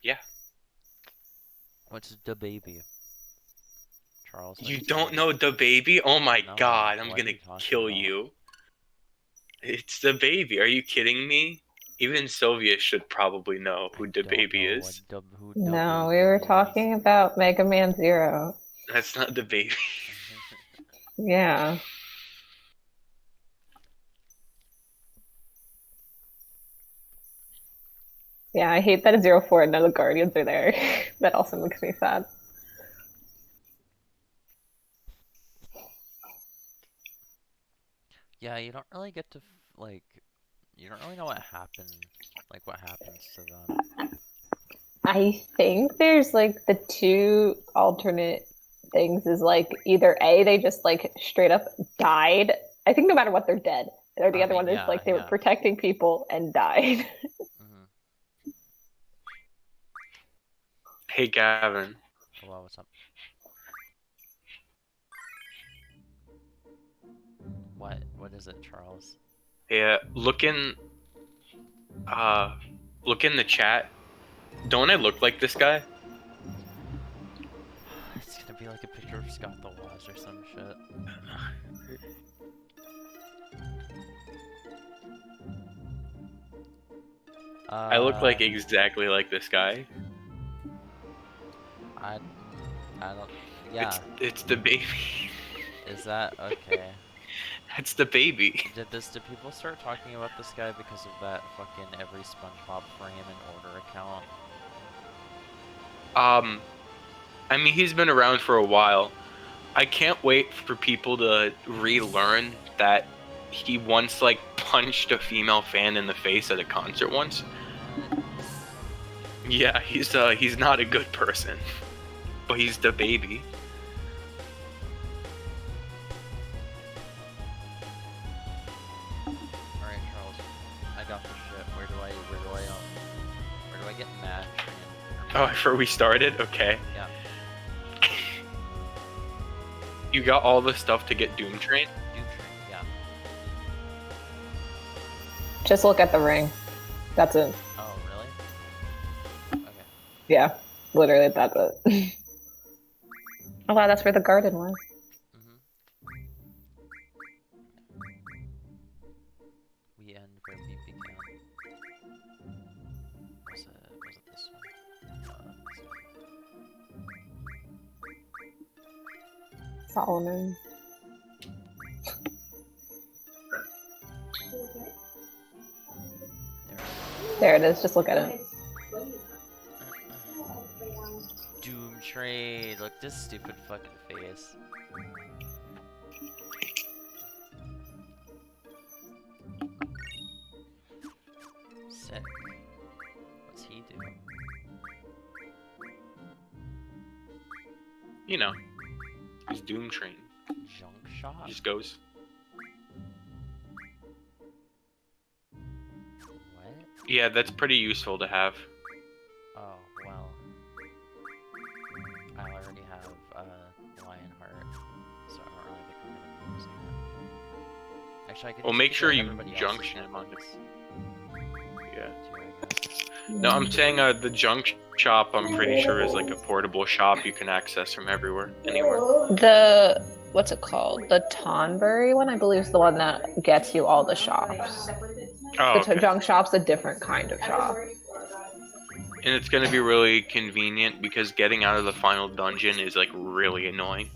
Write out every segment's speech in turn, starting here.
Yeah. What's the baby? Charles. You don't know the baby? Oh my No, god, I'm what are gonna you talking kill about? you. It's the baby. Are you kidding me? Even Sylvia should probably know I who the don't baby know what is. who the No, we baby were is. talking about Mega Man Zero. That's not the baby. Yeah. Yeah, I hate that Zero 4 and none of the Guardians are there. That also makes me sad. Yeah, you don't really get to like you don't really know what happened, like what happens to them. I think there's like the two alternate things is like either A, they just like straight up died. I think no matter what, they're dead. Or the I other mean, one is yeah, like they were yeah. protecting people and died. Mhm. Hey Gavin. Well, what's up? What is it, Charles? Yeah, uh look in the chat. Don't I look like this guy? It's gonna be like a picture of Scott the Woz or some shit. I look Uh, like exactly like this guy. I, I don't. It's Yeah, it's the baby. is that okay? That's the baby. Did people start talking about this guy because of that fucking every SpongeBob frame and order account? Um, I mean he's been around for a while. I can't wait for people to relearn that he once like punched a female fan in the face at a concert once. What? Yeah, he's not a good person, but he's the baby. All right, Charles, I got the shit. Where do I get match? Oh, before we started, okay. Yeah. You got all the stuff to get Doom Train? Doom Train, yeah. Just look at the ring. That's it. Oh, really? Okay. Yeah, literally that's it. Oh wow, that's where the garden was. Mhm. We end where we began. Was it this one? Solomon. There it is. Just look at it. Doom Train. Look, this stupid fucking face. Sick. What's he do? You know, he's Doom Train. Junk shop? Just goes. What? Yeah, that's pretty useful to have. Oh, well. I already have, Lionheart, so I don't really think I'm gonna be using it. Actually, I could Well, just make keep sure like you everybody else's junction him on weapons, Yeah. too, I guess. No, I'm saying the junk shop, I'm pretty sure is like a portable shop you can access from everywhere, anywhere. The what's it called? The Tonbury one, I believe, is the one that gets you all the shops. Oh, The okay. junk shop's a different kind of shop. And it's gonna be really convenient because getting out of the final dungeon is like really annoying.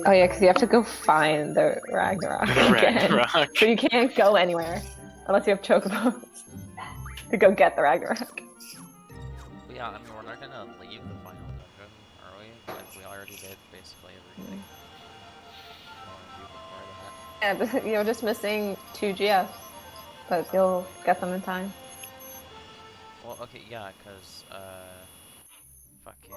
Oh yeah, because you have to go find the Ragnarok The again. Ragnarok. So you can't go anywhere unless you have chocobos to go get the Ragnarok. But yeah, I mean, we're not gonna leave the final dungeon, are we? Like, we already did basically everything we wanted to do before that. Yeah, but you're just missing 2 GFs, but you'll get them in time. Well, okay, yeah, cause, fucking,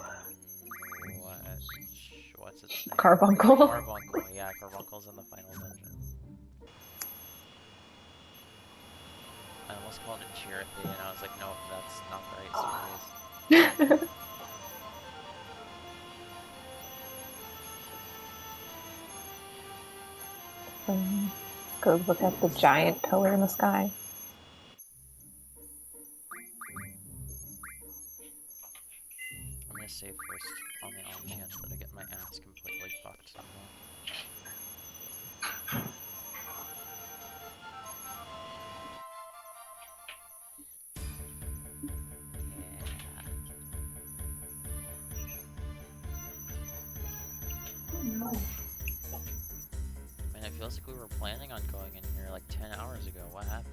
what's its name? Carbuncle. Carbuncle, yeah, Carbuncle's in the final dungeon. I almost called it Chirithy, and I was like, no, that's not the right series. Go look at the giant pillar in the sky. gonna save first on the off chance that I get my ass completely fucked somehow. No. Man, it feels like we were planning on going in here like 10 hours ago. What happened?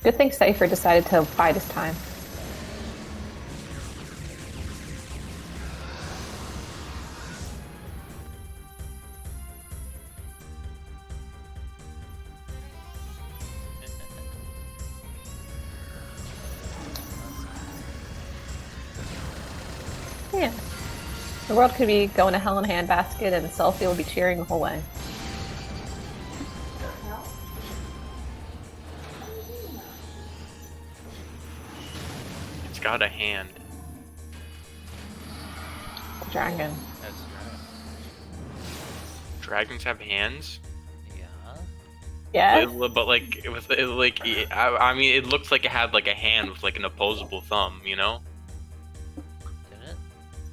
Good thing Cypher decided to bide his time. Yeah. The world could be going to hell in a handbasket and Selfie will be cheering the whole way. It's got a hand. The dragon. That's right. Dragons have hands? Yeah. Yes? But like, I mean, it looks like it had like a hand with like an opposable thumb, you know? Did it?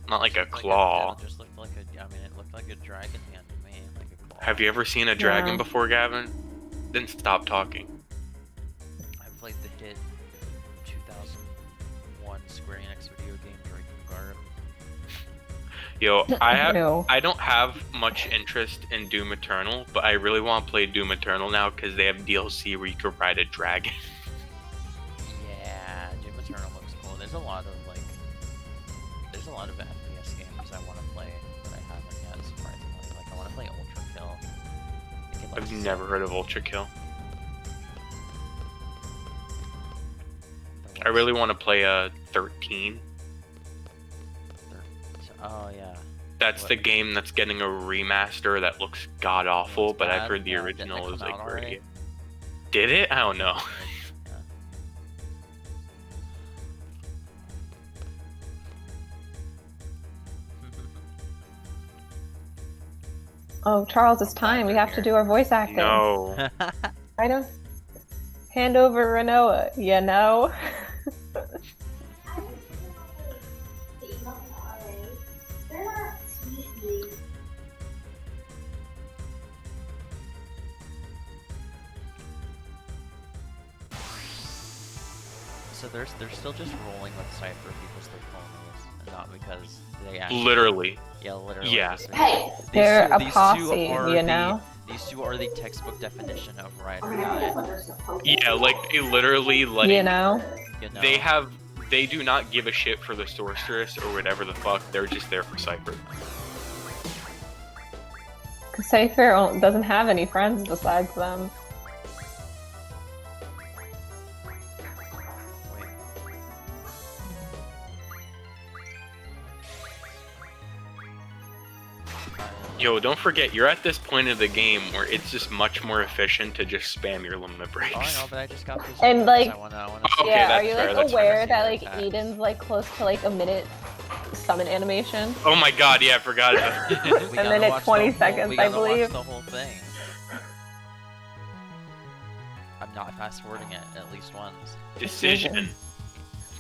Not like a Looked claw. it just looked like a. I mean, it looked like a dragon hand to me, like a claw. Have you ever seen a dragon Yeah. before, Gavin? Then stop talking. I played the hit 2001 Square Enix video game Drakengard. Yo, Ew. I don't have much interest in Doom Eternal, but I really want to play Doom Eternal now because they have DLC where you can ride a dragon. Yeah, Doom Eternal looks cool. There's a lot of FPS games I want to play that I haven't yet. Surprisingly, like I want to play Ultra Kill. I think it I've looks never heard of Ultra Kill. sick. I really want to play 13. Oh yeah. That's the What? game that's getting a remaster that looks god awful, It's but I've bad? heard the Yeah, didn't it original is come like out great. already? Did it? I don't know. Yeah. Oh, Charles, it's time. We have to do our voice acting. No. I don't. Hand over Renoa, you know? So they're still just rolling with Cypher because they're ponies, and not because they actually. Literally. Yeah, literally. Yeah. just Hey, because- they're a these two posse, are you know? These two are the textbook definition of ride or die. Yeah, like they literally like You know? You know? they do not give a shit for the sorceress or whatever the fuck. They're just there for Cypher. Because Cypher doesn't have any friends besides them. Wait. Yo, don't forget, you're at this point of the game where it's just much more efficient to just spam your limit breaks. Oh, I know, but I just got these. And, like- I wanna Okay, yeah, that's are you fair, like that's aware fair. that like Attacks. Eden's like close to like a minute summon animation? Oh my god, yeah, I forgot about We that. A gotta minute, watch the 20 whole- seconds, we I gotta watch believe. the whole thing. I'm not fast forwarding it at least once. Decision.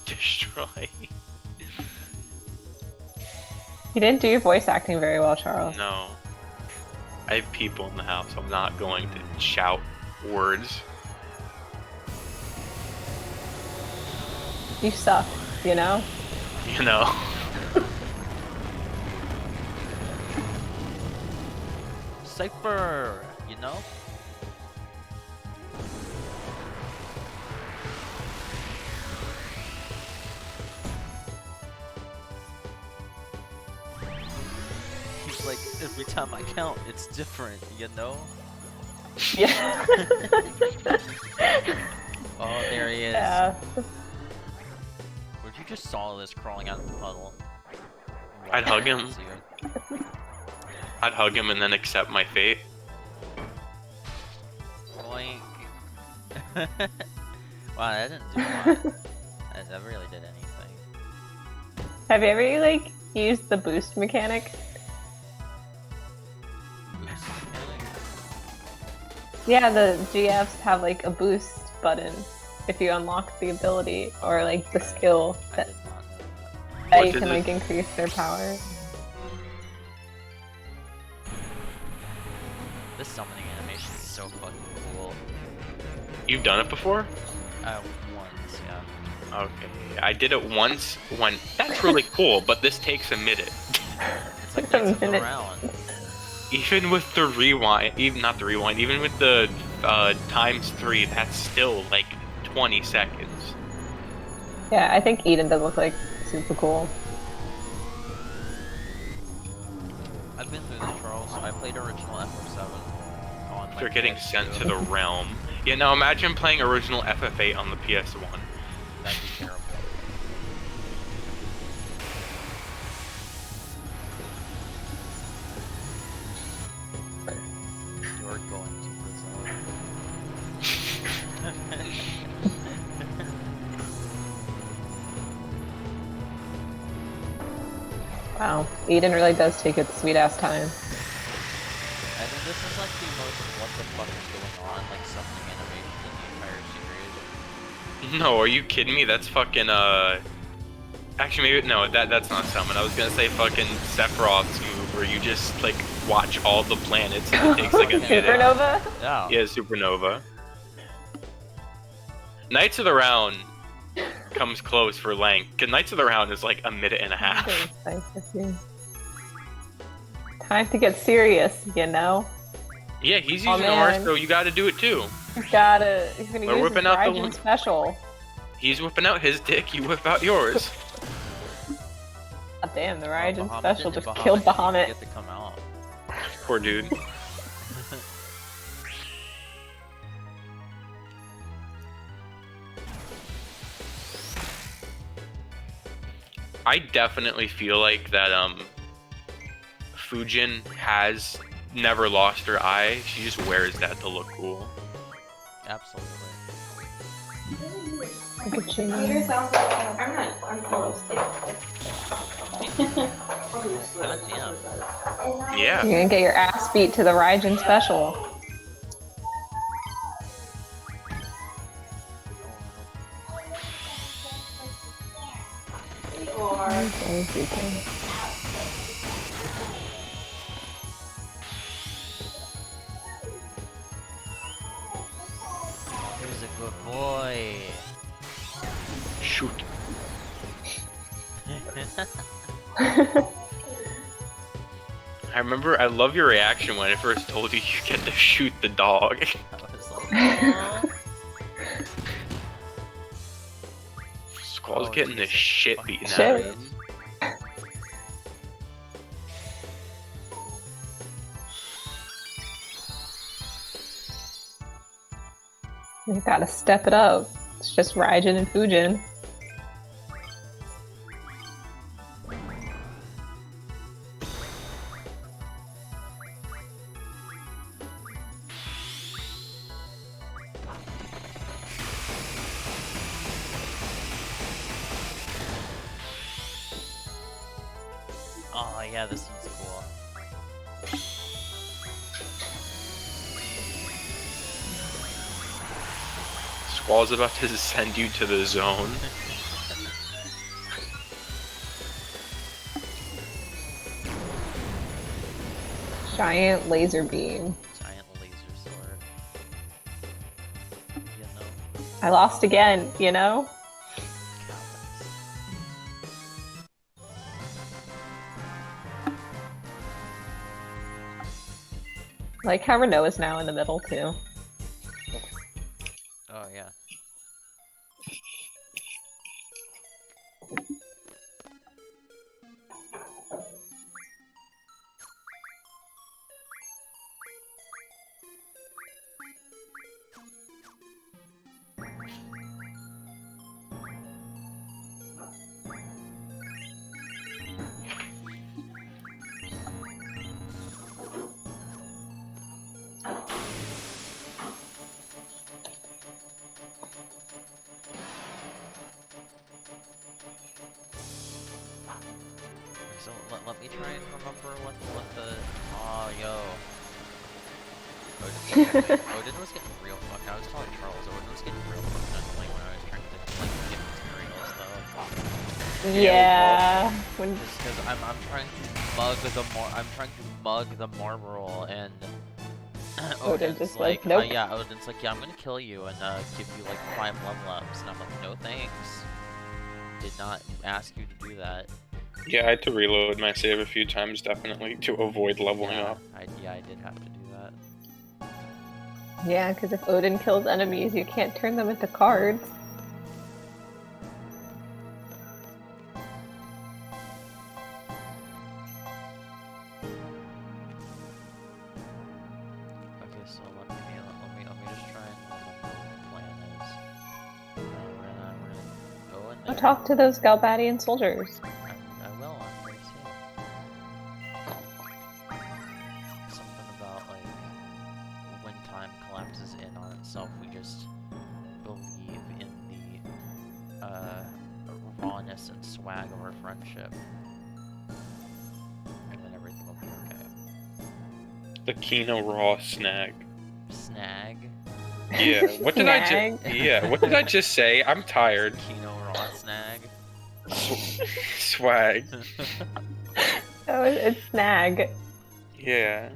Destroy. You didn't do your voice acting very well, Charles. No. I have people in the house. I'm not going to shout words. You suck, you know? You know? Cypher, you know? He's like, every time I count, it's different, you know? Yeah. Oh, there he is. Yeah. Where'd you just saw this crawling out of the puddle? I'd hug him. See you. I'd hug him and then accept my fate. Boink. Wow, that didn't do much. That really did anything. Have you ever like used the boost mechanic? Yeah, the GFs have like a boost button. if you unlock the ability or like the skill I that, did not know that. that What you did can it- like increase their power. This summoning animation is so fucking cool. You've done it before? Once, yeah. Okay, I did it once when that's really cool, but this takes a minute. It's like It's a Knights of the minute. Round. Even with the rewind, even not the rewind, even with the ×3, that's still like 20 seconds. Yeah, I think Eden does look like super cool. I've been through this, Charles. I played original FF7 on my They're getting PS2. sent to the realm. Yeah, now imagine playing original FF8 on the PS1. That'd be terrible. You're going to Brazil. Wow, Eden really does take its sweet ass time. I think this is like the most what the fuck is going on, like summoning animation in the entire series. No, are you kidding me? That's fucking Actually, maybe no. That's not summon. I was gonna say fucking Sephiroth's move, where you just like watch all the planets and it takes like a minute. Supernova? Yeah. Yeah, supernova. Knights of the Round comes close for length. Cause Knights of the Round is like a minute and a half. Time to get serious, you know? Yeah, he's Oh, using ours, man. so you got to do it too. He's gonna use his whipping out the Raijin one- special. He's whipping out his dick. You whip out yours. God damn, the Raijin Bahamut special didn't- just killed didn't Bahamut. get to come out. Poor dude. I definitely feel like that Fujin has never lost her eye. She just wears that to look cool. Absolutely. Look at you. Peter sounds like I'm close. God damn. Yeah. You're gonna get your ass beat to the Raijin special. He's a good boy. Shoot. I remember, I love your reaction when I first told you you get to shoot the dog. I was like, "Aw." Squall's Oh, getting the he's a shit fucking beaten out of Shit. him. You gotta step it up. It's just Raijin and Fujin. Oh yeah, this one's cool. Squall's about to send you to the zone. Giant laser beam. Giant laser sword. You know, I lost again, you know? cowards. Like how Renault is now in the middle too. Oh yeah. So let me try and remember what the oh yo. Odin was getting real fucked. I was telling Charles Odin was getting real fucked up playing when Yeah. When Just because I'm trying to mug the Marlboro, and Odin just like, nope. yeah, Odin's like, yeah, I'm gonna kill you and give you like 5 level ups, and I'm like, no thanks. Did not ask you to do that. Yeah, I had to reload my save a few times, definitely, to avoid leveling Yeah, up. I did have to do that. Yeah, because if Odin kills enemies, you can't turn them into cards. Okay, so let me just try and remember what the plan is. We're gonna go in Go there. talk to those Galbadian soldiers. I will, I'm very soon. Something about, like, when time collapses in on itself, we just believe in the, rawness and swag of our friendship. And then everything will be okay. The Kino Raw snag. Snag? Yeah, what did I Snag. just... Yeah, what did I just say? I'm tired. Kino raw snag? Swag. Oh, it's snag. Yeah.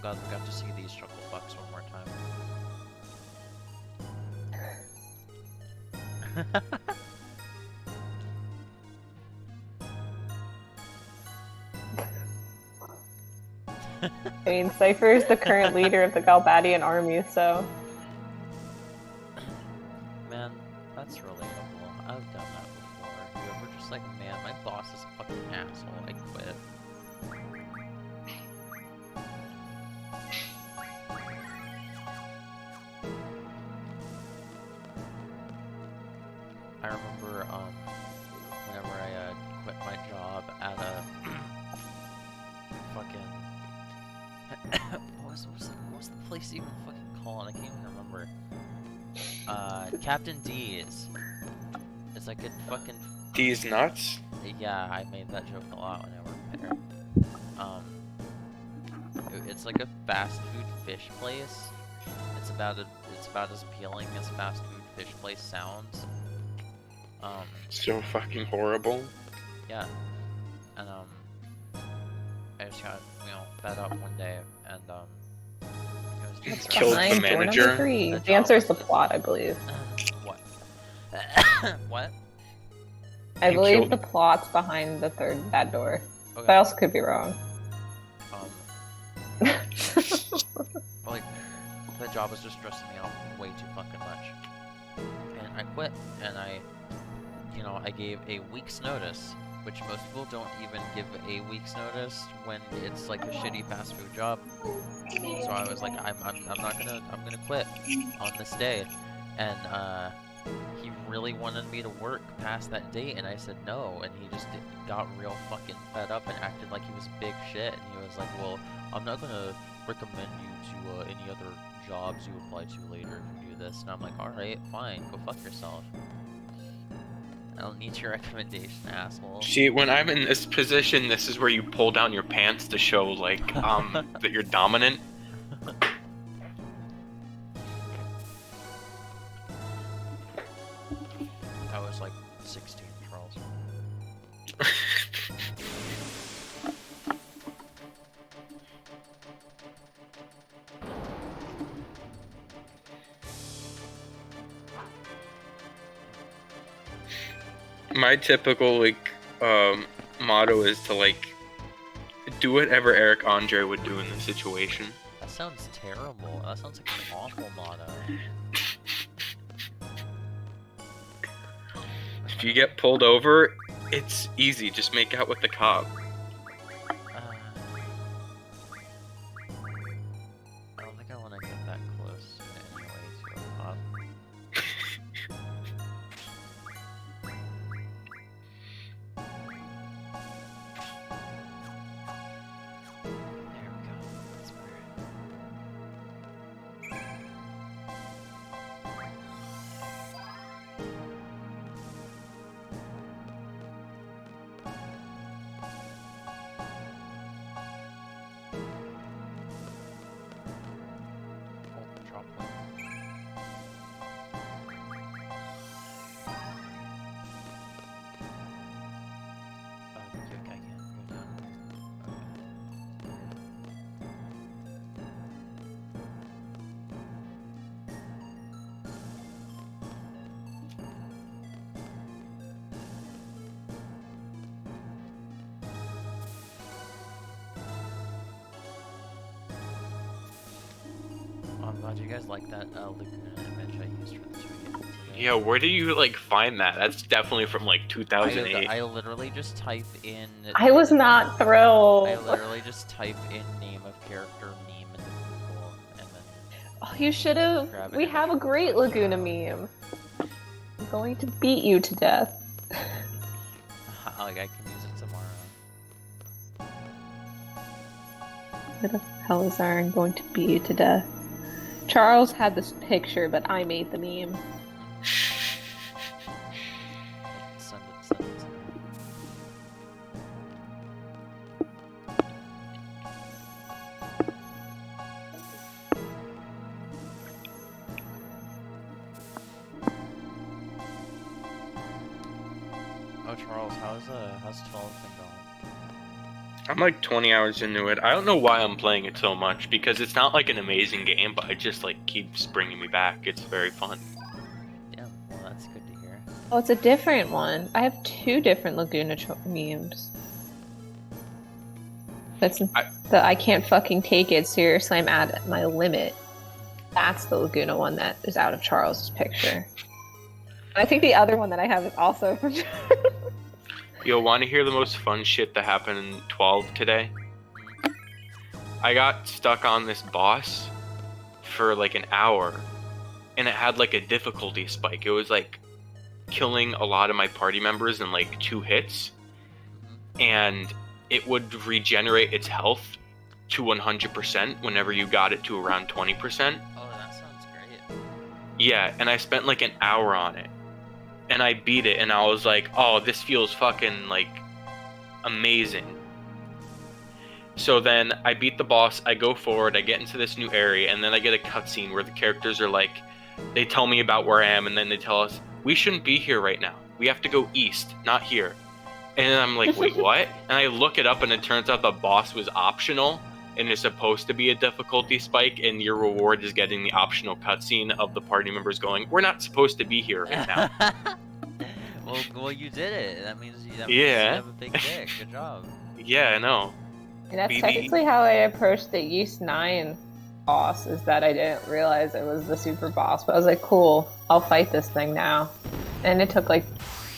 God, we got to see these chuckle fucks one more time. I mean, Cypher is the current leader of the Galbadian army, so... Man, that's relatable. I've done that before. You ever just like, man, my boss is a fucking asshole, I quit. I remember, whenever I, quit my job at a fucking... what was the place even fucking called? I can't even remember. Captain D's. It's like a fucking... These nuts? Yeah, I made that joke a lot when I worked there. It's like a fast food fish place. It's about as appealing as fast food fish place sounds. So fucking horrible. Yeah. And, I just got, fed up one day, and, it was just... Killed the Behind door manager? number 3. The The answer is job the was- plot, I believe. What? What? I You believe killed- the plot's behind that door. Okay. But I also could be wrong. Like, the job was just stressing me out way too fucking much. And I quit, and I gave a week's notice, which most people don't even give a week's notice when it's like a shitty fast food job. So I was like, I'm gonna quit on this day. And, he really wanted me to work past that date, and I said no, and he just got real fucking fed up and acted like he was big shit, and he was like, well, I'm not gonna recommend you to any other jobs you apply to later if you do this. And I'm like, alright, fine, go fuck yourself. I don't need your recommendation, asshole. See, when I'm in this position, this is where you pull down your pants to show, like, that you're dominant. I was like 16, Charles. My typical, like, motto is to, like, do whatever Eric Andre would do in this situation. That sounds terrible. That sounds like an awful motto. If you get pulled over, it's easy. Just make out with the cop. I don't think I want to get that close in any way to a cop. There we go. That's better. God, do you guys like that Laguna image I used for the tweet? Yeah, where do you like find that? That's definitely from like I 2008. literally just type in. I was not thrilled. I literally just type in name of character meme into Google and then. Oh, you should have. Grab it We and have a great Laguna meme. I'm going to beat you to death. Like I can use it tomorrow. Where the hell is our I'm going to beat you to death? Charles had this picture, but I made the meme. Send it. Oh, Charles, how's 12 been going? I'm like 20 hours into it. I don't know why I'm playing it so much because it's not like an amazing game, but it just like keeps bringing me back. It's very fun. Yeah, well, that's good to hear. Oh, it's a different one. I have 2 different Laguna memes. That's the I can't fucking take it. Seriously, I'm at my limit. That's the Laguna one that is out of Charles's picture. And I think the other one that I have is also from Yo, want to hear the most fun shit that happened in 12 today? I got stuck on this boss for like an hour, and it had like a difficulty spike. It was like killing a lot of my party members in like 2 hits, and it would regenerate its health to 100% whenever you got it to around 20%. Oh, that sounds great. Yeah, and I spent like an hour on it. And I beat it, and I was like, oh, this feels fucking, like, amazing. So then I beat the boss, I go forward, I get into this new area, and then I get a cutscene where the characters are like, they tell me about where I am, and then they tell us, we shouldn't be here right now. We have to go east, not here. And then I'm like, wait, what? And I look it up, and it turns out the boss was optional, and it's supposed to be a difficulty spike, and your reward is getting the optional cutscene of the party members going, we're not supposed to be here right now. well, you did it. That means you have a big dick. Good job. Yeah, I know. And that's BB. technically how I approached the Ys 9 boss, is that I didn't realize it was the super boss. But I was like, cool, I'll fight this thing now. And it took like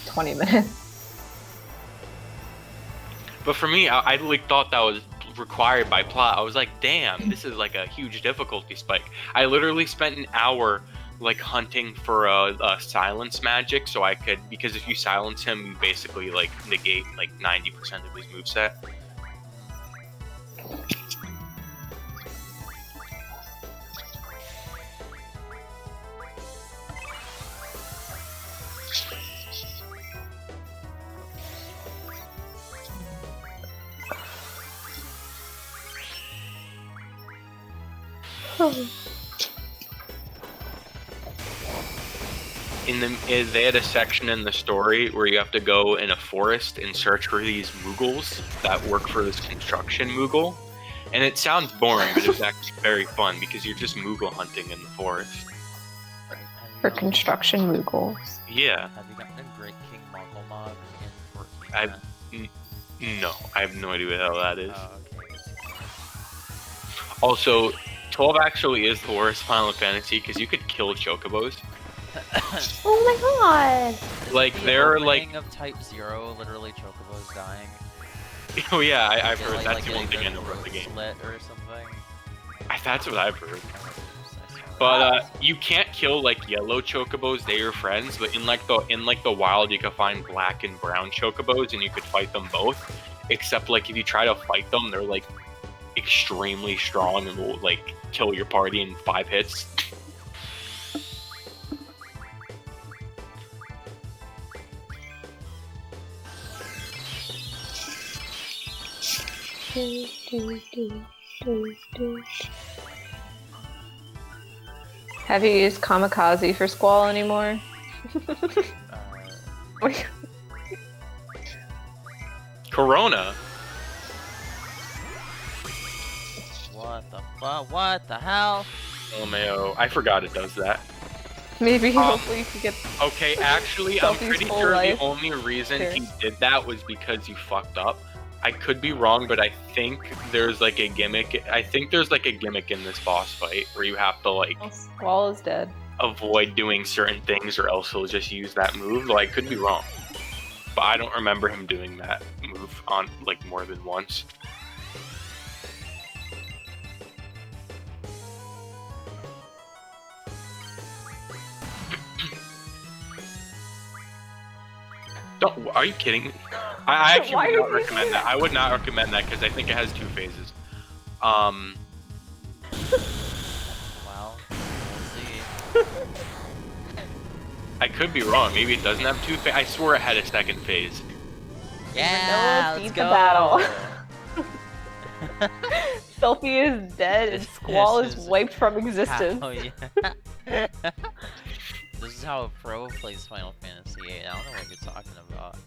20 minutes. But for me, I like thought that was required by plot. I was like, damn, this is like a huge difficulty spike. I literally spent an hour like hunting for a silence magic so I could, because if you silence him, you basically like negate like 90% of his moveset. They had a section in the story where you have to go in a forest and search for these Moogles that work for this construction Moogle. And it sounds boring, but it's actually very fun because you're just Moogle hunting in the forest. For construction Moogles. Yeah. Have you gotten a Great King Mongol mod in 14? No, I have no idea what the hell that is. Oh, okay. Also, 12 actually is the worst Final Fantasy because you could kill chocobos. Oh my god! Like, The they're like... opening of Type 0, literally chocobos dying. Oh yeah, I've Get, heard like, that's like, one thing I their know about the throat game. slit or something. That's what I've heard. I saw But you can't kill like yellow chocobos; they're your friends. But in the wild, you can find black and brown chocobos, and you could fight them both. Except like if you try to fight them, they're like extremely strong and will like kill your party in 5 hits. Have you used Kamikaze for Squall anymore? Corona. What the fuck? What the hell? LMAO. I forgot it does that. Maybe hopefully you can get. Okay, actually, I'm Selfie's pretty full sure life the only reason he here. did that was because you fucked up. I could be wrong, but I think there's like a gimmick. I think there's like a gimmick in this boss fight where you have to like Well, Squall is dead. avoid doing certain things, or else he'll just use that move. Though I could be wrong, but I don't remember him doing that move on like more than once. Don't. Are you kidding me? I actually Why would not would you recommend do that. I would not recommend that because I think it has 2 phases. Well, we'll see. I could be wrong. Maybe it doesn't have 2 phases. I swore it had a 2nd phase. Yeah, beat let's the go. battle. Selfie is dead and Squall This is is wiped from existence. Oh yeah. This is how a pro plays Final Fantasy VIII. I don't know what you're talking about.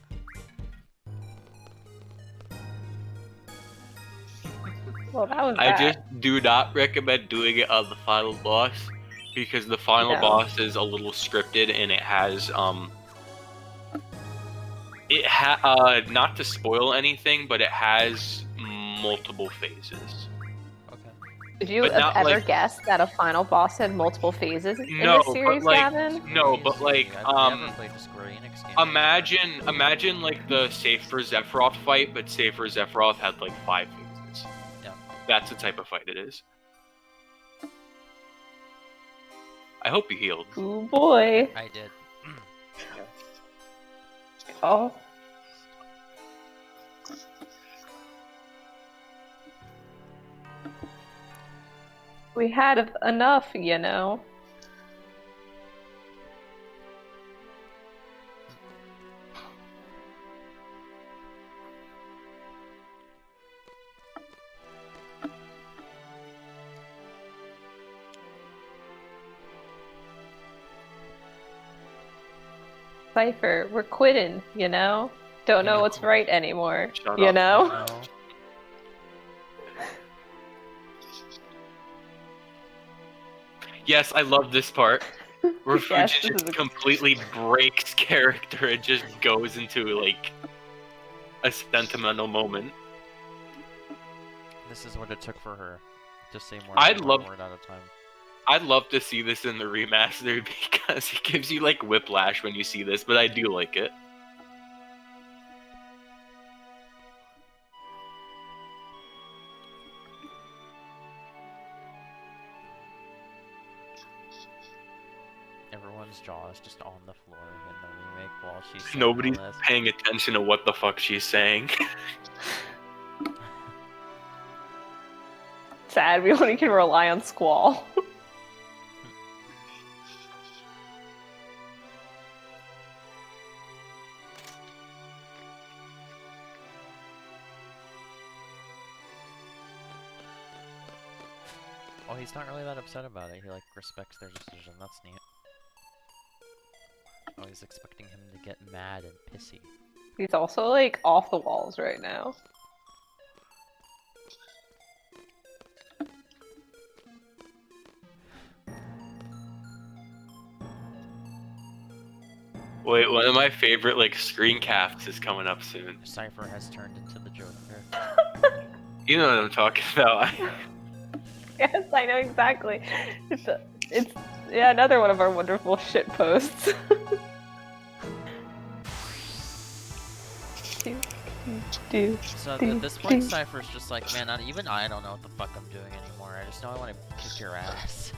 Well, that was I bad. just do not recommend doing it on the final boss because the final No. boss is a little scripted and it has not to spoil anything, but it has multiple phases. Okay. Did you but have not ever like- guessed that a final boss had multiple phases in No, this but series, like- Gavin? No, but like, I've never played the Square Enix game. Imagine like the Safer Sephiroth fight, but Safer Sephiroth had like 5 phases. Yeah. That's the type of fight it is. I hope you healed. Ooh boy. I did. Oh. We had enough, you know. Cypher, we're quitting, you know? Don't know what's right anymore, Shut you up. know? No. Yes, I love this part. Where Yes, Fuji this just is a- completely breaks character and just goes into like a sentimental moment. This is what it took for her to say more I'd than one love- word at a time. I'd love to see this in the remaster because it gives you like whiplash when you see this, but I do like it. Everyone's jaw is just on the floor in the remake while she's saying Nobody's all this. paying attention to what the fuck she's saying. Sad, we only can rely on Squall. Oh, he's not really that upset about it. He like respects their decision. That's neat. Oh, he's expecting him to get mad and pissy. He's also like off the walls right now. Wait, one of my favorite like screen caps is coming up soon. Cypher has turned into the Joker. You know what I'm talking about. Yes, I know exactly. It's yeah, another one of our wonderful shit posts. So at this point, Cypher's just like, man, even I don't know what the fuck I'm doing anymore. I just know I want to kick your ass.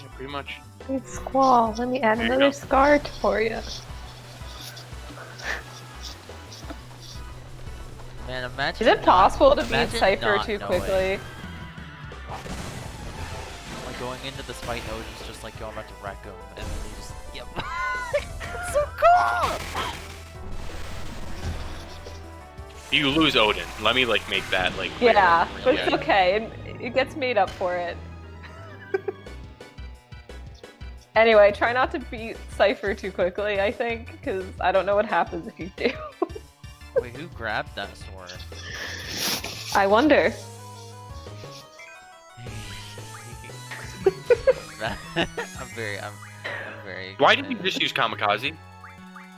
Yeah, pretty much. It's Squall. Let me add There you another go. scar for you. Man, imagine. Is it possible to beat imagine Cypher not too knowing. quickly? Like going into this fight, Odin's just like, yo, I'm about to wreck him, and then he just, yep. It's so cool. You lose Odin. Let me like make that like. Yeah, clear. but it's okay. It gets made up for it. Anyway, try not to beat Cypher too quickly, I think, because I don't know what happens if you do. Wait, who grabbed that sword? I wonder. I'm very. Why did you just use kamikaze?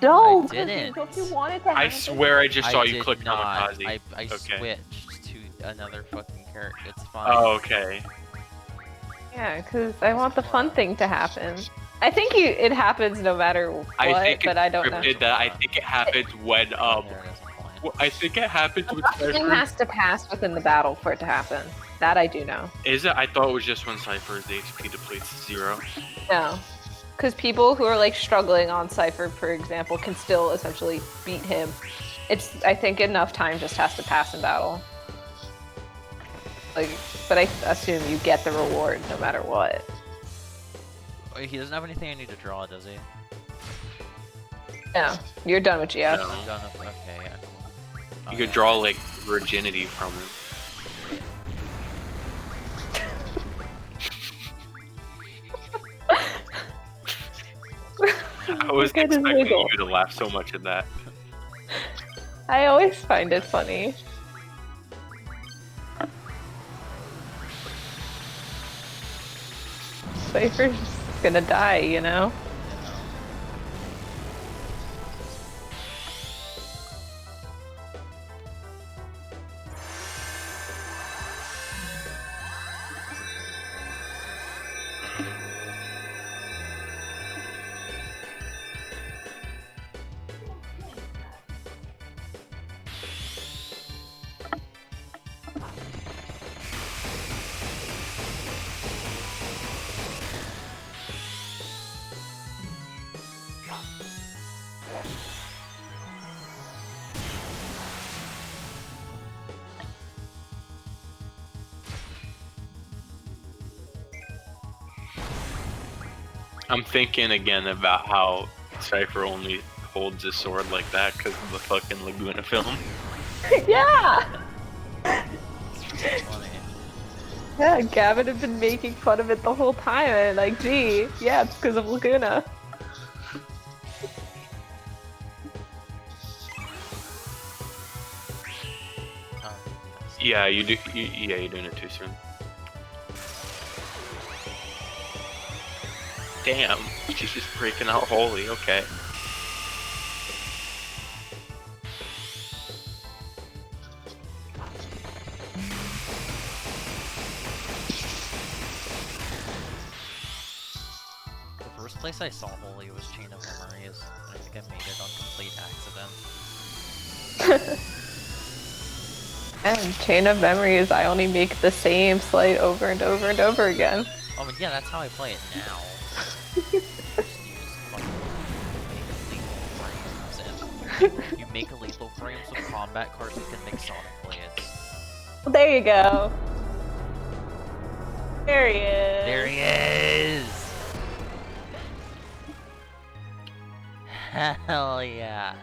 No, I 'cause didn't. don't you want it to I happen? swear I just saw I you did click not. Kamikaze. I Okay. switched to another fucking character. It's fine. Oh, okay. Yeah, because I want the fun Laura. thing to happen. I think it happens no matter what, I think but it's I don't know. scripted that I think it happens when Oh, there it is. I'm playing. I think it happens with Something Cypher. has to pass within the battle for it to happen. That I do know. Is it? I thought it was just when Cypher's HP depletes 0. No. Because people who are like struggling on Cypher, for example, can still essentially beat him. It's, I think, enough time just has to pass in battle. Like, but I assume you get the reward no matter what. Wait, he doesn't have anything I need to draw, does he? No, you're done with GF. No. I'm done with. Okay, yeah. Oh, You could yeah. draw like virginity from him. I was Look at his expecting wiggle. you to laugh so much at that. I always find it funny. Cypher's gonna die, you know? I'm thinking again about how Cypher only holds his sword like that because of the fucking Laguna film. Yeah! Funny. Yeah, Gavin had been making fun of it the whole time, and like, gee, yeah, it's because of Laguna. Oh, Yeah, you do. Yeah, you're doing it too soon. Damn, she's just breaking out holy. Okay. The first place I saw Holy was Chain of Memories, and I think I made it on complete accident. And Chain of Memories, I only make the same sleight over and over and over again. Oh, but yeah, that's how I play it now. Just use fucking make lethal frames, and you make a lethal frames with combat cards that can make Sonic Blades. Well, there you go. There he is. There he is! Hell yeah.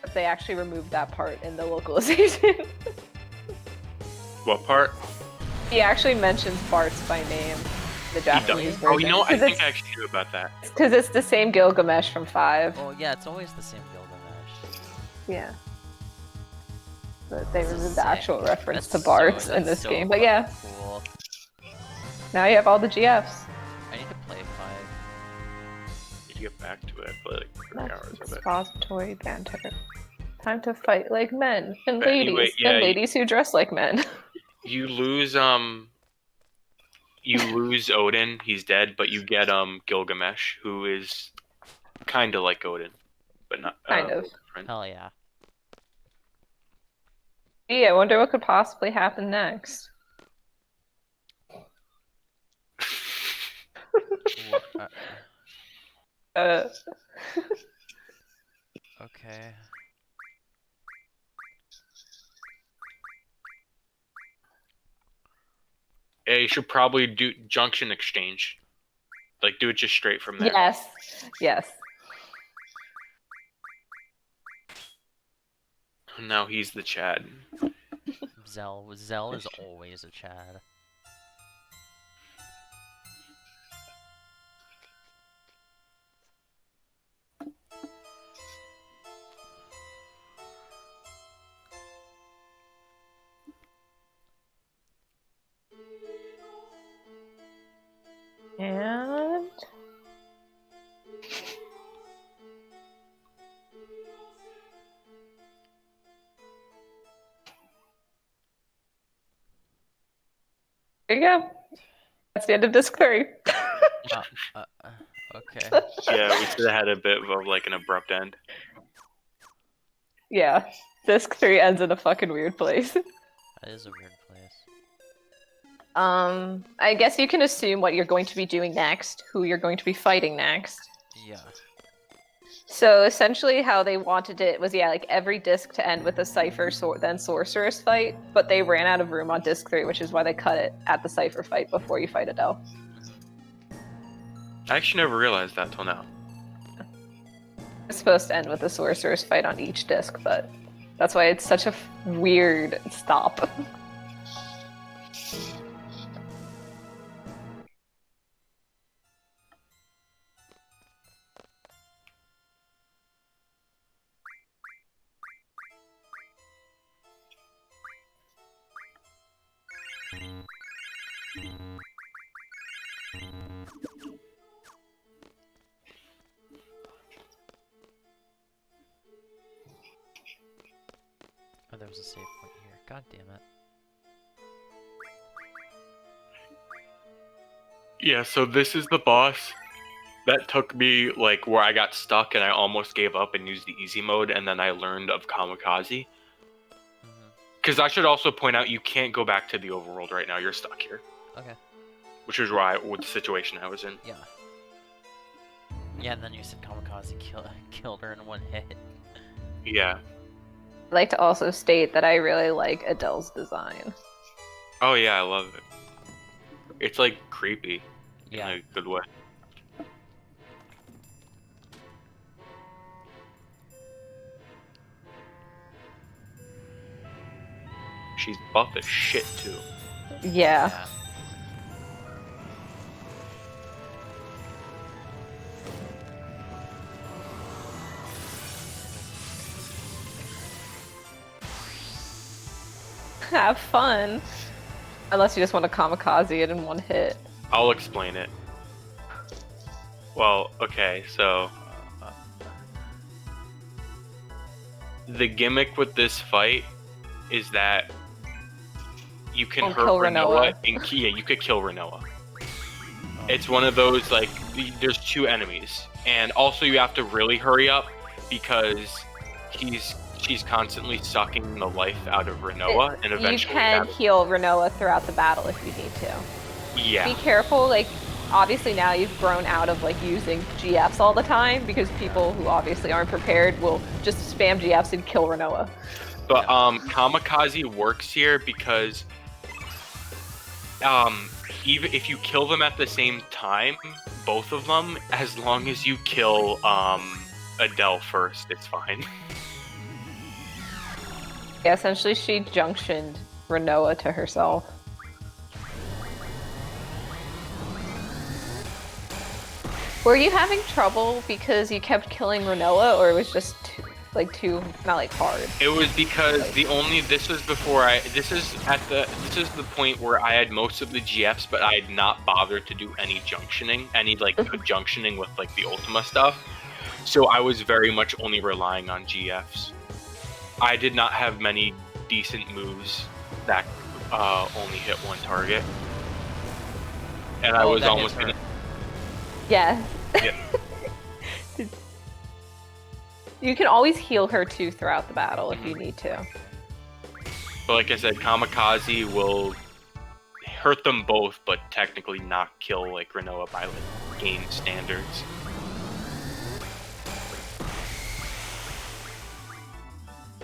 But they actually removed that part in the localization. What part? He actually mentions Bart's by name, the He Japanese does. version. Oh, you know, I Because think I actually knew about that. it's the same Gilgamesh from 5. Well, yeah, it's always the same Gilgamesh. Yeah. But they This is removed the actual sick. reference That's to Bart's so- in that's this so game. But yeah, fucking cool. now you have all the GFs. I need to play 5. You get back to it, but like 3 hours of it. Expository banter. Time to fight like men and But ladies, anyway, yeah, and ladies who dress like men. You lose Odin, he's dead, but you get Gilgamesh, who is kinda like Odin, but not Kind of. different. Hell yeah. Gee, I wonder what could possibly happen next. Ooh, Uh, okay. Yeah, you should probably do junction exchange. Like do it just straight from there. yes, yes. Now he's the Chad. Zell is always a Chad. There you go. That's the end of disc 3. Uh, uh, uh, okay. Yeah, we should have had a bit of like an abrupt end. Yeah. Disc 3 ends in a fucking weird place. That is a weird place. I guess you can assume what you're going to be doing next, who you're going to be fighting next. Yeah. So essentially how they wanted it was, yeah, like every disc to end with a Cypher then Sorceress fight, but they ran out of room on disc 3, which is why they cut it at the Cypher fight before you fight Adele. I actually never realized that till now. It's supposed to end with a Sorceress fight on each disc, but that's why it's such a weird stop. Oh, there was a save point here. God damn it. Yeah, so this is the boss that took me like where I got stuck and I almost gave up and used the easy mode, and then I learned of Kamikaze. Because I should also point out you can't go back to the overworld right now. You're stuck here. Okay. Which is why with the situation I was in. Yeah. Yeah, and then you said Kamikaze killed her in one hit. Yeah. I'd like to also state that I really like Adele's design. Oh yeah, I love it. It's like creepy Yeah. in a good way. She's buff as shit too. Yeah. Yeah. Have fun. Unless you just want to kamikaze it in one hit. I'll explain it. Well, okay, so the gimmick with this fight is that you can hurt kill Renoa. Renoa. Yeah, you could kill Renoa. It's one of those, like, there's two enemies. And also you have to really hurry up because she's constantly sucking the life out of Renoa, and eventually you can heal Renoa throughout the battle if you need to. Yeah. Be careful, like, obviously now you've grown out of, like, using GFs all the time because people who obviously aren't prepared will just spam GFs and kill Renoa. But Kamikaze works here because even if you kill them at the same time, both of them, as long as you kill Adele first, it's fine. Yeah, essentially she junctioned Renoa to herself. Were you having trouble because you kept killing Renoa, or it was just too not like hard? It was because this is the point where I had most of the GFs, but I had not bothered to do any junctioning, junctioning with like the Ultima stuff. So I was very much only relying on GFs. I did not have many decent moves that only hit one target, and I was almost gonna. Yeah. Yeah. You can always heal her too throughout the battle if you need to. But like I said, Kamikaze will hurt them both, but technically not kill like Renoa by like game standards.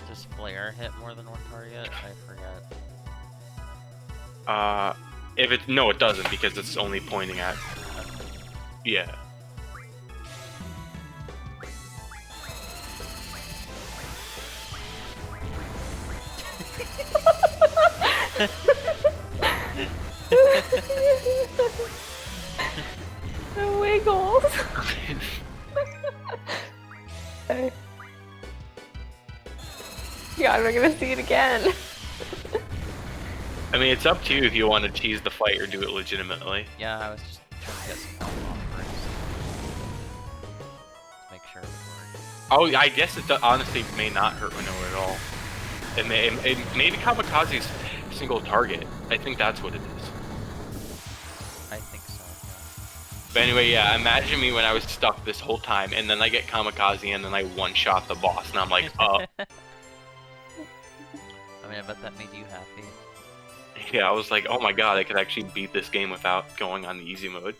Does Flare hit more than one target? I forget. No, it doesn't because it's only pointing at. Yeah. The wiggles. Okay. God, we're gonna see it again. I mean, it's up to you if you want to cheese the fight or do it legitimately. Yeah, I was just trying to get some health off first. To make sure it worked. Oh, I guess it honestly may not hurt Renoa at all. It may be Kamikaze's single target. I think that's what it is. But anyway, yeah, imagine me when I was stuck this whole time, and then I get kamikaze, and then I one-shot the boss, and I'm like, I mean, I bet that made you happy. yeah, I was like, oh my god, I could actually beat this game without going on the easy mode.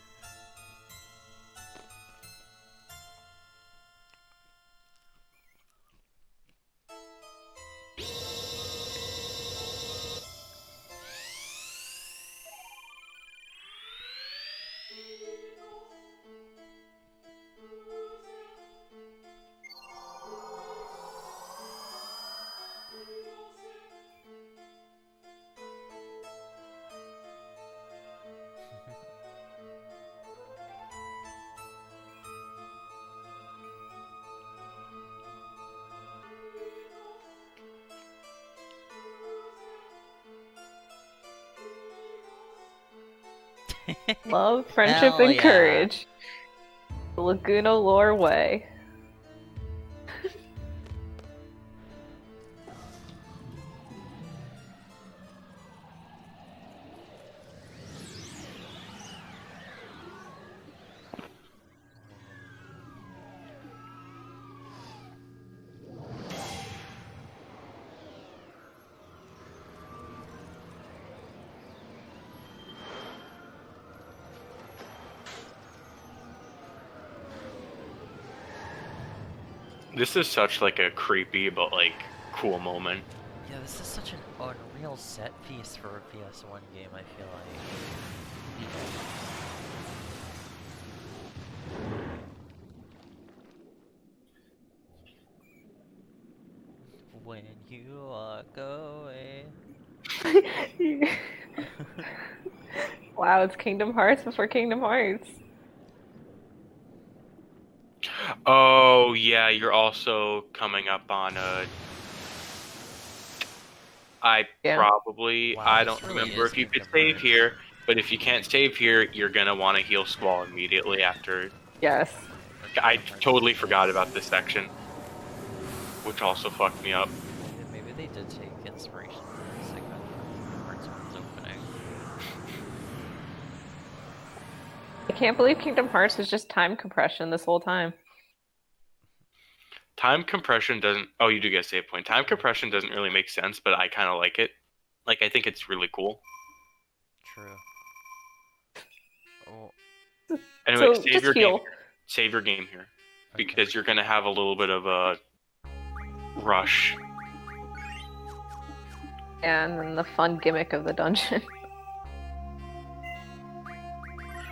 Love, friendship, Hell and yeah. courage. The Laguna Lore way. This is such like a creepy but like cool moment. Yeah, this is such an unreal set piece for a PS1 game, I feel like. When you walk away. Wow, it's Kingdom Hearts before Kingdom Hearts. Oh yeah, you're also coming up on a. Yeah. Probably Wow, I this don't really remember is if you could Kingdom save Hearts. here, but if you can't save here, you're gonna want to heal Squall immediately after. Yes. I totally forgot about this section, which also fucked me up. Maybe they did take inspiration from the second Kingdom Hearts one's opening. I can't believe Kingdom Hearts was just time compression this whole time. Time compression doesn't. Oh, you do get a save point. Time compression doesn't really make sense, but I kind of like it. Like I think it's really cool. True. Oh, Anyway, So save just your heal. game. Save your game here okay. because you're gonna have a little bit of a rush. And then the fun gimmick of the dungeon.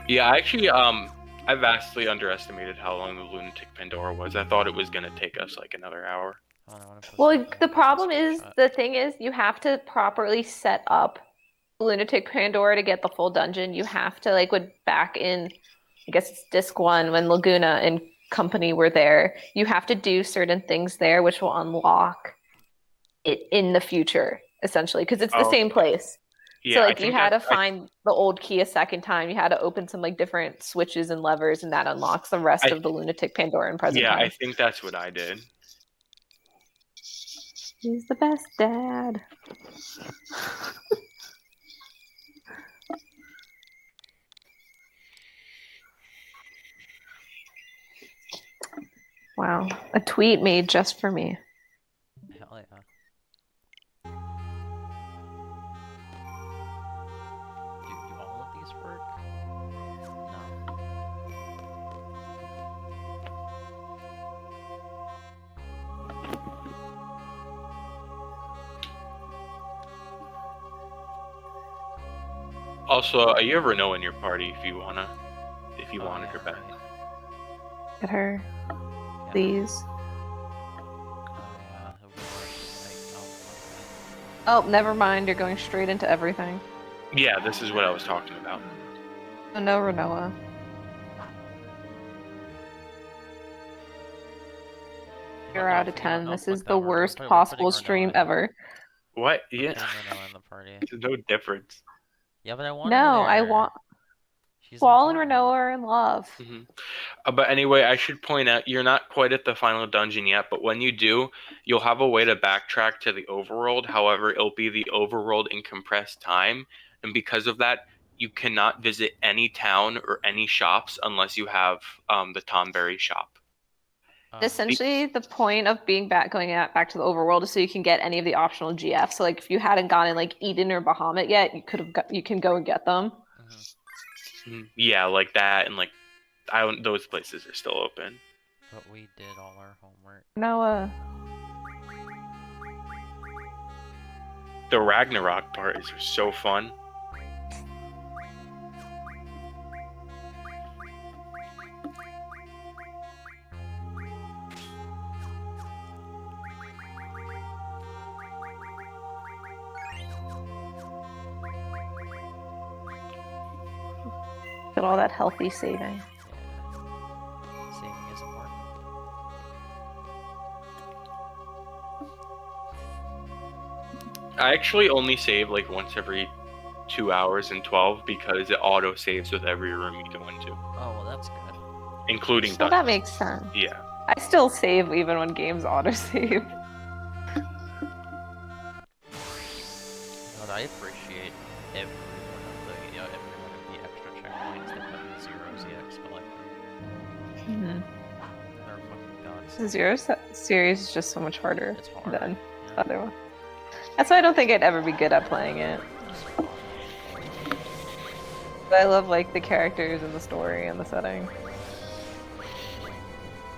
Yeah, actually, I vastly underestimated how long the Lunatic Pandora was. I thought it was gonna take us like another hour. Hold on, I wanna post Well, a the problem is, screenshot. the thing is, you have to properly set up Lunatic Pandora to get the full dungeon. You have to, like, with back in, I guess it's disc one, when Laguna and company were there, you have to do certain things there, which will unlock it in the future, essentially, because it's the Oh, same place. yeah, So, I like, you think had to that find the old key a second time. You had to open some, like, different switches and levers, and that unlocks the rest I of the Lunatic Pandora in present yeah, I time. think that's what I did. He's the best dad. Wow. A tweet made just for me. Hell yeah. Do all of these work? No. Also, you ever know in your party if you wanted Yeah, her back. right. Get her, Yeah. please. Yeah, it'll be worse. Okay. Oh, never mind. You're going straight into everything. Yeah, this is what I was talking about. Oh, no, Renoa. You're out of 10. This is the worst possible stream ever. What? Yeah, Renoa in the party. there's no difference. Yeah, but I want No, her I there. want She's Squall and important. Renoa are in love. hmm But anyway, I should point out you're not quite at the final dungeon yet, but when you do, you'll have a way to backtrack to the overworld. However, it'll be the overworld in compressed time, and because of that, you cannot visit any town or any shops unless you have the Tonberry shop. Essentially, the point of being back to the overworld is so you can get any of the optional GF. So, like, if you hadn't gotten like Eden or Bahamut yet, you can go and get them. Yeah, like that, and like those places are still open. But we did all our homework. No, The Ragnarok part is so fun. get all that healthy saving. Saving is important. I actually only save like once every 2 hours in 12 because it auto saves with every room you go into, Oh, well, that's good. including Well, dungeons. that makes sense. Yeah. I still save even when games autosave. But I appreciate every one of the extra checkpoints they put in Zero's EX collection. Mm-hmm. They're fucking gods. The Zero series is just so much harder It's hard. than Yeah. the other one. That's why I don't think I'd ever be good at playing it. But I love like the characters and the story and the setting.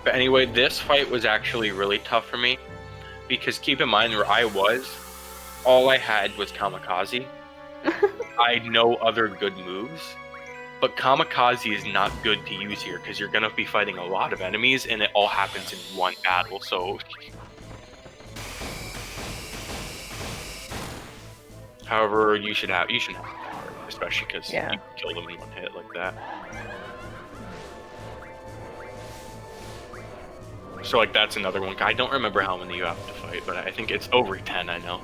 But anyway, this fight was actually really tough for me because keep in mind where I was, all I had was Kamikaze. I had no other good moves, but Kamikaze is not good to use here because you're going to be fighting a lot of enemies and it all happens in one battle, so... However, you should have power, especially because you can kill them in one hit like that. So like that's another one. I don't remember how many you have to fight, but I think it's over 10, I know.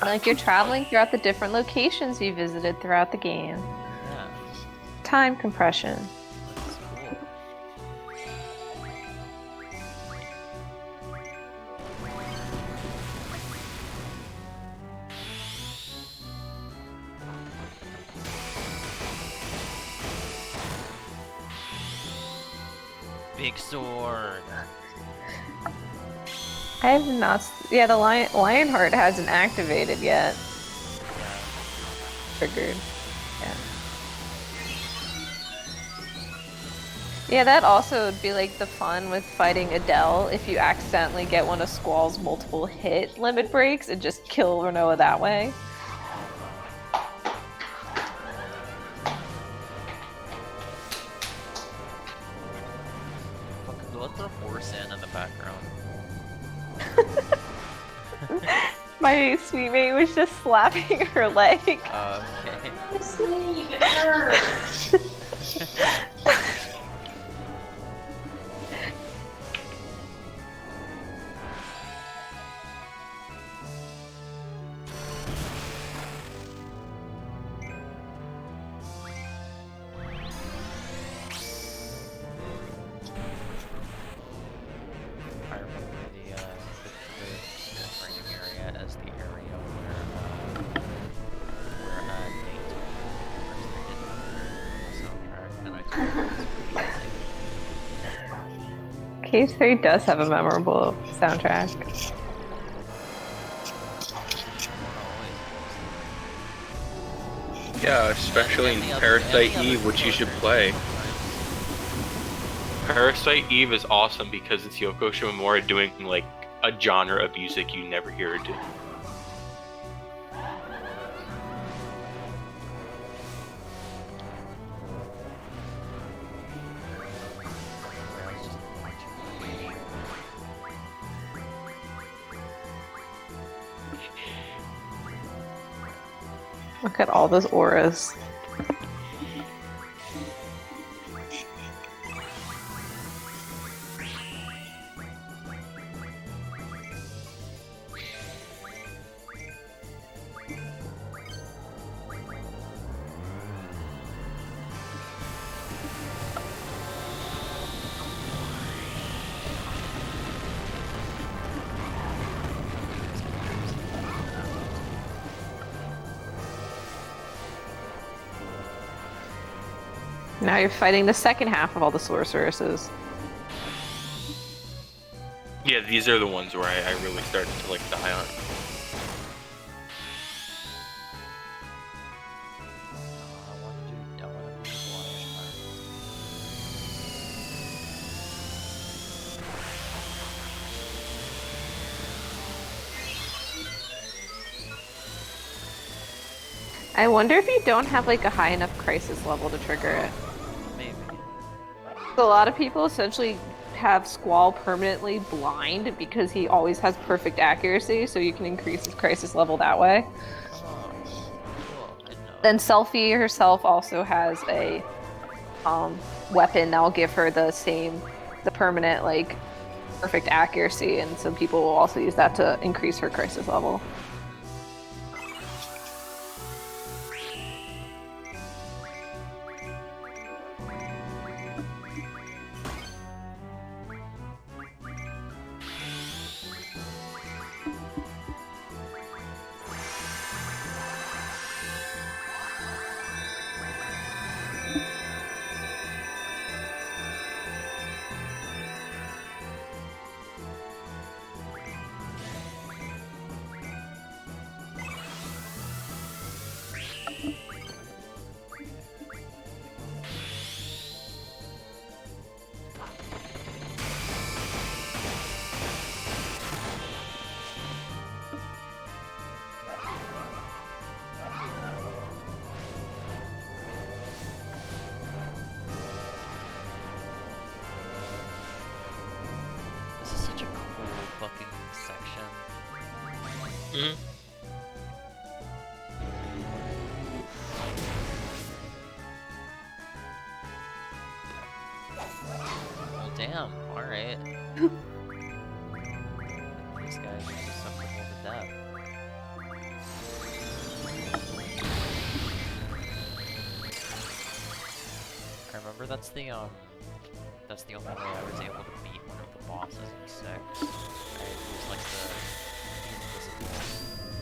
Like you're traveling throughout the different locations you visited throughout the game. Yeah. Time compression. That's cool. Big sword. I have not. Yeah, the Lionheart hasn't activated yet. Triggered. Yeah. Yeah, that also would be like the fun with fighting Adele if you accidentally get one of Squall's multiple hit limit breaks and just kill Renoa that way. Fucking let the horse in the background. My sweet mate was just slapping her leg. Okay. Sleep, it hurts. I remember the training area as the area where Nate first did the soundtrack, and I thought it was amazing. Cave 3 does have a memorable soundtrack. Yeah, especially in Parasite Eve, which you should play. Parasite Eve is awesome because it's Yoko Shimomura doing like a genre of music you never hear her do. Look at all those auras. now you're fighting the second half of all the sorceresses. Yeah, these are the ones where I really started to like die on. I want to do Lionheart. I wonder if you don't have like a high enough crisis level to trigger it. Maybe. So a lot of people essentially have Squall permanently blind because he always has perfect accuracy, so you can increase his crisis level that way. Oh, cool. I didn't know. Then Selphie herself also has a weapon that'll give her the permanent like perfect accuracy, and some people will also use that to increase her crisis level. This is such a cool fucking section. Mhm. Well, damn. Alright. These guys are susceptible to death. I remember that's the only way I was able to beat one of the bosses in 6. I used like the invisible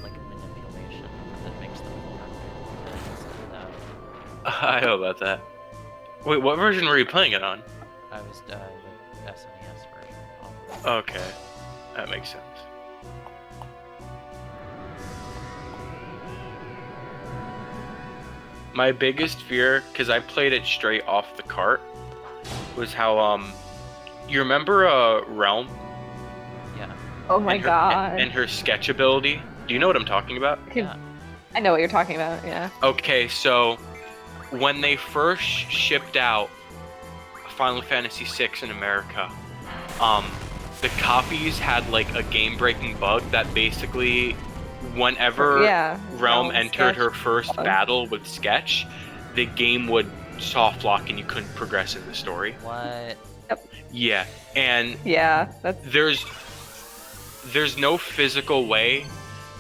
like manipulation that makes them vulnerable. I know about that. Wait, what version were you playing it on? I was the SNES version. Okay, that makes sense. My biggest fear, because I played it straight off the cart, was how you remember Realm Yeah. Oh my and her, god. and her sketch ability? Do you know what I'm talking about? Yeah. I know what you're talking about, yeah. Okay, so when they first shipped out Final Fantasy VI in America, the copies had like a game-breaking bug that basically, whenever Yeah, Realm entered Sketch her first bug. battle with Sketch, the game would soft lock and you couldn't progress in the story. What? Yeah, and Yeah, that's there's no physical way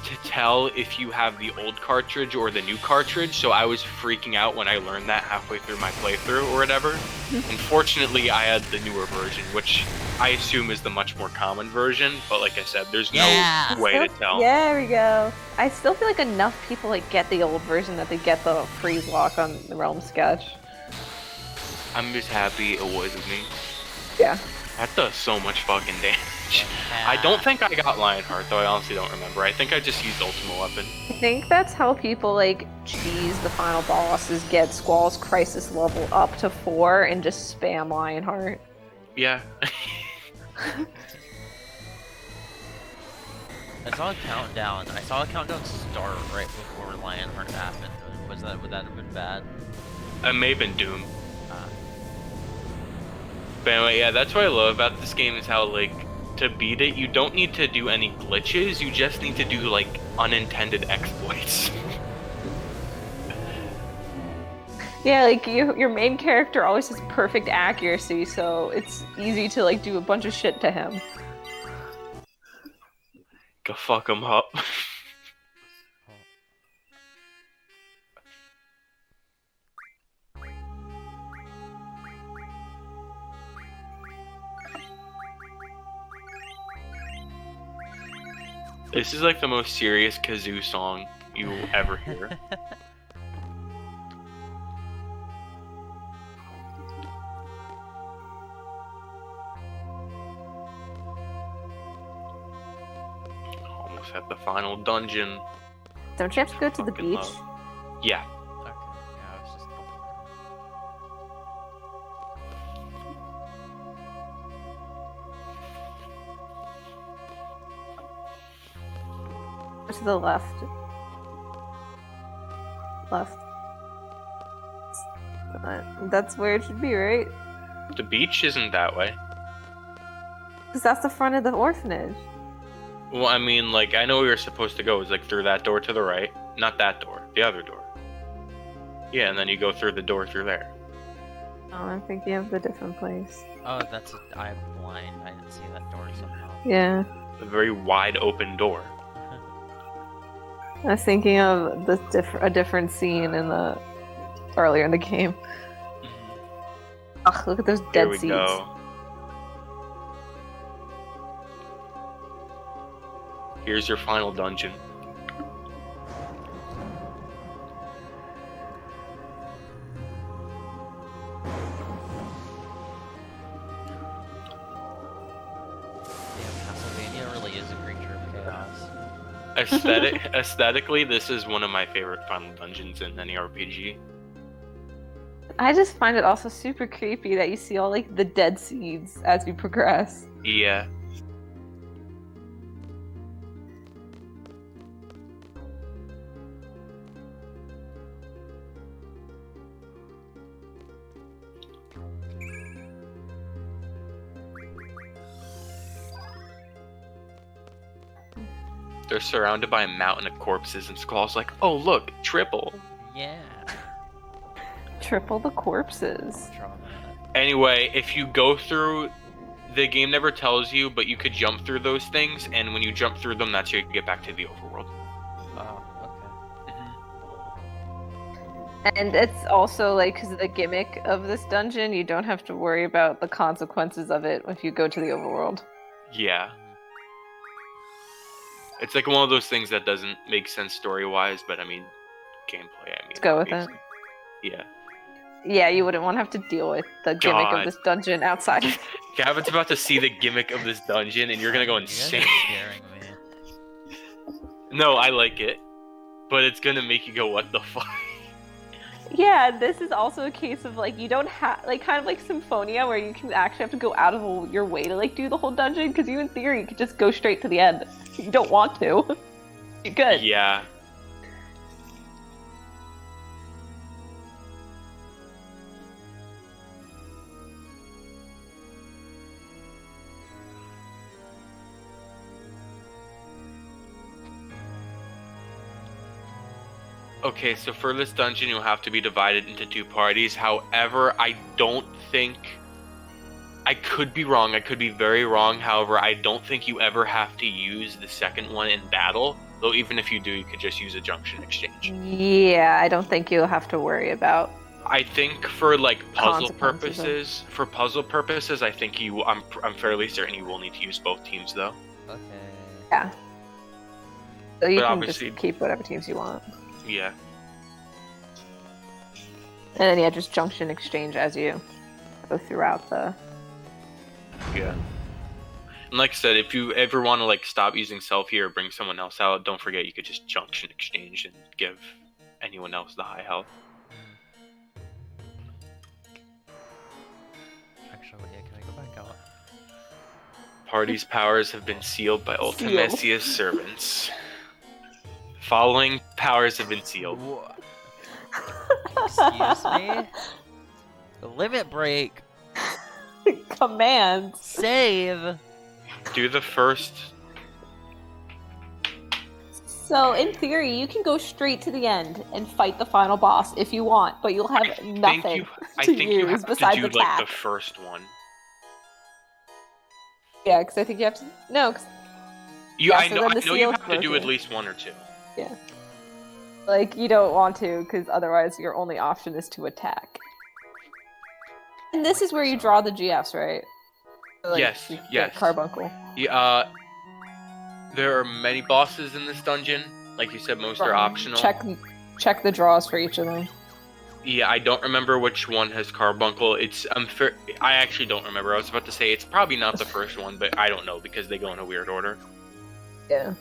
to tell if you have the old cartridge or the new cartridge, so I was freaking out when I learned that halfway through my playthrough or whatever. Unfortunately, I had the newer version, which I assume is the much more common version, but like I said, there's Yeah! no way to tell. Yeah, there we go. I still feel like enough people like get the old version that they get the freeze lock on the Realm sketch. I'm just happy it wasn't me. Yeah. That does so much fucking damage. I don't think I got Lionheart, though I honestly don't remember. I think I just used Ultimate Weapon. I think that's how people like cheese the final bosses, get Squall's crisis level up to 4 and just spam Lionheart. Yeah. I saw a countdown. I saw a countdown start right before Lionheart happened. Would that have been bad? It may have been Doom. Uh, But anyway, yeah, that's what I love about this game is how, like, to beat it, you don't need to do any glitches, you just need to do, like, unintended exploits. Yeah, like your main character always has perfect accuracy, so it's easy to like do a bunch of shit to him. Go fuck him up. This is like the most serious kazoo song you will ever hear. boss at the final dungeon. Don't you have to go to the Fucking beach? love. Yeah. Okay. Yeah, I was just Go to the left. Left. That's where it should be, right? The beach isn't that way. Because that's the front of the orphanage. Well, I mean, like, I know where you're supposed to go. It's like through that door to the right. Not that door. The other door. Yeah, and then you go through the door through there. Oh, I'm thinking of the different place. Oh, I'm blind. I didn't see that door somehow. Yeah. A very wide open door. I was thinking of a different scene in the earlier in the game. Ugh, look at those Here dead we seeds. go. Here's your final dungeon. Damn, Castlevania really is a creature of chaos. Aesthetically, this is one of my favorite final dungeons in any RPG. I just find it also super creepy that you see all like the dead seeds as you progress. Yeah. They're surrounded by a mountain of corpses, and Squall's like, oh look, triple. Yeah. Triple the corpses. Trauma. Anyway, if you go through, the game never tells you, but you could jump through those things, and when you jump through them, that's how you get back to the overworld. Oh, okay. And it's also like, because of the gimmick of this dungeon, you don't have to worry about the consequences of it if you go to the overworld. Yeah. It's like one of those things that doesn't make sense story-wise, but I mean, gameplay, I mean. Let's go with it. Yeah. Yeah, you wouldn't want to have to deal with the gimmick God. of this dungeon outside. Gavin's about to see the gimmick of this dungeon, and you're gonna go You guys insane. are scaring me. No, I like it, but it's gonna make you go, what the fuck? Yeah, this is also a case of like you don't have like kind of like Symphonia where you can actually have to go out of your way to like do the whole dungeon because you in theory could just go straight to the end. You don't want to. You could. Yeah. Okay, so for this dungeon, you'll have to be divided into two parties. However, I don't think... I could be wrong. I could be very wrong. However, I don't think you ever have to use the second one in battle. Though even if you do, you could just use a junction exchange. Yeah, I don't think you'll have to worry about. I think for like puzzle Consequences purposes, I think I'm fairly certain you will need to use both teams though. Okay. Yeah. So you But can obviously- just keep whatever teams you want. Yeah. And then yeah, just junction exchange as you go throughout the. Yeah. And like I said, if you ever want to like stop using selfie or bring someone else out, don't forget you could just junction exchange and give anyone else the high health. Actually, yeah, can I go back out? Party's powers have been sealed by Ultimesia's servants. Following powers have been sealed. Excuse me? Limit break! Commands. Save! Do the first. So in theory, you can go straight to the end and fight the final boss if you want, but you'll have nothing I to think you use have to besides do attack. like the first one. Yeah, because I think you have to. No, 'cause, You, Yeah, I so know, then I the know you seal's have to do at broken. least one or two. like you don't want to, because otherwise your only option is to attack. And this is where you draw the GFs, right? So, like, Yes, you get yes. Carbuncle. Yeah, there are many bosses in this dungeon. Like you said, most are optional. Check the draws for each of them. Yeah, I don't remember which one has Carbuncle. I actually don't remember. I was about to say it's probably not the first one, but I don't know because they go in a weird order. Yeah.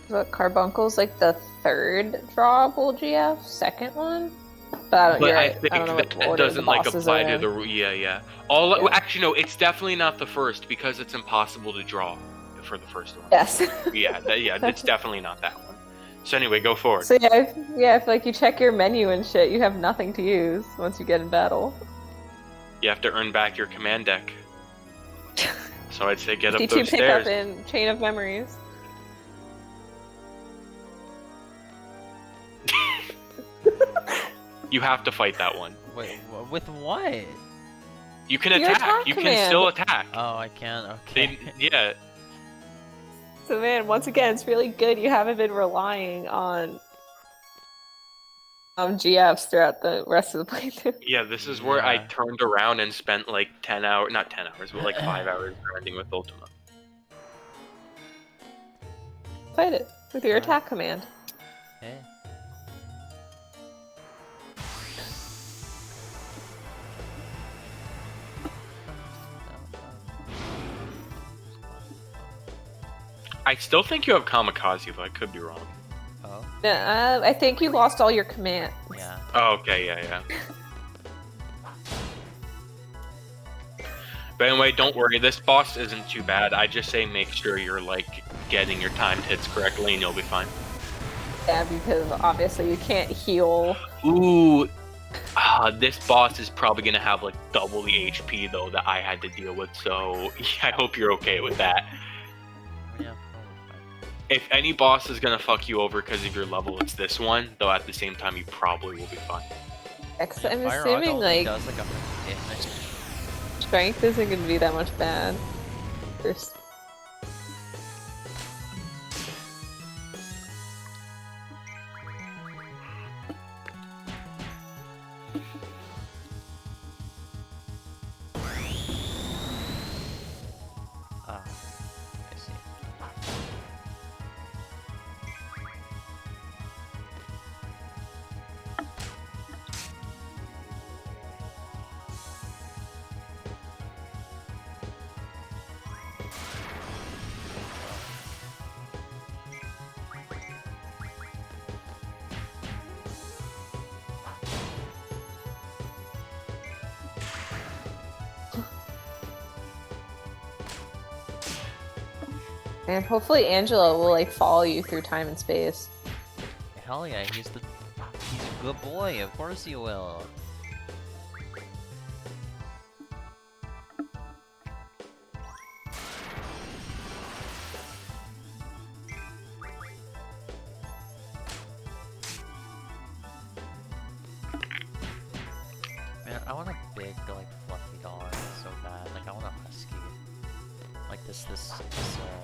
So Carbuncle's like the third drawable GF, second one. But I don't, But you're I right. think I don't know what that order the doesn't like bosses are apply to in. the yeah. All Yeah. actually no, it's definitely not the first because it's impossible to draw for the first one. Yes. Yeah, it's definitely not that one. So anyway, go forward. So yeah, if like you check your menu and shit, you have nothing to use once you get in battle. You have to earn back your command deck. So I'd say get up 52 those pickup stairs. in Chain of Memories. You have to fight that one. Wait, with what? You can Your attack. attack You can command. still attack. Oh, I can. Okay. Yeah. So man, once again, it's really good you haven't been relying on GFs throughout the rest of the playthrough. Yeah, this is where I Yeah. turned around and spent like 10 hours, not 10 hours, but like 5 hours grinding with Ultima. Fight it with your attack command. Hey. I still think you have Kamikaze, but I could be wrong. Oh, I think you lost all your commands. yeah. Oh, okay, yeah. But anyway, don't worry, this boss isn't too bad. I just say make sure you're like getting your timed hits correctly and you'll be fine. Yeah, because obviously you can't heal. Ooh, this boss is probably gonna have like double the HP though that I had to deal with, so yeah, I hope you're okay with that. Yeah. If any boss is gonna fuck you over because of your level, it's this one, though at the same time you probably will be fine. I'm Fire assuming only like does like 100 damage. strength isn't going to be that much bad. First. Ah, I see. And hopefully Angela will like follow you through time and space. Hell yeah, he's a good boy. Of course he will. Man, I want a big, like, fluffy dog so bad. Like, I want a husky. Like this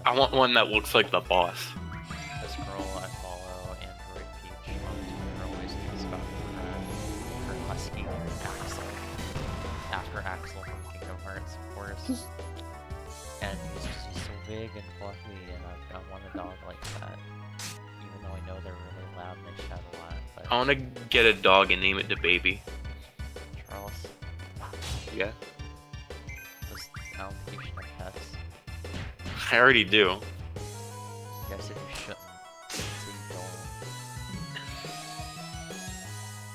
I want one that looks like the boss. this girl I follow, Android Peach, on Twitter, always talks about her husky Axel. After Axel from Kingdom Hearts, of course. And he's so big and fluffy, and I want a dog like that. Even though I know they're really loud and they shout a lot, but I want to get a dog and name it the baby. Charles, Yeah, I don't think you should have pets. I already do. You guys said you shouldn't. So you don't.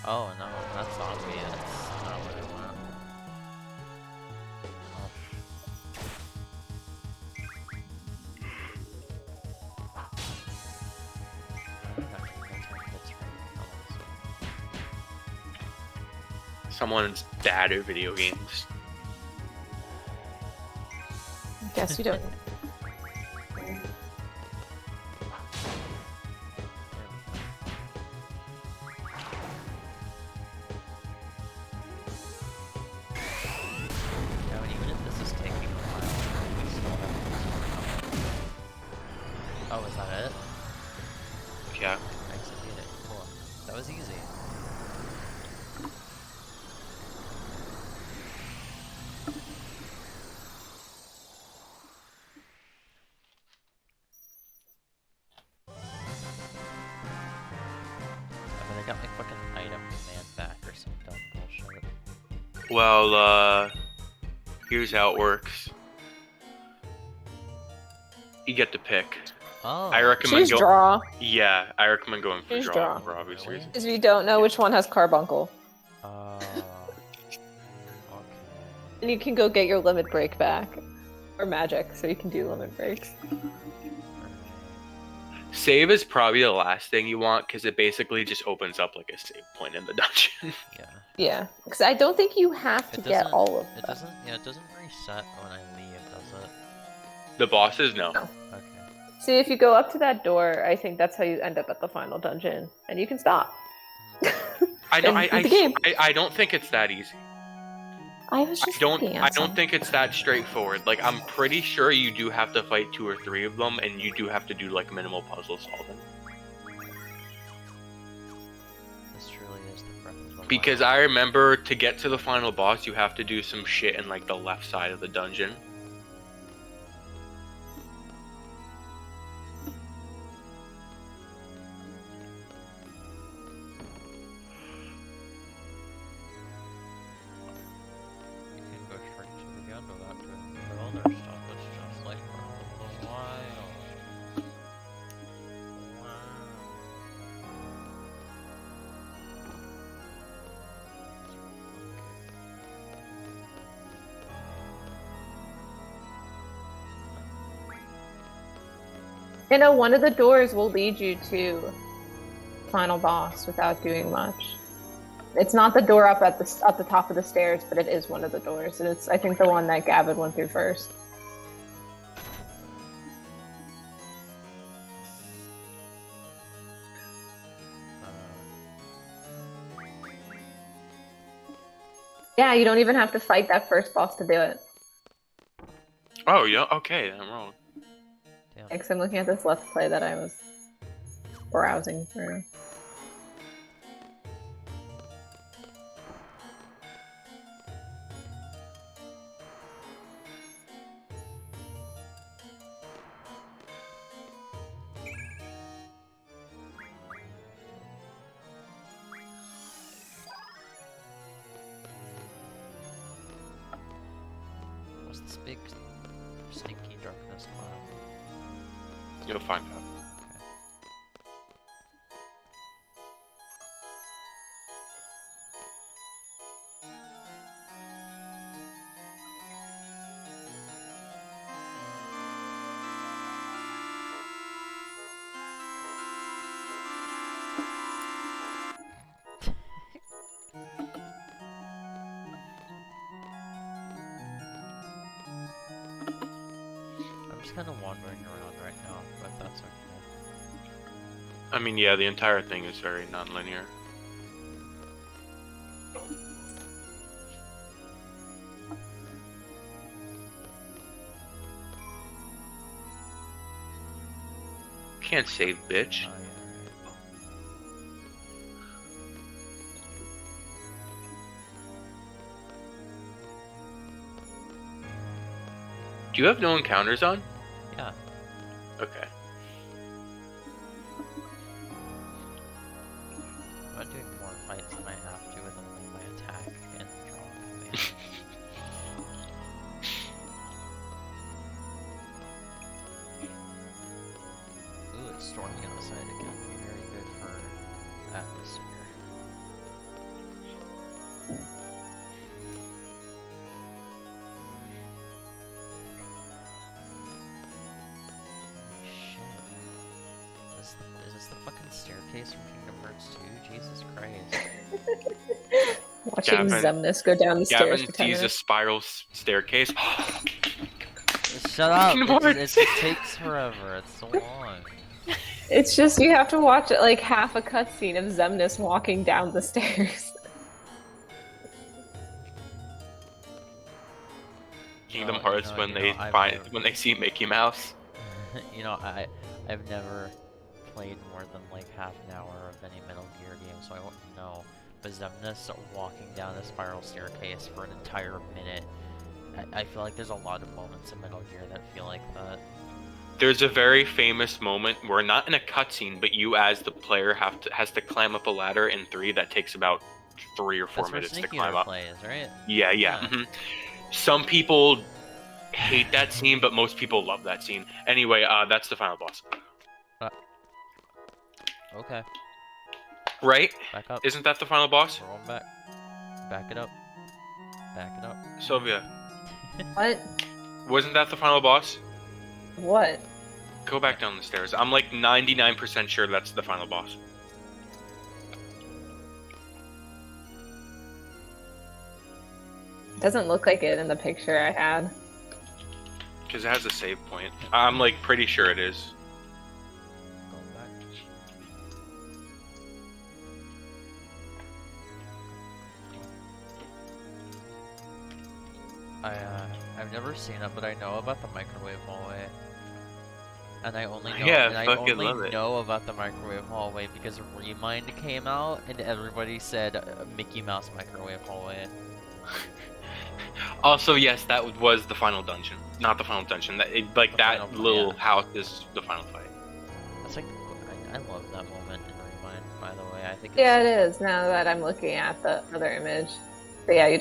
Oh no, that's obvious. That's not what I want. Oh. I think I can make my kids right now, Someone's bad at video games. Guess you don't. Now, even if this is taking a while, we still have this one coming. Oh, is that it? Yeah. I executed it. Cool. That was easy. I got my fucking item command back or some dumb bullshit. Well, here's how it works. You get to pick. Oh. I recommend Choose draw. Yeah, I recommend going for Choose draw draw. for obvious Really? reasons. Because you don't know which one has carbuncle. Oh. Okay. And you can go get your limit break back. Or magic, so you can do limit breaks. Save is probably the last thing you want because it basically just opens up like a save point in the dungeon. Yeah. Yeah, because I don't think you have to get all of It them. doesn't. Yeah, it doesn't reset when I leave, does it? The bosses, no. No. Okay. See, if you go up to that door, I think that's how you end up at the final dungeon, and you can stop. I know. And beat the game. I don't think it's that easy. I was just looking at I don't some. think it's that straightforward. Like, I'm pretty sure you do have to fight 2 or 3 of them, and you do have to do like minimal puzzle solving. This truly is the breath of the Because wild. I remember to get to the final boss, you have to do some shit in like the left side of the dungeon. You can go straight to the end without doing the other stuff. It's just like Breath of the Wild. Wow. You know, one of the doors will lead you to final boss without doing much. It's not the door up at the top of the stairs, but it is one of the doors, and it's I think the one that Gavin went through first. Yeah, you don't even have to fight that first boss to do it. Oh yeah, okay, I'm wrong. Damn. Because I'm looking at this Let's Play that I was browsing through. What's this big, stinky darkness cloud? You'll find out. I'm just kind of wandering around right now, but that's okay. I mean, yeah, the entire thing is very non-linear. Can't save, bitch. Oh, yeah, right. Do you have no encounters on? Yeah. Okay. I'm doing more fights than I have to with only my attack and draw command. Ooh, it's storming outside again. Very good for atmosphere. Holy shit. Is this the fucking staircase from Kingdom Hearts 2? Jesus Christ. Watching Gavin- Zemnis go down the stairs Gavin for 10 sees a minutes. spiral staircase. Shut up! Kingdom Hearts. It takes forever. It's so long. It's just you have to watch it like half a cutscene of Zemnis walking down the stairs. Kingdom No, Hearts no, when you they know, I've find never- when they see Mickey Mouse. You know, I've never played more than like half an hour of any Metal Gear game, so I won't know. But Zemnis walking down a spiral staircase for an entire minute, I feel like there's a lot of moments in Metal Gear that feel like that. There's a very famous moment where not in a cutscene, but you as the player has to climb up a ladder in 3 that takes about 3 or 4 That's where minutes to Sneaky climb up. plays, right? Yeah. Yeah. Some people hate that scene, but most people love that scene. Anyway, that's the final boss. Okay, Right? back up. Isn't that the final boss? We're going back. Back it up. Back it up. Sylvia, What? wasn't that the final boss? What? Go back down the stairs. I'm like 99% sure that's the final boss. Doesn't look like it in the picture I had. Because it has a save point. I'm like pretty sure it is. Going back. I've never seen it, but I know about the microwave hallway. And I only know, Yeah, and I fucking only love it. know about the microwave hallway because Remind came out and everybody said Mickey Mouse microwave hallway. Also, yes, that was the final dungeon. Not the final dungeon. Like The that final- little yeah. house is the final fight. That's like, I love that moment in Remind, by the way. I think it's Yeah, so it is, now that I'm looking at the other image. But yeah, you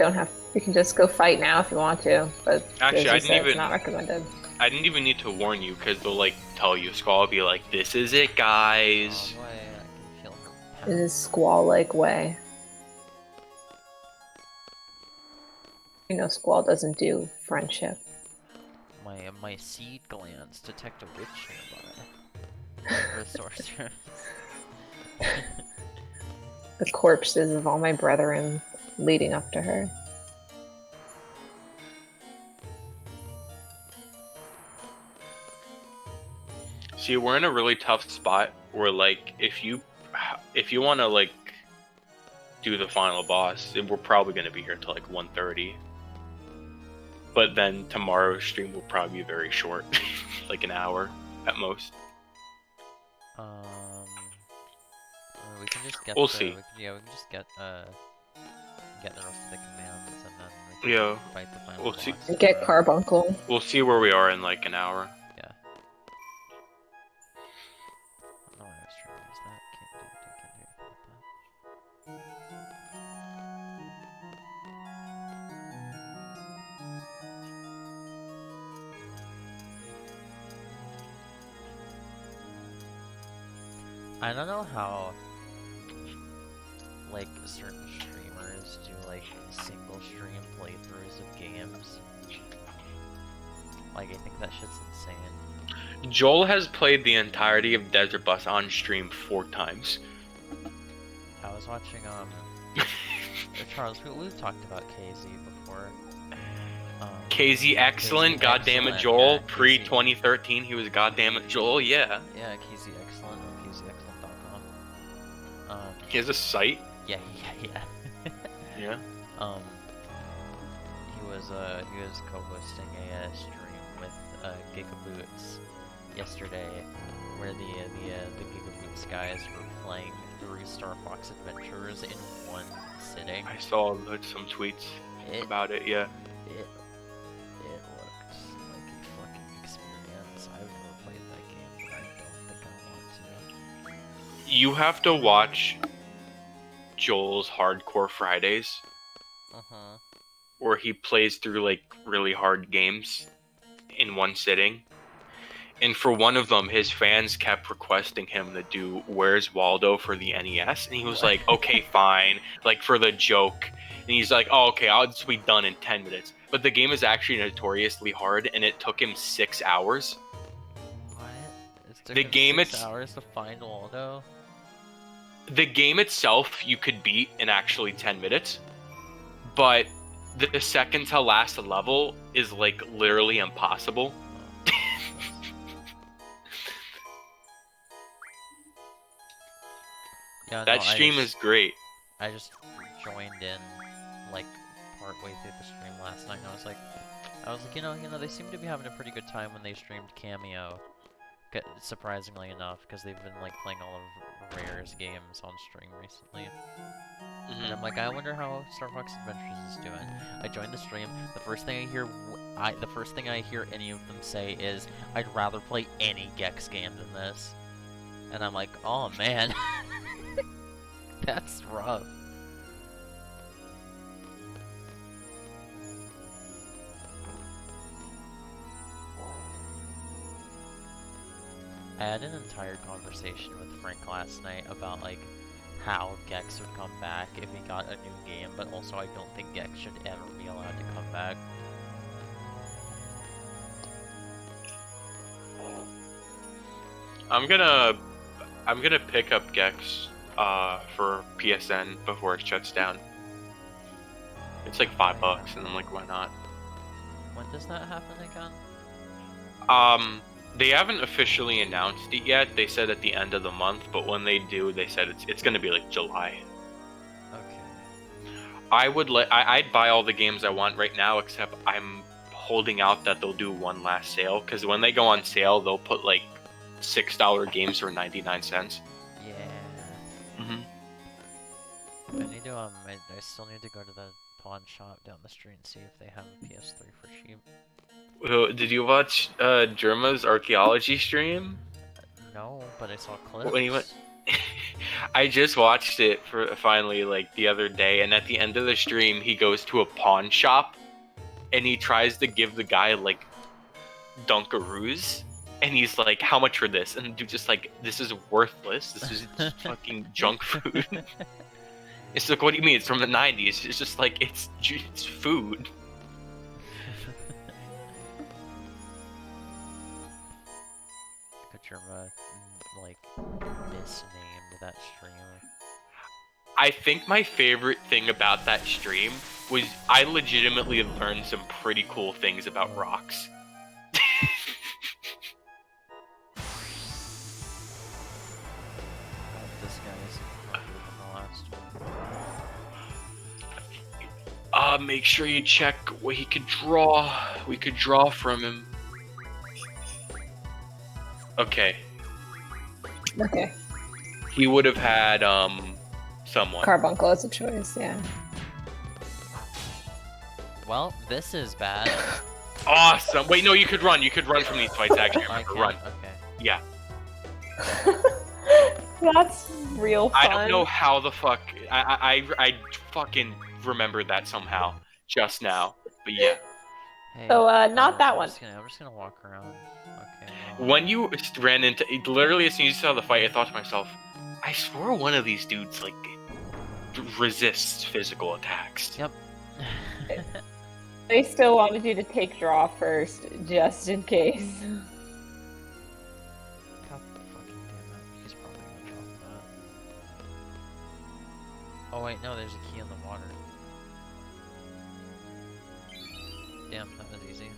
can just go fight now if you want to, but Actually, I as you didn't said, it's even- not recommended. I didn't even need to warn you because they'll like tell you. Squall will be like, "This is it, guys." Oh boy, I can feel her In his Squall-like way. You know, Squall doesn't do friendship. My seed glands detect a witch nearby. Or sorcerer. The corpses of all my brethren leading up to her. See, we're in a really tough spot where like if you want to like do the final boss, we're probably gonna be here till like 1:30. But then tomorrow's stream will probably be very short, like an hour at most. We can just get We'll the, see. we can just get the rest of the commands and then we can Yeah, fight the final we'll boss. see. And get Carbuncle. We'll see where we are in like an hour. Yeah. I don't know why I was trying to use that. Can't do anything with that. I don't know how, like, certain streamers do, like, single stream playthroughs of games. Like, I think that shit's insane. Joel has played the entirety of Desert Bus on stream 4 times. I was watching, Charles, we've talked about KZ before. KZ excellent, KZ goddamn it excellent, Joel. yeah, Pre KZ. 2013, he was goddamn it Joel. Yeah, Yeah, KZ Excellent on KZExcellent.com. he has a site. Yeah. Yeah. He was co-hosting a stream with Gigaboots yesterday, where the Gigaboots guys were playing 3 Star Fox Adventures in one sitting. I saw some tweets about it. Yeah. It looks like a fucking experience. I've never played that game, but I don't think I want to. You have to watch Joel's Hardcore Fridays, where he plays through like really hard games in one sitting. And for one of them, his fans kept requesting him to do Where's Waldo for the NES, and he was like, "Okay, fine," like for the joke. And he's like, "Oh, okay, I'll just be done in 10 minutes." But the game is actually notoriously hard, and it took him 6 hours. What? It took The him game 6 it's- hours to find Waldo? The game itself you could beat in actually 10 minutes, but the second to last level is like literally impossible. Yeah, That no, stream is great. I just joined in, like, partway through the stream last night, and I was like, you know, they seem to be having a pretty good time when they streamed Cameo. Surprisingly enough, because they've been, like, playing all of Rare's games on stream recently. And I'm like, I wonder how Star Fox Adventures is doing. I joined the stream. The first thing I hear any of them say is, "I'd rather play any Gex game than this." And I'm like, oh man, that's rough. had an entire conversation with Frank last night about like how Gex would come back if he got a new game, but also I don't think Gex should ever be allowed to come back. I'm gonna pick up Gex for PSN before it shuts down. It's like $5, and I'm like, why not? When does that happen again? They haven't officially announced it yet. They said at the end of the month, but when they do, they said it's gonna be like July. Okay. I'd buy all the games I want right now, except I'm holding out that they'll do one last sale, because when they go on sale, they'll put like $6 games for 99 cents. Yeah. Mm-hmm. I need to I still need to go to the pawn shop down the street and see if they have a PS3 for cheap. Did you watch Germa's archaeology stream? No, but I saw clips. When he went, I just watched it for finally like the other day, and at the end of the stream, he goes to a pawn shop, and he tries to give the guy like Dunkaroos, and he's like, "How much for this?" And the dude's just like, "This is worthless. This is fucking junk food." It's like, what do you mean? It's from the 90s. It's just like it's food. Germa like misnamed that stream. I think my favorite thing about that stream was I legitimately learned some pretty cool things about rocks. This guy is harder than the last one. Make sure you check what he could draw. We could draw from him. Okay. Okay. He would have had someone. Carbuncle is a choice, yeah. Well, this is bad. Awesome. Wait, no, you could run. You could run from these fights. Actually, I remember, can? run. Okay. Yeah. That's real fun. I don't know how the fuck. I fucking remembered that somehow just now. But yeah. Hey, So, not that one. I'm just gonna walk around. Okay. Well, When you ran into, literally as soon as you saw the fight, I thought to myself, I swore one of these dudes like resists physical attacks. Yep. They still wanted you to take draw first, just in case. God fucking damn it. He's probably gonna drop that. Oh wait, no, there's a key in the water. Damn, that was easy.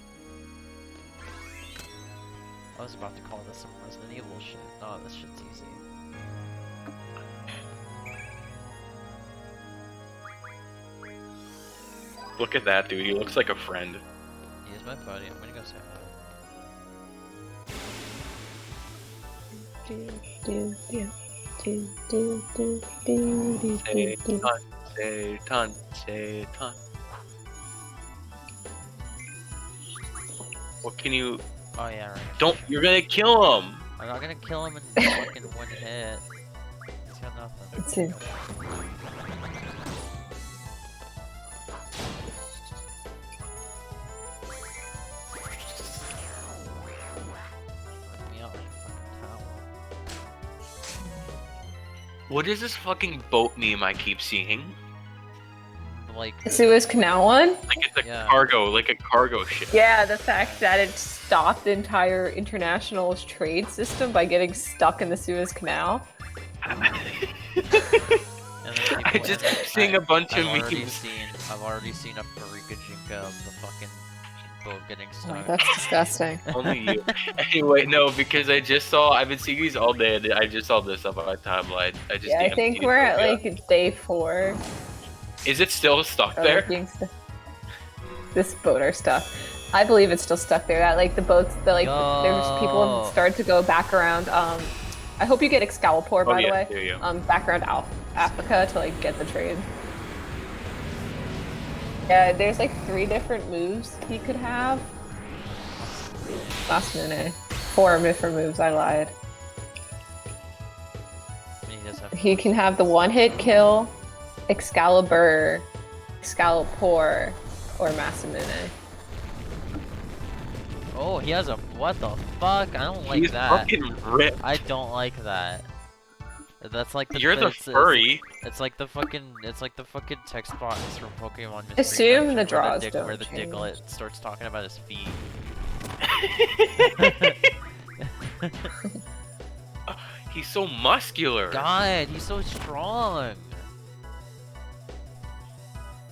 I was about to call this some Resident Evil shit. No, this shit's easy. Look at that dude. He looks like a friend. He is my buddy. I'm gonna go say hi. Satan, Satan. What can you? Oh yeah, right. Don't. You're gonna kill him. I'm not gonna kill him in fucking one hit. He's got nothing. It's in. Let me out with your fucking towel. What is this fucking boat meme I keep seeing? Like, The Suez Canal one? Like it's a Yeah. cargo, like a cargo ship. Yeah, the fact that it stopped the entire international trade system by getting stuck in the Suez Canal. and then I people- just keep seeing a bunch of I've already memes. seen a Parika Jinka of the fucking boat getting Oh, stuck. that's disgusting. Only you. Anyway, no, because I've been seeing these all day, and I just saw this up on my timeline. I just Yeah, I think we're at like day 4. Is it still stuck Or, there? like, being this boat are stuck. I believe it's still stuck there. That like the boats, there's people Yo. have started to go back around. I hope you get Excalibur by the way. There you go. Back around Africa to like get the trade. Yeah, there's like 3 different moves he could have. Last minute. 4 different moves. I lied. He does have He can have the one-hit kill, Excalibur, Excalibur, or Masamune. Oh, he has a what the fuck? I don't like He's that. fucking ripped. I don't like that. That's like the You're the furry. It's like the fucking text box from Pokemon Mystery Assume the Dungeon draws where don't the change. Diglett starts talking about his feet. He's so muscular. God, he's so strong.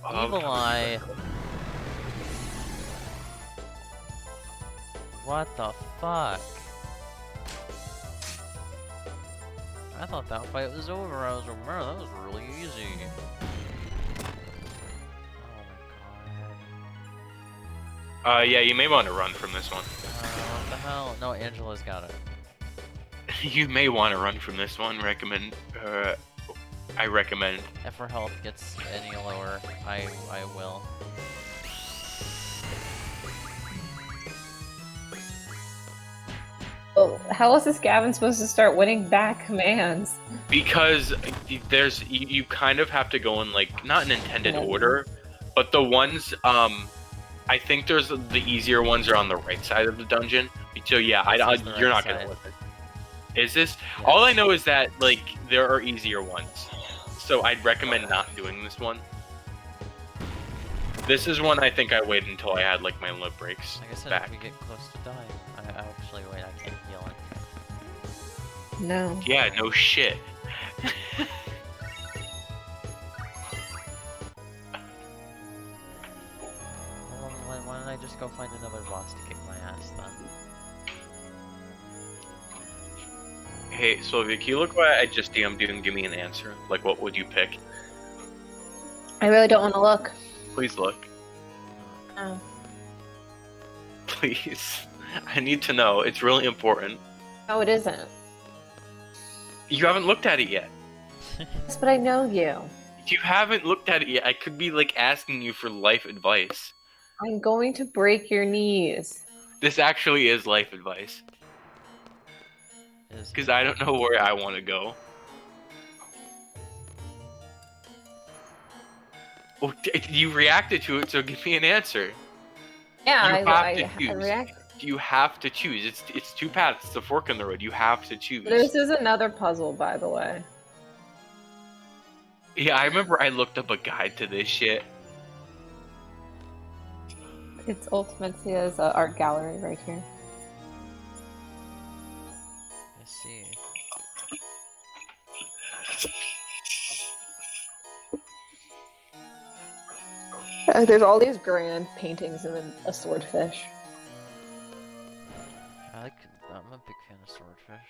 Oh, Evil Eye. What the fuck? I thought that fight was over. I was like, man, that was really easy. Oh my god. Yeah, you may want to run from this one. What the hell? No, Angela's got it. You may want to run from this one. I recommend. If her health gets any lower, I will. Well, how is this Gavin supposed to start winning back commands? Because you kind of have to go in like not in intended order, but the ones I think there's the easier ones are on the right side of the dungeon. So yeah, you're not gonna listen. Is this? Yeah. All I know is that like there are easier ones, so I'd recommend not doing this one. This is one I think I waited until I had like my limit breaks Like I said, back. if we get close to dying, I actually wait. I can't heal it. No. Yeah, no shit. Well, why don't I just go find another boss to kick my ass then? Hey, Sylvia, can you look what I just DM'd you and give me an answer? Like, what would you pick? I really don't want to look. Please look. Oh. Please. I need to know. It's really important. No, it isn't. You haven't looked at it yet. Yes, but I know you. You haven't looked at it yet. I could be like asking you for life advice. I'm going to break your knees. This actually is life advice. Because I don't know where I want to go. Well, you reacted to it, so give me an answer. Yeah, You have to I choose. react. You have to choose. It's two paths. It's a fork in the road. You have to choose. This is another puzzle, by the way. Yeah, I remember I looked up a guide to this shit. It's Ultimate's art gallery right here. I see. There's all these grand paintings and then a swordfish. I'm a big fan of swordfish.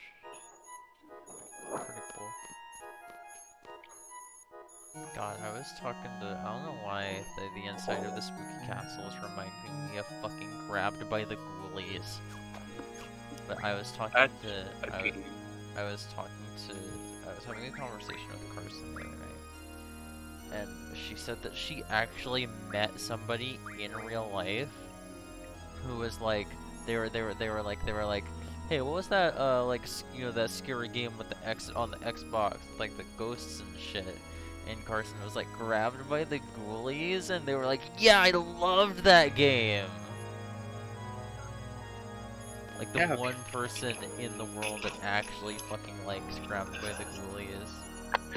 Pretty cool. God, I was talking to, I don't know why the inside of the spooky castle is reminding me of fucking Grabbed by the Ghoulies. But I was talking I was having a conversation with Carson the other night, and she said that she actually met somebody in real life who was like, they were like, hey, what was that that scary game with the on the Xbox, like the ghosts and shit? And Carson was like, Grabbed by the Ghoulies, and they were like, yeah, I loved that game. Like the one person in the world that actually fucking likes Grabbed by the Ghoulies.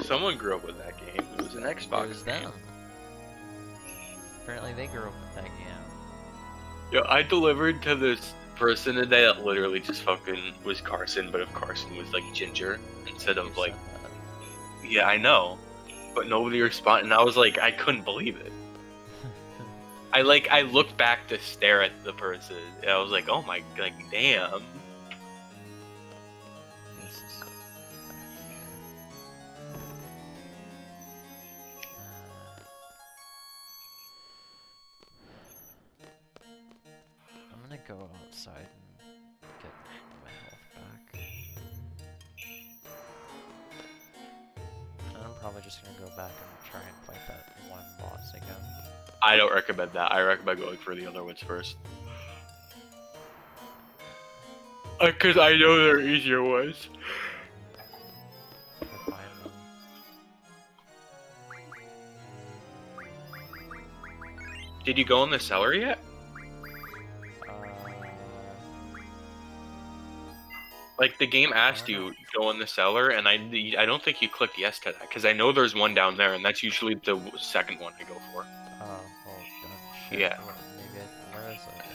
Someone grew up with that game. It was an Xbox. It was them. Apparently they grew up with that game. Yo, I delivered to this person today that literally just fucking was Carson, but if Carson was like Ginger instead of like... Yeah, I know. But nobody responded, and I was like, I couldn't believe it. I looked back to stare at the person, and I was like, oh my, like, damn. I'm gonna go outside and get my health back. And I'm probably just gonna go back and try and fight that one boss again. I don't recommend that. I recommend going for the other ones first. Because I know there are easier ones. Did you go in the cellar yet? Like the game asked you go in the cellar, and I don't think you clicked yes to that because I know there's one down there, and that's usually the second one I go for. Oh, well, done. Shit. Yeah. Maybe where is it?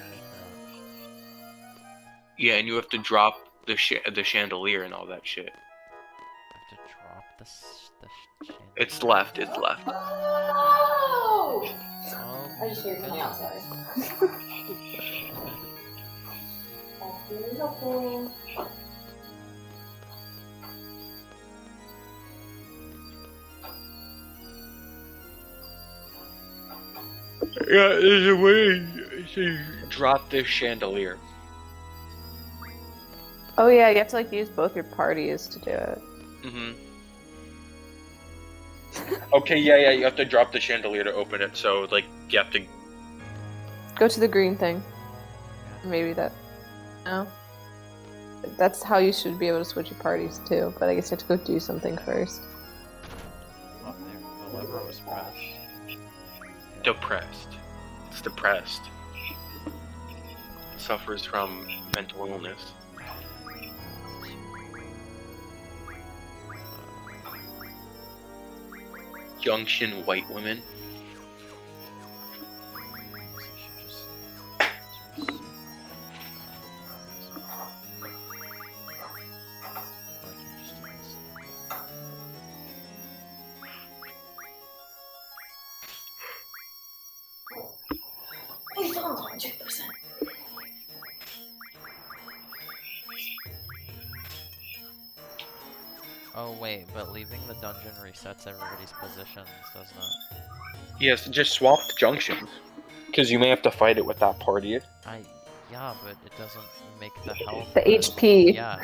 Yeah, and you have to drop the chandelier and all that shit. I have to drop the chandelier. It's left. It's left. Oh! Oh, I just heard something outside. That's really helpful. Yeah, there's a way to drop this chandelier. Oh yeah, you have to like use both your parties to do it. Okay, yeah, you have to drop the chandelier to open it. So like you have to. Go to the green thing. Maybe that. No. That's how you should be able to switch your parties too. But I guess you have to go do something first. Oh, the lever was pressed. Depressed. It's depressed. Suffers from mental illness. Junction white women. Please don't 100%. Oh wait, but leaving the dungeon resets everybody's positions, doesn't it? Yes, just swap the junctions. Because you may have to fight it with that party. Yeah, but it doesn't make the health. The HP. Yeah.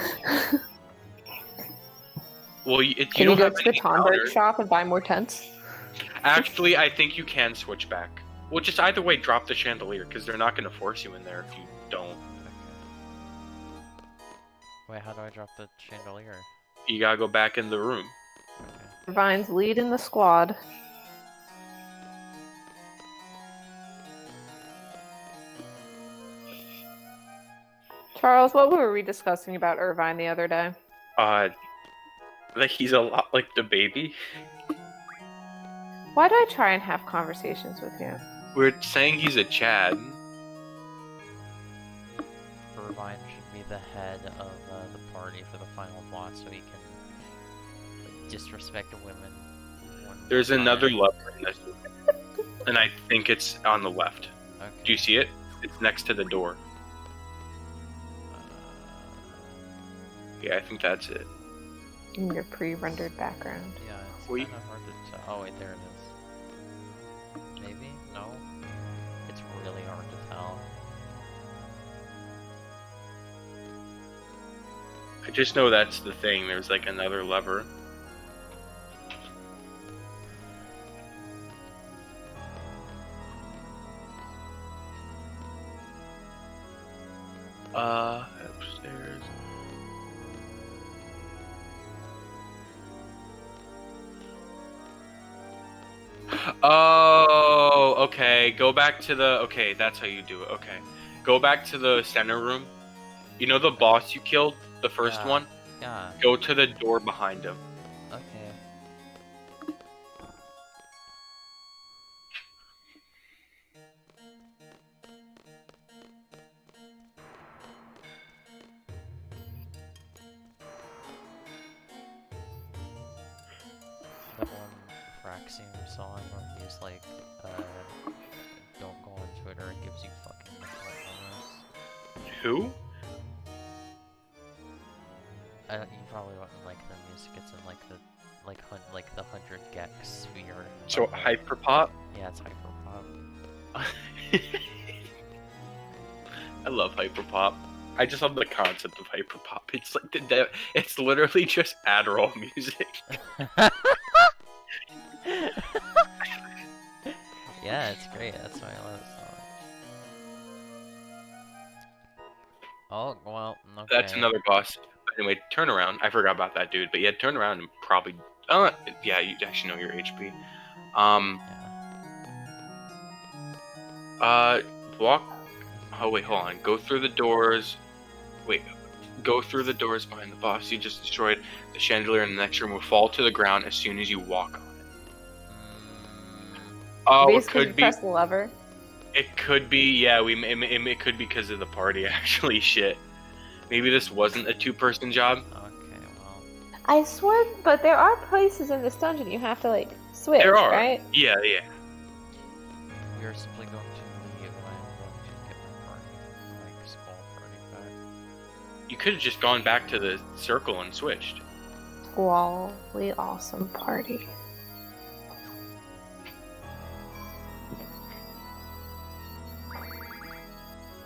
Well, you Can don't you go have to the any Tonberg counters. shop and buy more tents? Actually, I think you can switch back. Well, just either way, drop the chandelier, because they're not going to force you in there if you don't. Wait, how do I drop the chandelier? You gotta go back in the room. Okay. Irvine's leading the squad. Charles, what were we discussing about Irvine the other day? Like he's a lot like the baby. Why do I try and have conversations with you? We're saying he's a Chad. Irvine should be the head of the party for the final boss, so he can disrespect women. There's another lever in this, and I think it's on the left. Okay. Do you see it? It's next to the door. Yeah, I think that's it. In your pre-rendered background. Yeah, it's Wait. kind of hard to tell. Oh wait, there it is. Maybe? No? It's really hard to tell. I just know that's the thing. There's like another lever. Upstairs. Oh, okay. Go back to the. Okay, that's how you do it. Okay. Go back to the center room. You know the boss you killed? The first Yeah. one? Yeah, Go to the door behind him. okay. That one Fraxium song where he's like, don't go on Twitter, it gives you fucking mental illness. Who? You probably wouldn't like the music, it's in like the, like the 100 gex sphere. So hyperpop? Yeah, it's hyperpop. I love hyperpop. I just love the concept of hyperpop. It's like it's literally just Adderall music. Yeah, it's great, that's why I love it so much. Oh, well, okay. That's another boss. Anyway, turn around. I forgot about that dude, but yeah, turn around and probably. Yeah, you actually know your HP. Yeah. Walk. Oh wait, hold on. Go through the doors. Wait, Go through the doors behind the boss you just destroyed. The chandelier in the next room will fall to the ground as soon as you walk on it. Oh, Maybe it it's because you could be. press the lever. It could be. Yeah, it could be because of the party. Actually, shit. Maybe this wasn't a two-person job. Okay, well. I swear, but there are places in this dungeon you have to like switch, There are. right? Yeah. We are simply going to leave. I am going to get my party, like small party back. You could have just gone back to the circle and switched. Squally awesome party.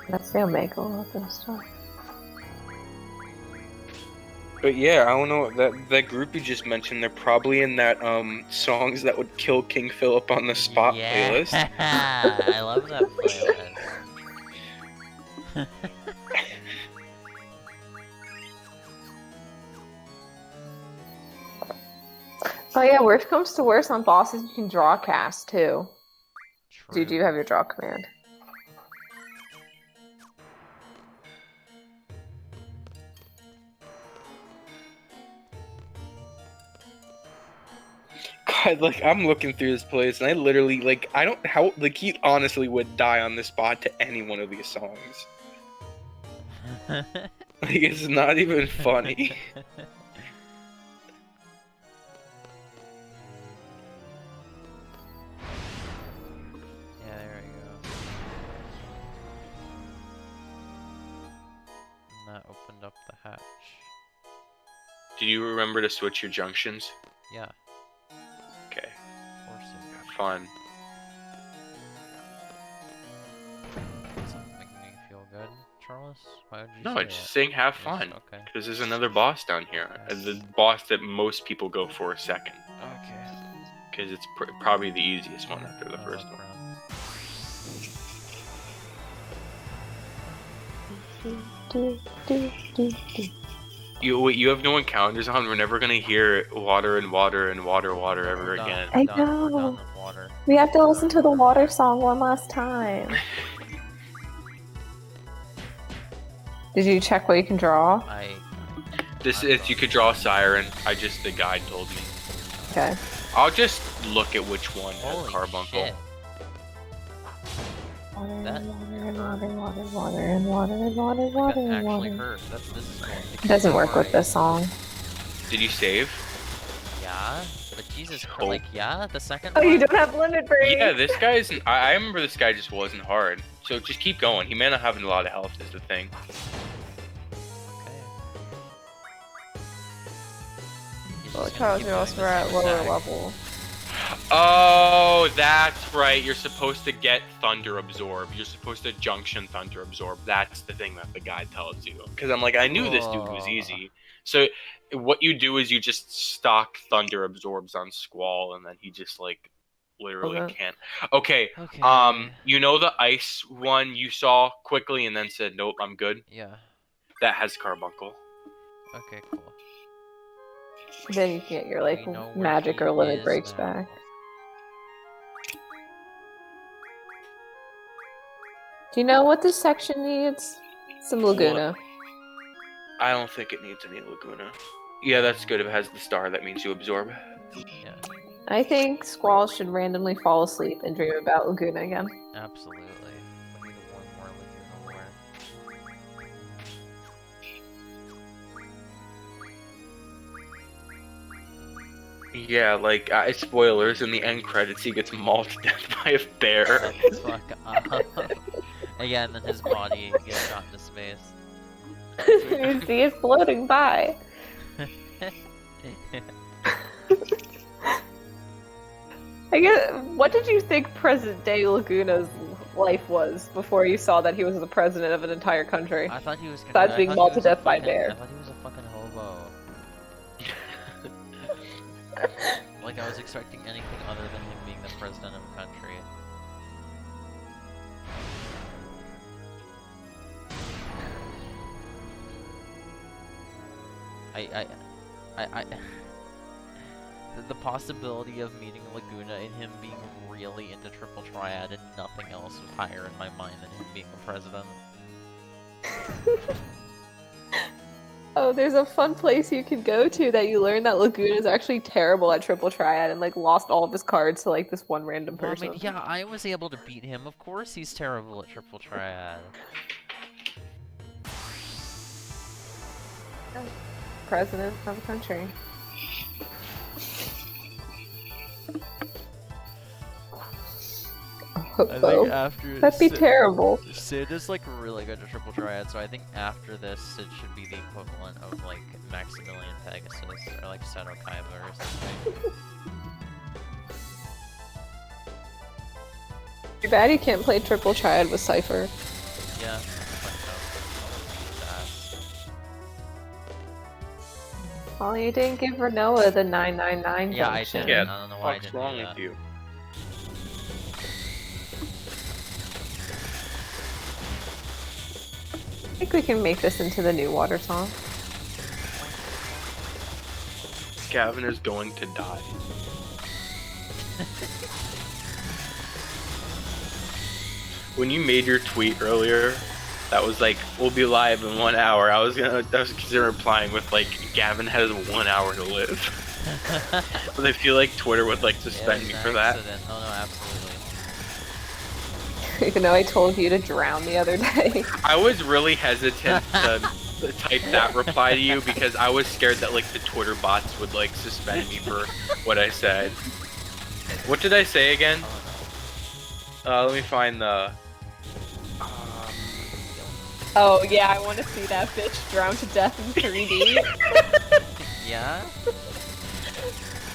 That's the Omega weapon stuff. But yeah, I don't know that group you just mentioned. They're probably in that songs that would kill King Philip on the spot playlist. I love that playlist. Oh yeah, worst comes to worst on bosses, you can draw cast too. True. Dude, you have your draw command. God, like I'm looking through this place and I literally I don't how he honestly would die on the spot to any one of these songs. Like it's not even funny. Yeah, there we go. And that opened up the hatch. Did you remember to switch your junctions? Yeah, Okay, of course it have fun. doesn't make me feel good, Charles. Why would you No, say I'm just that? saying have Yes, fun. Okay. Because there's another boss down here. The boss that most people go for second. Okay. Because it's probably the easiest one after the first one. You have no encounters on. We're never gonna hear water and water and water ever We're done. again. I We're done. We're know. done with water. We have to listen to the water song one last time. Did you check what you can draw? You could draw a siren. The guide told me. Okay. I'll just look at which one has Holy carbuncle. shit. Water, That- water, That actually water. hurt. This is going to It doesn't work with great. this song. Did you save? Yeah, but Jesus, Oh. the second Oh, one. you don't have limit break. Yeah, this guy isn't. I remember this guy just wasn't hard. So just keep going. He may not have a lot of health. Is the thing. Okay. Well, Charles, you also were at lower level. Oh, that's right. You're supposed to get Thunder Absorb. You're supposed to junction Thunder Absorb. That's the thing that the guide tells you. Because I'm like, I knew this dude was easy. So what you do is you just stock Thunder Absorbs on Squall, and then he just literally Okay. can't. Okay. Okay. You know the ice one you saw quickly and then said, nope, I'm good. Yeah. That has carbuncle. Okay, cool. Then you can get your We know where magic he or limit is breaks now. back. Do you know what this section needs? Some Laguna. I don't think it needs any Laguna. Yeah, that's good. If it has the star, that means you absorb. Yeah, I think Squall should randomly fall asleep and dream about Laguna again. absolutely. We need one more Laguna War. Yeah, spoilers, in the end credits, he gets mauled to death by a bear. Shut the fuck up. Again, then his body gets shot into space. You see it floating by. I guess, what did you think present day Laguna's life was before you saw that he was the president of an entire country? I thought he was Besides being mauled to death by a I bear. thought he was a fucking hobo. Like, I was expecting anything other than him being the president of a country. The possibility of meeting Laguna and him being really into Triple Triad and nothing else was higher in my mind than him being the president. Oh, there's a fun place you can go to that you learn that Laguna is actually terrible at triple triad and like lost all of his cards to like this one random Well, I person. mean, yeah, I was able to beat him. Of course he's terrible at triple triad. President of a country. I think after That'd be terrible. Sid is like really good at triple triad, so I think after this, Sid should be the equivalent of like Maximilian Pegasus or like Seto Kaiba or something. Too bad you can't play triple triad with Cypher. Yeah. Well, you didn't give Renoa the 999 Yeah, I function. did. Yeah, I don't know why I what's didn't wrong do with that. you? I think we can make this into the new water song. Gavin is going to die. When you made your tweet earlier, that was like, "We'll be live in 1 hour." I was considering replying with like, "Gavin has 1 hour to live." But I feel like Twitter would like suspend me for that. Accident. Oh no, absolutely. Even though I told you to drown the other day. I was really hesitant to type that reply to you because I was scared that like the Twitter bots would like suspend me for what I said. What did I say again? Let me find the. Oh yeah, I want to see that bitch drown to death in 3D. Yeah?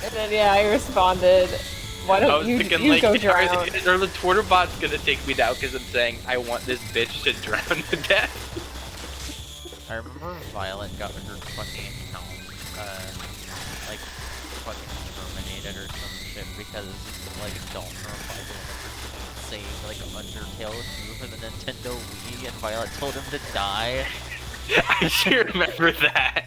And then yeah, I responded, why I don't was you thinking go like, drown? are the Twitter bots gonna take me down because I'm saying I want this bitch to drown to death? I remember Violet got her fucking account, like, fucking terminated or some shit because, like, Dalton replied to one of her tweets saying, like, Undertale 2 for the Nintendo Wii, and Violet told him to die. I should remember that.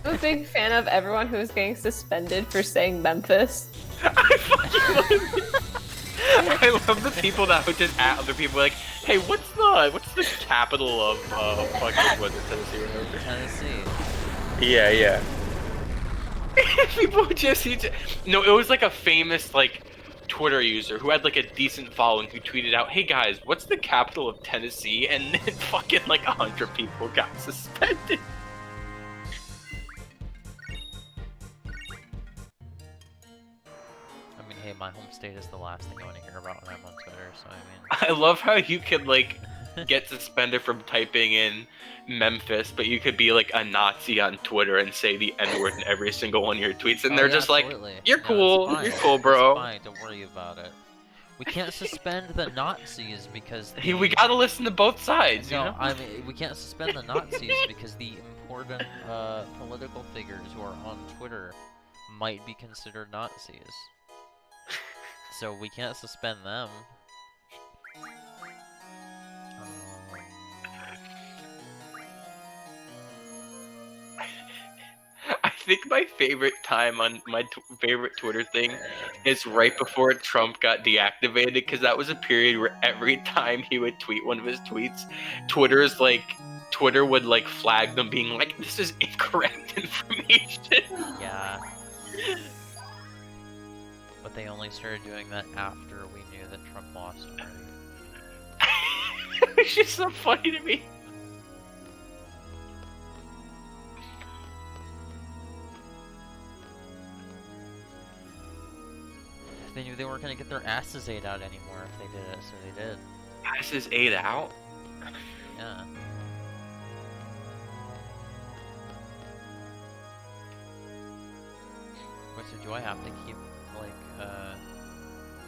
I'm a big fan of everyone who is getting suspended for saying Memphis. I fucking love it. I love the people that would just at other people like, hey, what's the capital of fucking what's it, Tennessee? Remember? Tennessee. Yeah. People just no, it was like a famous like Twitter user who had like a decent following who tweeted out, "Hey guys, what's the capital of Tennessee?" And then fucking like 100 people got suspended. I mean, hey, my home state is the last thing I want to hear about when I'm on Twitter, so I mean... I love how you could like get suspended from typing in Memphis, but you could be like a Nazi on Twitter and say the N-word in every single one of your tweets, and Oh, they're yeah, just absolutely. like, "You're No, cool, it's fine. you're cool, bro." It's fine, don't worry about it. We can't suspend the Nazis because Hey, we gotta listen to both sides, you No, know? I mean, we can't suspend the Nazis because the important political figures who are on Twitter might be considered Nazis. So we can't suspend them. I think my favorite time on my favorite Twitter thing is right before Trump got deactivated, because that was a period where every time he would tweet one of his tweets, Twitter would like flag them being like, "This is incorrect information." Yeah. But they only started doing that after we knew that Trump lost already. It's just so funny to me. They knew they weren't gonna get their asses ate out anymore if they did it, so they did. Asses ate out. Yeah. Wait, so do I have to keep, like,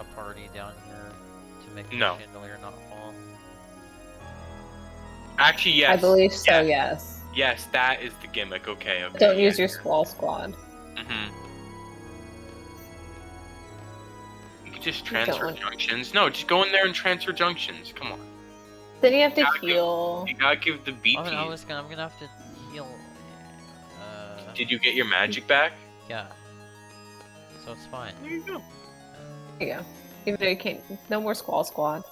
a party down here to make the No. chandelier not fall? Actually, yes. I believe so, Yes. yes. Yes, that is the gimmick. Okay. Don't use yes. your Squall Squad. Mm-hmm. You could just You transfer don't. junctions. No, just go in there and transfer junctions. Come on. Then you have to Gotta give- heal. You gotta give the BT. Oh, and I'm gonna have to heal. Did you get your magic back? Yeah. So it's fine. There you go. There you go. Even though you can't, no more Squall Squad.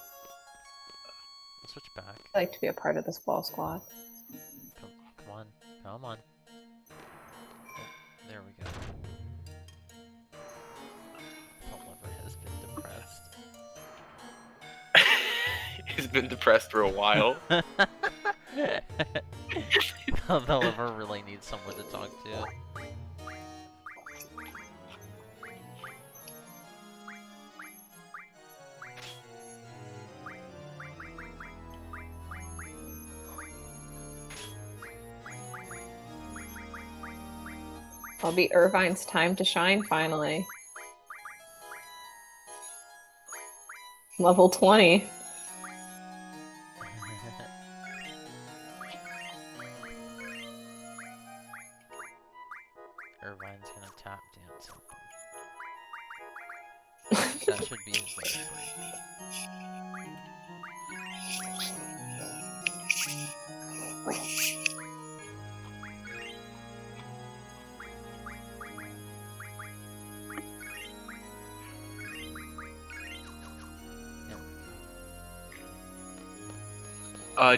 Switch back. I like to be a part of the Squall Squad. Come on. Come on. He's been depressed for a while. The liver really needs someone to talk to. It'll be Irvine's time to shine finally. Level 20. Irvine's gonna tap dance him. That should be his leg break.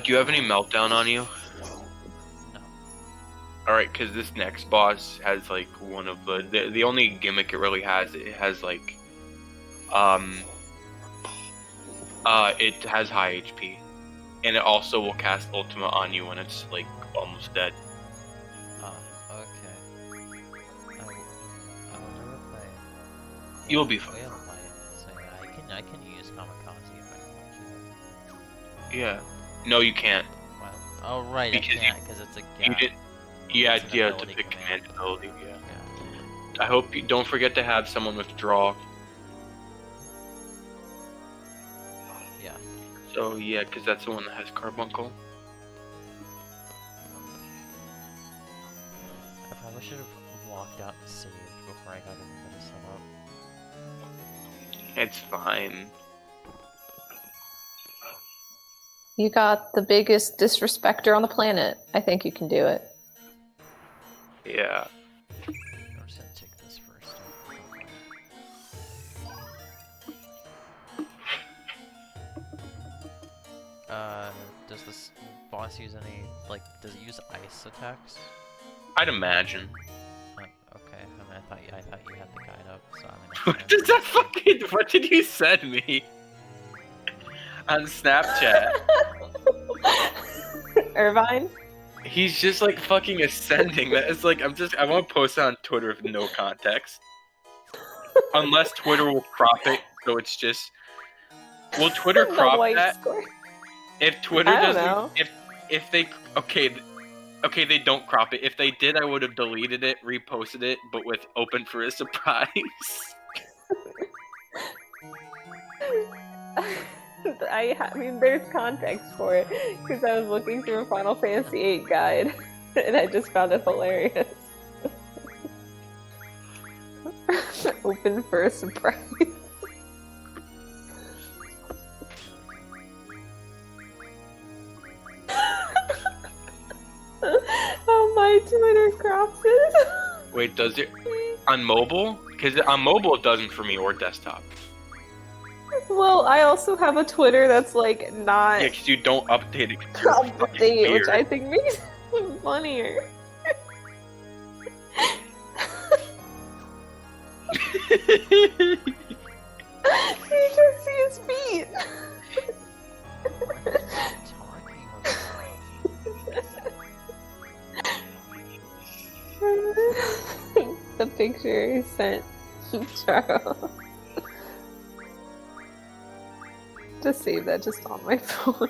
Do you have any meltdown on you? No. Alright, because this next boss has like one of the only gimmick it really has, it has like it has high HP. And it also will cast Ultima on you when it's like almost dead. Okay. I wonder if You'll be fine. we have light, so yeah, I can use Kamikaze if I want to. Yeah. No, you can't. Well, oh right, Because I can't because it's a You gap. did. Yeah, It's an yeah, to ability pick command. command ability. Yeah. Yeah. I hope you don't forget to have someone withdraw. Yeah. So yeah, because that's the one that has Carbuncle. I probably should have walked out and saved before I got everybody set up. It's fine. You got the biggest disrespecter on the planet. I think you can do it. Yeah. I'm just gonna take this first. Does this boss use any, like, does it use ice attacks? I'd imagine. Okay, I mean, I thought you had the guide up, so I mean. What does that fucking? What did you send me? On Snapchat. Irvine? He's just like fucking ascending. That is like I want to post it on Twitter with no context. Unless Twitter will crop it, so it's just. Will Twitter The crop white that? square. If Twitter I don't doesn't, know. if they okay, they don't crop it. If they did, I would have deleted it, reposted it, but with open for a surprise. I mean, there's context for it because I was looking through a Final Fantasy VIII guide and I just found it hilarious. Open for a surprise. Oh, my Twitter crops it. Wait, does it on mobile? Because on mobile it doesn't for me or desktop. Well, I also have a Twitter that's like not Yeah, because you don't update it. 'Cause you're up to fucking date, which weird. I think makes it funnier. You just see his feet. Talking The picture he sent Charles. Just save that just on my phone.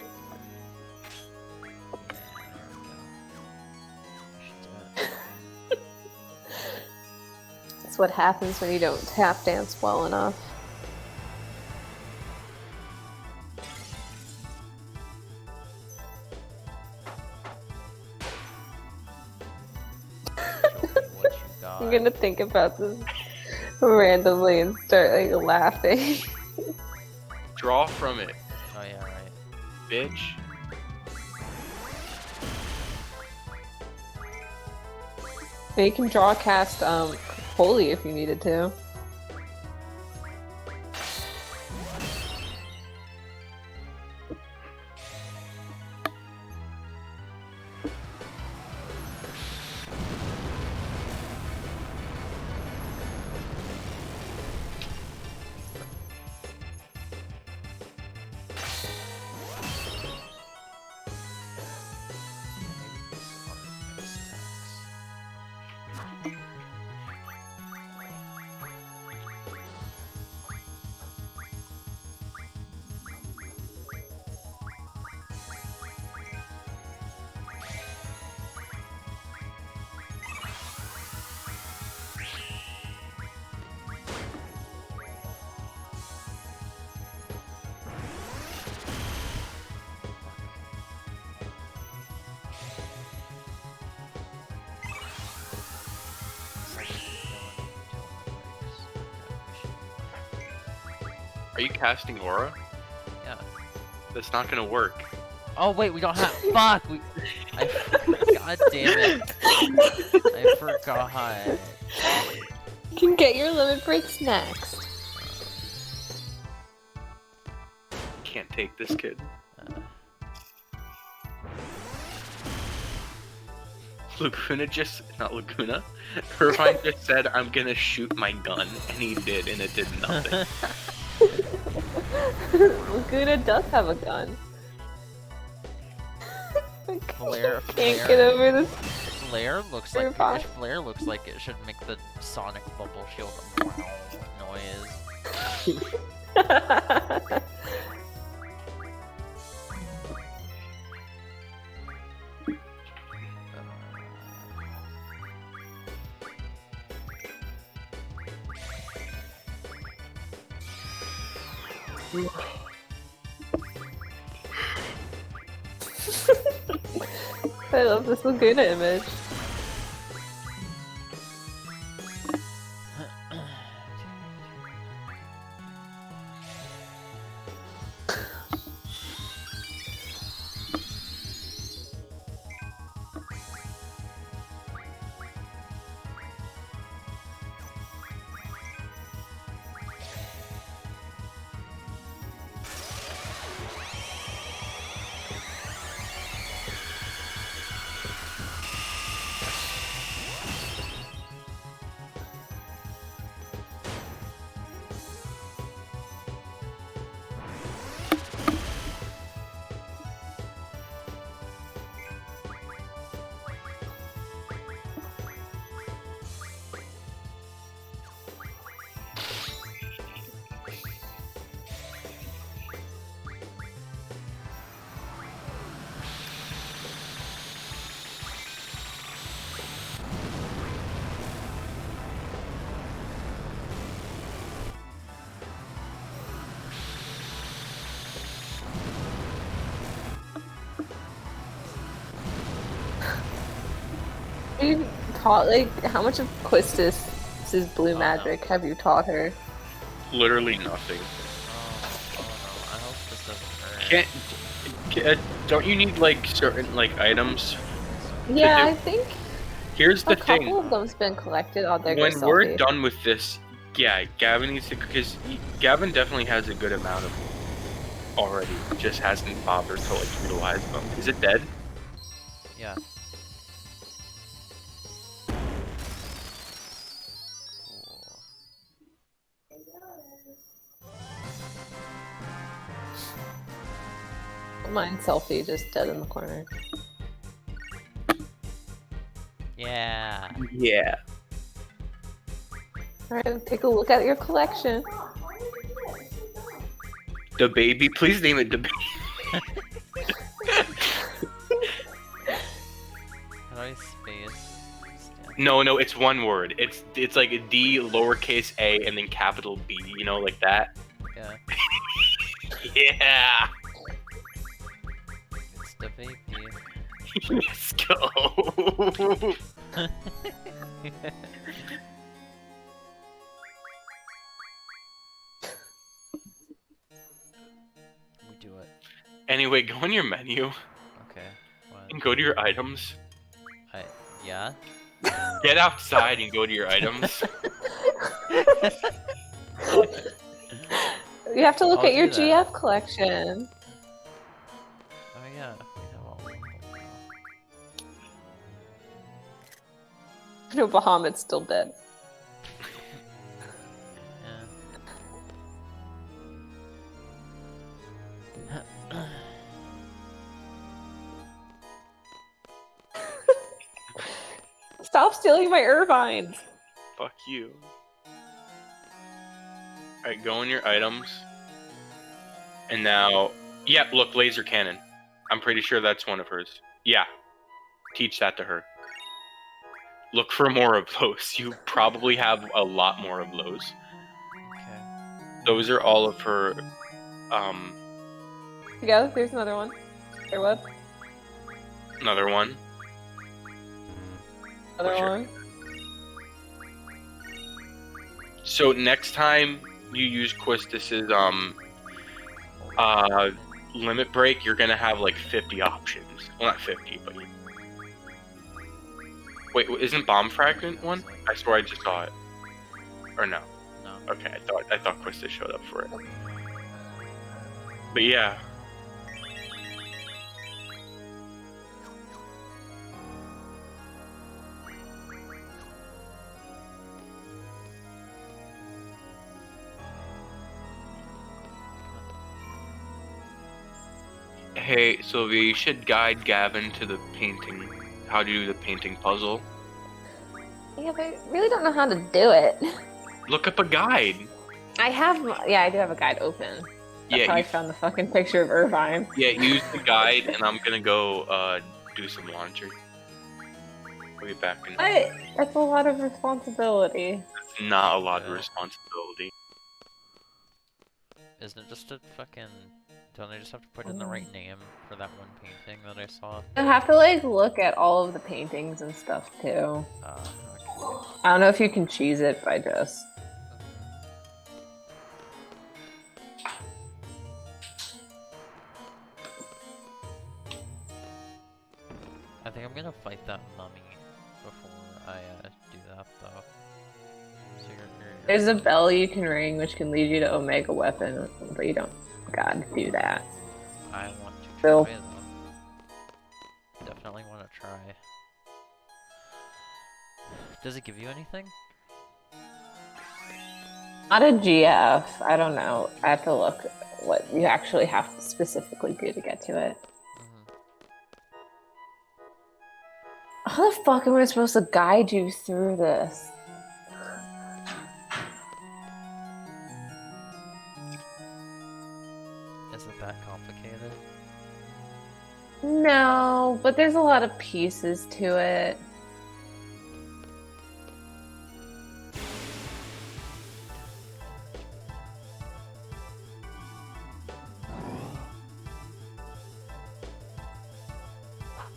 That's what happens when you don't tap dance well enough. what you got. I'm gonna think about this randomly and start like laughing. Draw from it, Oh yeah, right. bitch. You can draw cast Holy if you needed to. Are you casting aura? Yeah. That's not gonna work. Oh wait, we don't have. Fuck. God damn it. I forgot. You can get your limit breaks next. Can't take this kid. Laguna not Laguna. Irvine just said, "I'm gonna shoot my gun," and he did, and it did nothing. Laguna does have a gun. Flare. Can't get over this. Flare looks like Flare looks like it should make the sonic bubble shield noise. I love this Laguna image. You taught how much of Quistis's blue magic have you taught her? Literally nothing. Oh no, I hope this doesn't hurt. Don't you need certain items? Yeah, I think Here's the a couple thing. of them's been collected. Oh, there When goes we're Selfie. done with this, yeah, Gavin needs to, because Gavin definitely has a good amount of already. Just hasn't bothered to utilize them. Is it dead? Yeah. Mine Selfie just dead in the corner. Yeah. Yeah. Alright, take a look at your collection. The baby. Please name it the baby. How do I space? No, it's one word. It's like a D, lowercase a, and then capital B. You know, like that. Yeah. Yeah. It's the baby. Let's go. We do it. Anyway, go in your menu Okay. What? and go to your items. Yeah? Get outside and go to your items. You have to look I'll at your do that. GF collection. Oh yeah. We have all of them. No, Bahamut's still dead. Yeah. Stop stealing my Irvines! Fuck you. Alright, go in your items. And now... Yeah, look, laser cannon. I'm pretty sure that's one of hers. Yeah. Teach that to her. Look for more of those. You probably have a lot more of those. Okay. Those are all of her... Here you go, there's another one. There was. Another one. Another For sure. one. So next time you use Quistis's limit break, you're gonna have like 50 options. Well, not 50, but wait, isn't bomb fragment one? I swear I just saw it. Or no? No. Okay, I thought Quistis showed up for it. But yeah. Hey, Sylvia, you should guide Gavin to the painting. How to do the painting puzzle. Yeah, but I really don't know how to do it. Look up a guide. I do have a guide open. That's Yeah, how I found the fucking picture of Irvine. Yeah, use the guide, and I'm gonna go do some laundry. We'll get back in. That's a lot of responsibility. It's not a lot of responsibility. Isn't it just a fucking... Don't I just have to put in the right name for that one painting that I saw? I have to like look at all of the paintings and stuff too. Okay. I don't know if you can cheese it by just. I think I'm gonna fight that mummy before I do that though. So you're There's a bell you can ring which can lead you to Omega Weapon, but you don't gotta do that. I want to try Bill. though. Definitely want to try. Does it give you anything? Not a GF. I don't know. I have to look what you actually have to specifically do to get to it. How the fuck am I supposed to guide you through this? Is it that complicated? No, but there's a lot of pieces to it.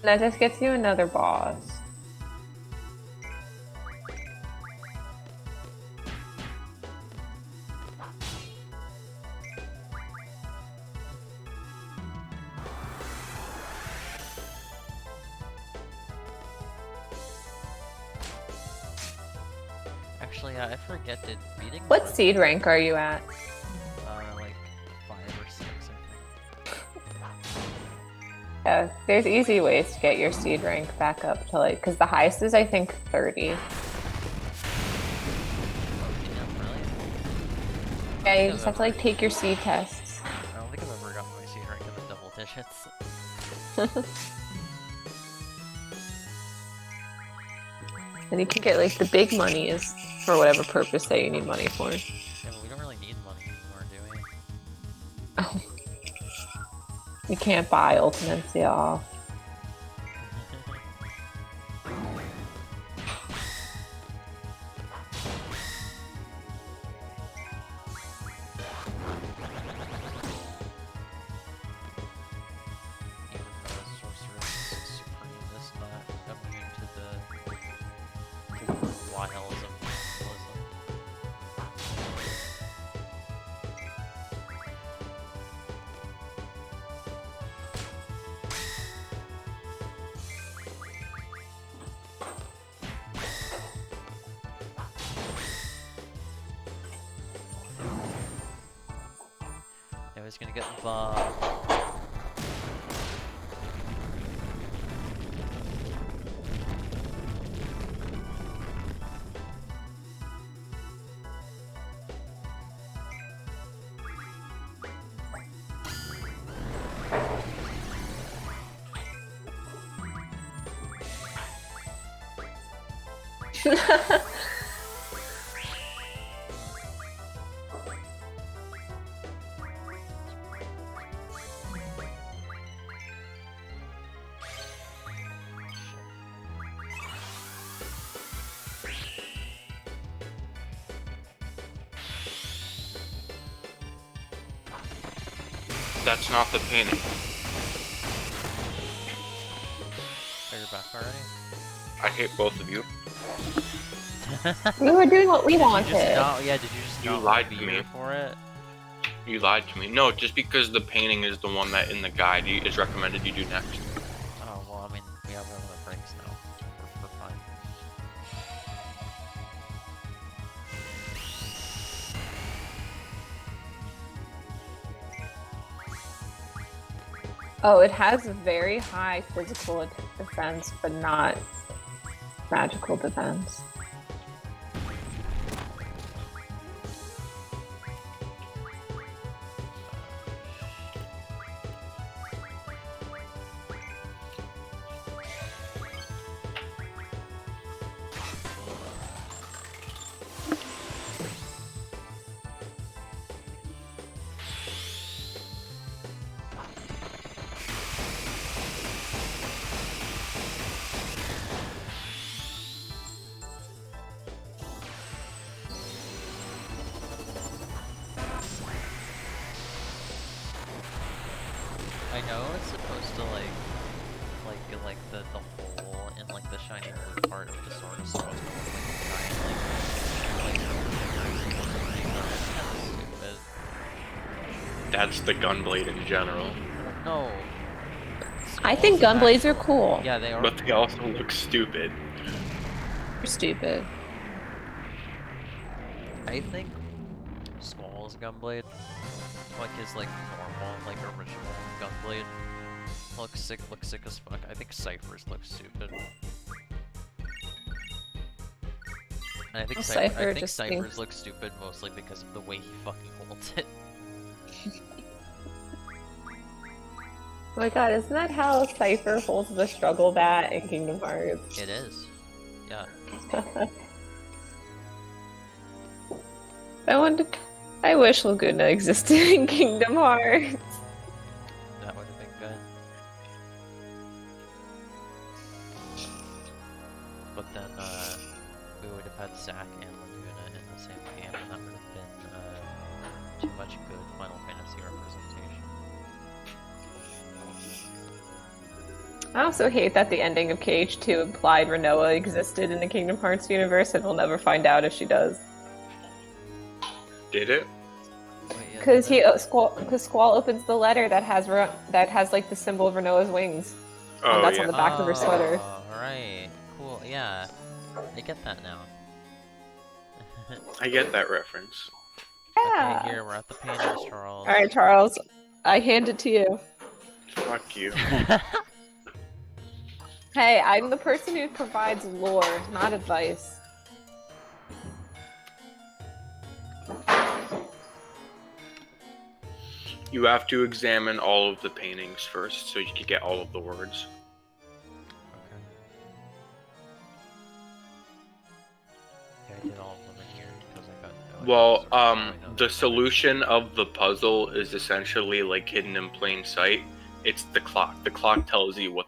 That just gets you another boss. Actually, I forget, did beating... What seed rank are you at? Like 5 or 6, I think. Yeah, there's easy ways to get your seed rank back up to like, because the highest is I think 30. Oh, damn, really? Yeah, you just have to like take your seed tests. I don't think I've ever gotten my seed rank in the double digits. And you can get like the big money is for whatever purpose that you need money for. Yeah, but we don't really need money anymore, do we? Oh. You can't buy ultimates, y'all. Even though Sorceress Supreme is not immune to the wiles of capitalism. I was gonna get involved. That's not the painting. Are you back already? I hate both of you. We were doing what we Did you wanted. just not, yeah, did you just You got lied one to me. meter for it. You lied to me. No, just because the painting is the one that in the guide is recommended you do next. Oh, well, I mean, we have one that breaks now. We're fine. Oh, it has a very high physical defense, but not magical defense. I know it's supposed to like the hole in like the shiny blue part of the sword is supposed to look like a giant like that's kind of stupid. That's the gunblade in general. No. I think Skulls gunblades are actually- cool. Yeah, they are. But they also look stupid. They're stupid. I think Squall's gunblade, like his like normal, like original gunblade, looks sick as fuck. I think Cypher's look stupid. And I think, Well, I Cypher think just Cypher's thinks- look stupid mostly because of the way he fucking holds it. Oh my god, isn't that how Cypher holds the struggle bat in Kingdom Hearts? It is. Yeah. I wish Laguna existed in Kingdom Hearts. That would have been good. But then, we would have had Zack and Laguna in the same game, and that would have been, too much good Final Fantasy representation. I also hate that the ending of KH2 implied Renoa existed in the Kingdom Hearts universe, and we'll never find out if she does. Did it? Wait, yeah, Because did Squall opens the letter that has like the symbol of Renoa's wings. Oh, that's yeah. on the back of her sweater. Alright, cool, yeah. I get that now. I get that reference. Yeah. Okay, here, we're at the paintings, Charles. All right, Charles, I hand it to you. Fuck you. Hey, I'm the person who provides lore, not advice. You have to examine all of the paintings first so you can get all of the words. Okay, I did all of them in here because I got. Well, I know the that. solution of the puzzle is essentially like hidden in plain sight. It's the clock. The clock tells you what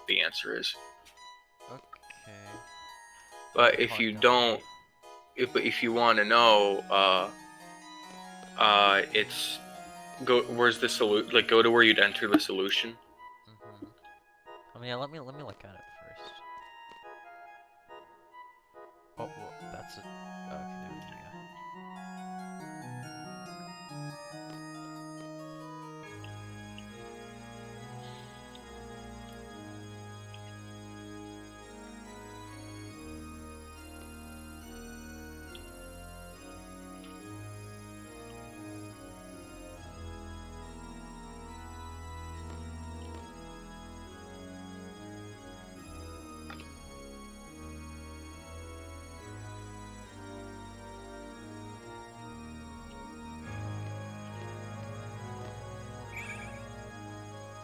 the answer is. Okay. But The if clock you tells don't, me. if you want to know, it's where's the solution? Like, go to where you'd enter the solution. Mhm. I mean, yeah, let me look at it first. Oh, well, that's it. Okay, there we go.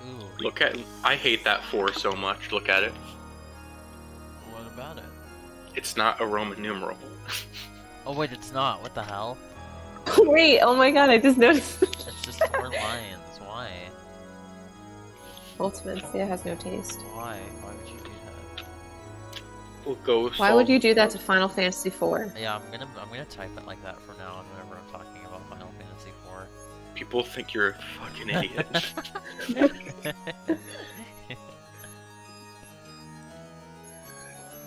Ooh, Look at. I hate that 4 so much. Look at it. what about it? It's not a Roman numeral. Oh wait, it's not. What the hell? Wait, oh my god, I just noticed. It's just 4 lines. Why? Ultimate, yeah, has no taste. Why? Why would you do that? We'll go. Why would you do that to Final Fantasy IV? Yeah, I'm gonna type it like that from now on whenever I'm talking about Final Fantasy IV. People think you're a fucking idiot.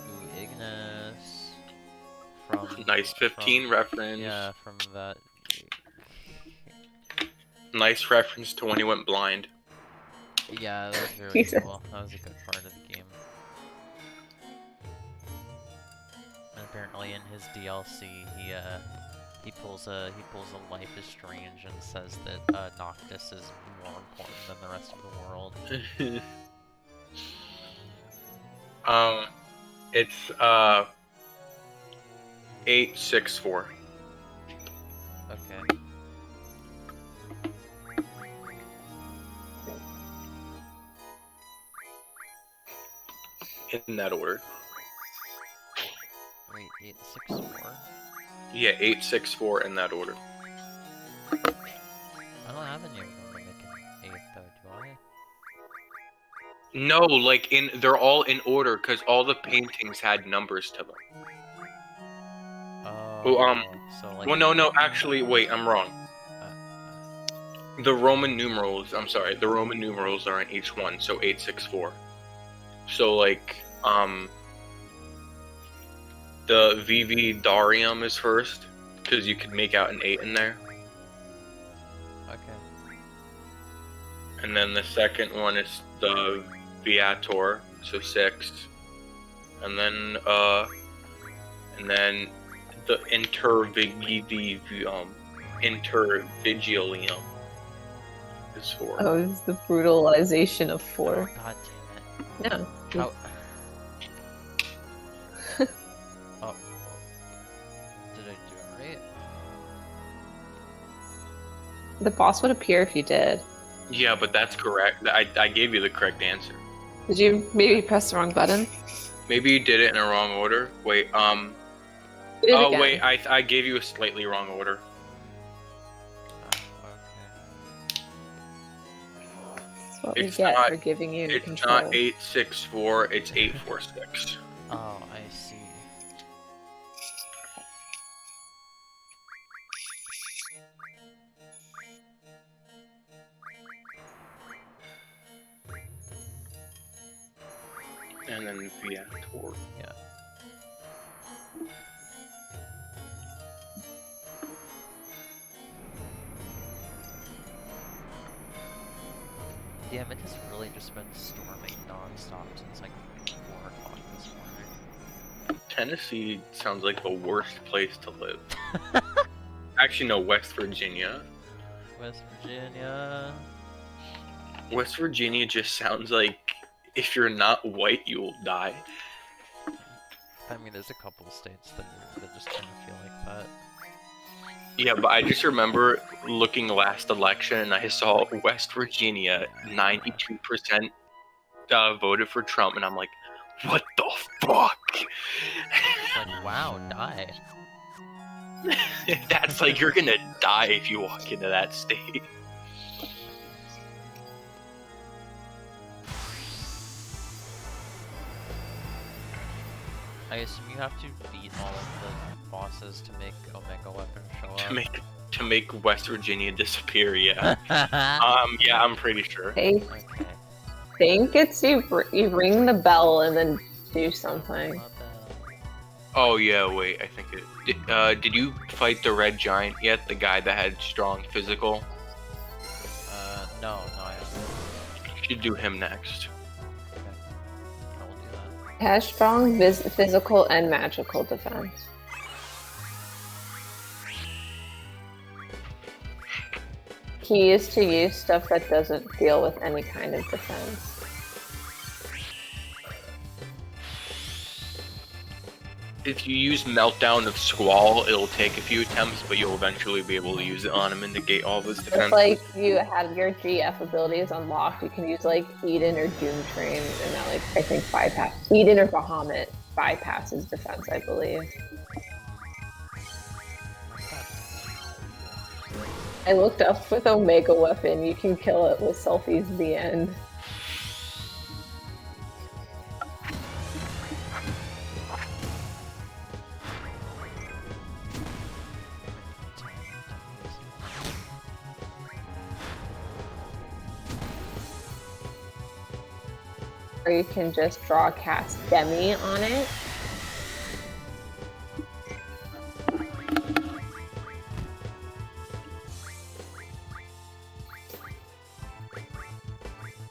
Ooh, Ignis from Nice 15 from, reference. yeah, from that. Nice reference to when he went blind. Yeah, that was very Jesus. cool. That was a good part of the game. And apparently in his DLC, he pulls a Life is Strange and says that Noctis is more important than the rest of the world. It's 864. Okay. In that order. Wait, 864? Yeah, 864 in that order. I don't have any of them to make an 8 though, do I? No, like they're all in order because all the paintings had numbers to them. Oh, so like... Well, no, actually, wait, I'm wrong. The Roman numerals are in each one, so 864. So, like, the VV Darium is first, because you could make out an 8 in there. Okay. And then the second one is the Viator, so 6. And then the Intervigilium is 4. Oh, it's the brutalization of 4. Oh, god damn it. No. How... Oh. Did I do it right? The boss would appear if you did. Yeah, but that's correct. I gave you the correct answer. Did you maybe press the wrong button? Maybe you did it in a wrong order. Wait, Do it oh again. wait, I gave you a slightly wrong order. Okay. That's what we It's get not- for giving you It's control. not 864, it's 846. Oh, I see. And then Viator. Yeah. Damn, it has really just been storming non-stop since like 4 o'clock this morning. Tennessee sounds like the worst place to live. Actually, no, West Virginia. West Virginia. West Virginia just sounds like if you're not white, you will die. I mean, there's a couple of states that just kind of feel like that. Yeah, but I just remember looking last election and I saw West Virginia 92% voted for Trump, and I'm like, what the fuck? It's like, wow, die. That's like you're gonna die if you walk into that state. I assume you have to beat all of the bosses to make Omega Weapon show up. To make West Virginia disappear, yeah. Yeah, I'm pretty sure. I Okay. think it's you ring the bell and then do something. What the... Oh yeah, wait, I think it. Did you fight the Red Giant yet? The guy that had strong physical? No, I haven't. You should do him next. Okay. I will do that. Has strong physical and magical defense. Key is to use stuff that doesn't deal with any kind of defense. If you use Meltdown of Squall, it'll take a few attempts, but you'll eventually be able to use it on him and negate all of his If defense. like you have your GF abilities unlocked, you can use like Eden or Doom Train, and that like I think bypass Eden or Bahamut bypasses defense, I believe. I looked up with Omega Weapon, you can kill it with selfies at the end. Or you can just draw cast Demi on it.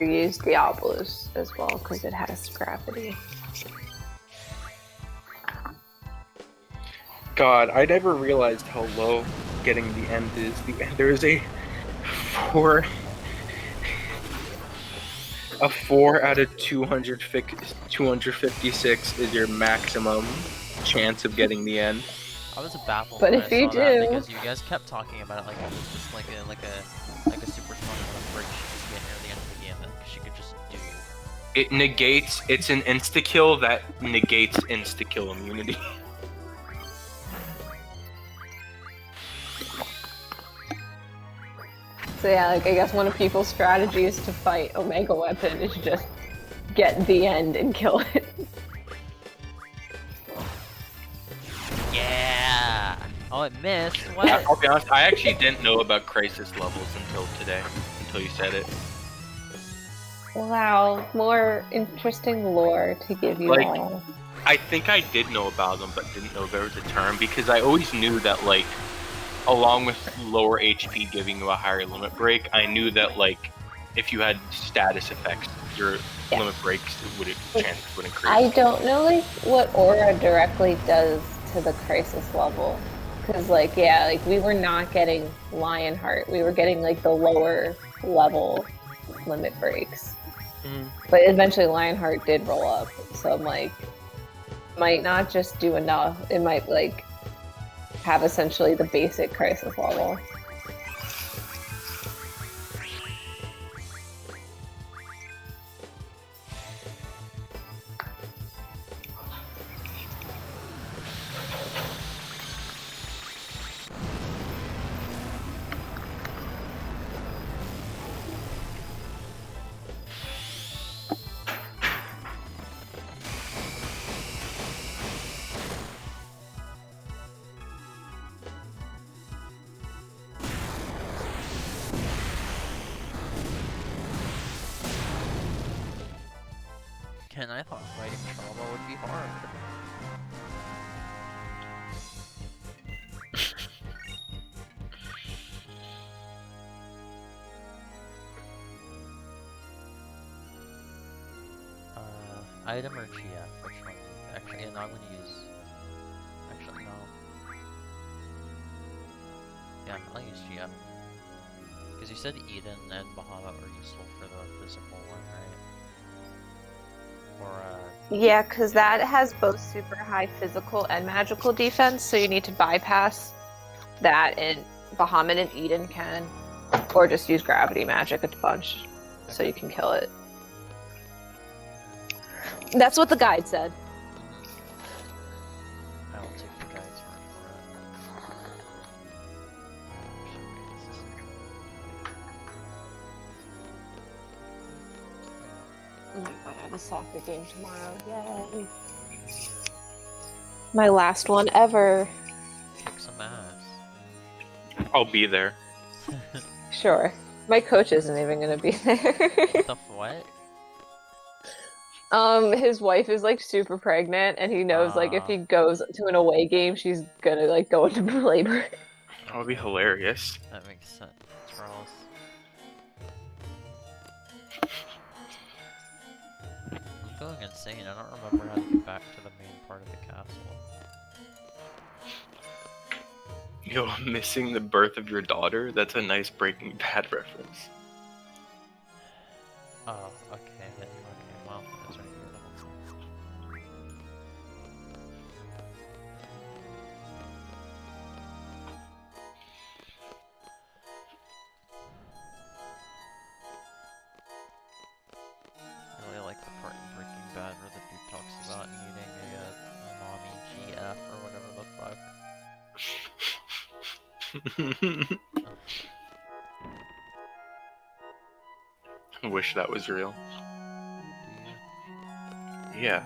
use Diablos as well because it has gravity. God, I never realized how low getting the end is. There is a 4 out of 256 is your maximum chance of getting the end. I was baffled But when if I you saw that do- because you guys kept talking about it like it was just like a super strong break she could get near the end of the game that she could just do. It negates. It's an insta kill that negates insta kill immunity. So yeah, like I guess one of people's strategies to fight Omega Weapon is just get the end and kill it. Yeah. Oh, it missed. What? I'll be honest. I actually didn't know about crisis levels until today. Until you said it. Wow, more interesting lore to give you Like- all. I think I did know about them, but didn't know there was a term because I always knew that like, along with lower HP giving you a higher limit break, I knew that like, if you had status effects, your Yeah. limit breaks chances would increase. I don't know like what aura directly does to the crisis level. Cause like yeah, like we were not getting Lionheart. We were getting like the lower level limit breaks. Mhm. But eventually Lionheart did roll up. So I'm like might not just do enough. It might like have essentially the basic crisis level. Ken, I thought fighting Trauma would be hard. Item or GF? Which one? Actually, yeah, no, I'm gonna use. Actually, no. Yeah, I'll use GF. Because you said Eden and Bahamut were useful for the physical one, right? Or, Yeah, because that has both super high physical and magical defense, so you need to bypass that, and Bahamut and Eden can, or just use gravity magic a bunch so you can kill it. That's what the guide said. I will take the guide's word for it. Oh my god, I have a soccer game tomorrow. Yay. My last one ever. Kick some ass. I'll be there. Sure. My coach isn't even gonna be there. The what? His wife is like super pregnant, and he knows like if he goes to an away game, she's gonna like go into labor. That would be hilarious. That makes sense, Charles. I'm going insane. I don't remember how to get back to the main part of the castle. Yo, missing the birth of your daughter? That's a nice Breaking Bad reference. Oh, okay. Okay, well, that's right here. I really like the part in Breaking Bad where the dude talks about needing a mommy GF or whatever the fuck. I wish that was real. Do you? Yeah.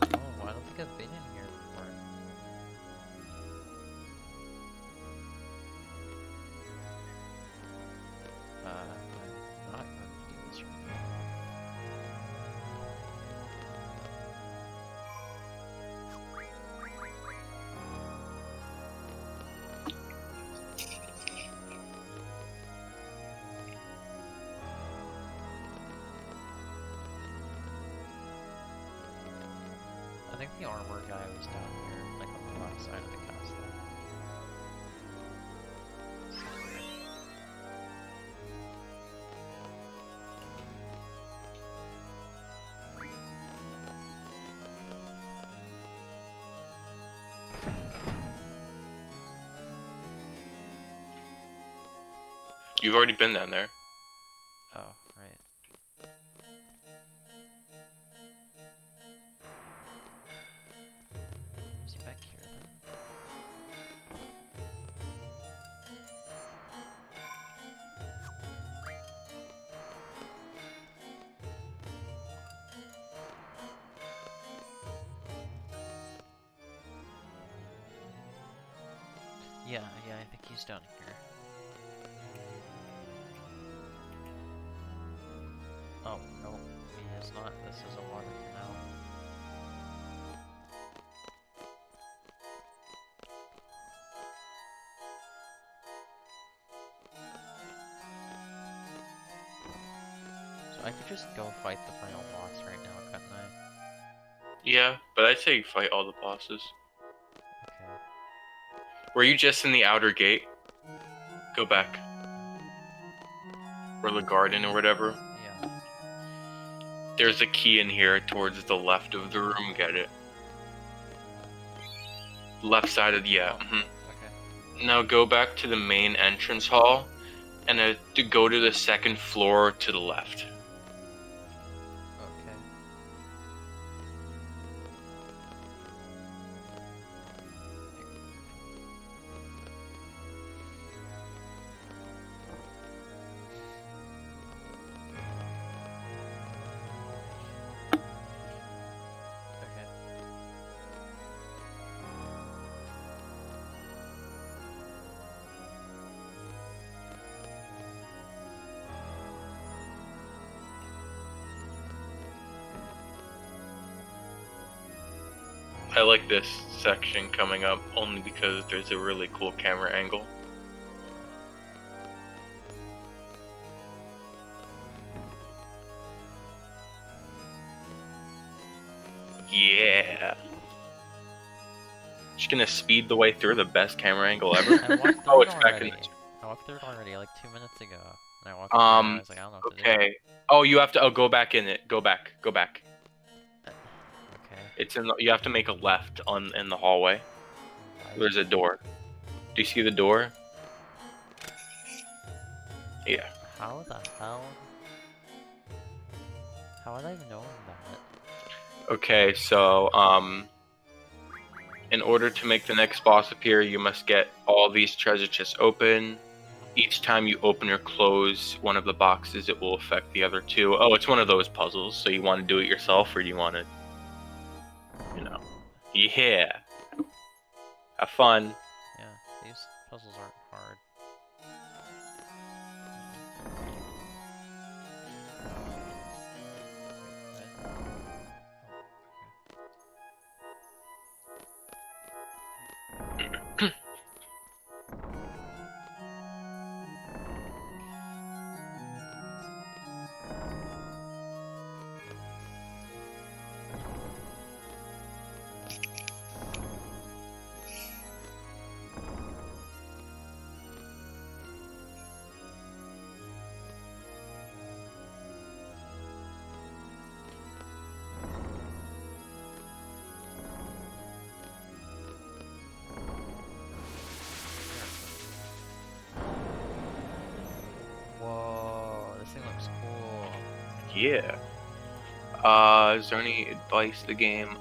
Oh, I don't think I've been in here before. the armor guy was down here, like on the left side of the castle. You've already been down there. Oh, right. Is he back here then? Yeah, I think he's down here. Oh, no, he is not. This is a water canal. So I could just go fight the final boss right now, couldn't I? Yeah, but I'd say you fight all the bosses. Okay. Were you just in the outer gate? Go back. Or the garden or whatever. Yeah. There's a key in here towards the left of the room. Get it. Left side of the, yeah. Oh, okay. Now go back to the main entrance hall, and to go to the second floor to the left. Okay. Okay. I like this section coming up only because there's a really cool camera angle. Yeah. Just gonna speed the way through the best camera angle ever. I walked through Oh, it it's back in already. this. I walked through it already like 2 minutes ago. And I walked through it and I was like, I don't know what to do. Okay. Oh, you have to. Oh, go back in it. Go back. Go back. Okay. It's in. You have to make a left in the hallway. Right. There's a door. Do you see the door? Yeah. How the hell? How would I have known that? Okay, so in order to make the next boss appear, you must get all these treasure chests open. Each time you open or close one of the boxes, it will affect the other two. Oh, it's one of those puzzles. So you want to do it yourself, or do you want to, yeah, have fun. Yeah, these puzzles aren't hard. Whoa, this thing looks cool. Yeah. Is there any advice to the game?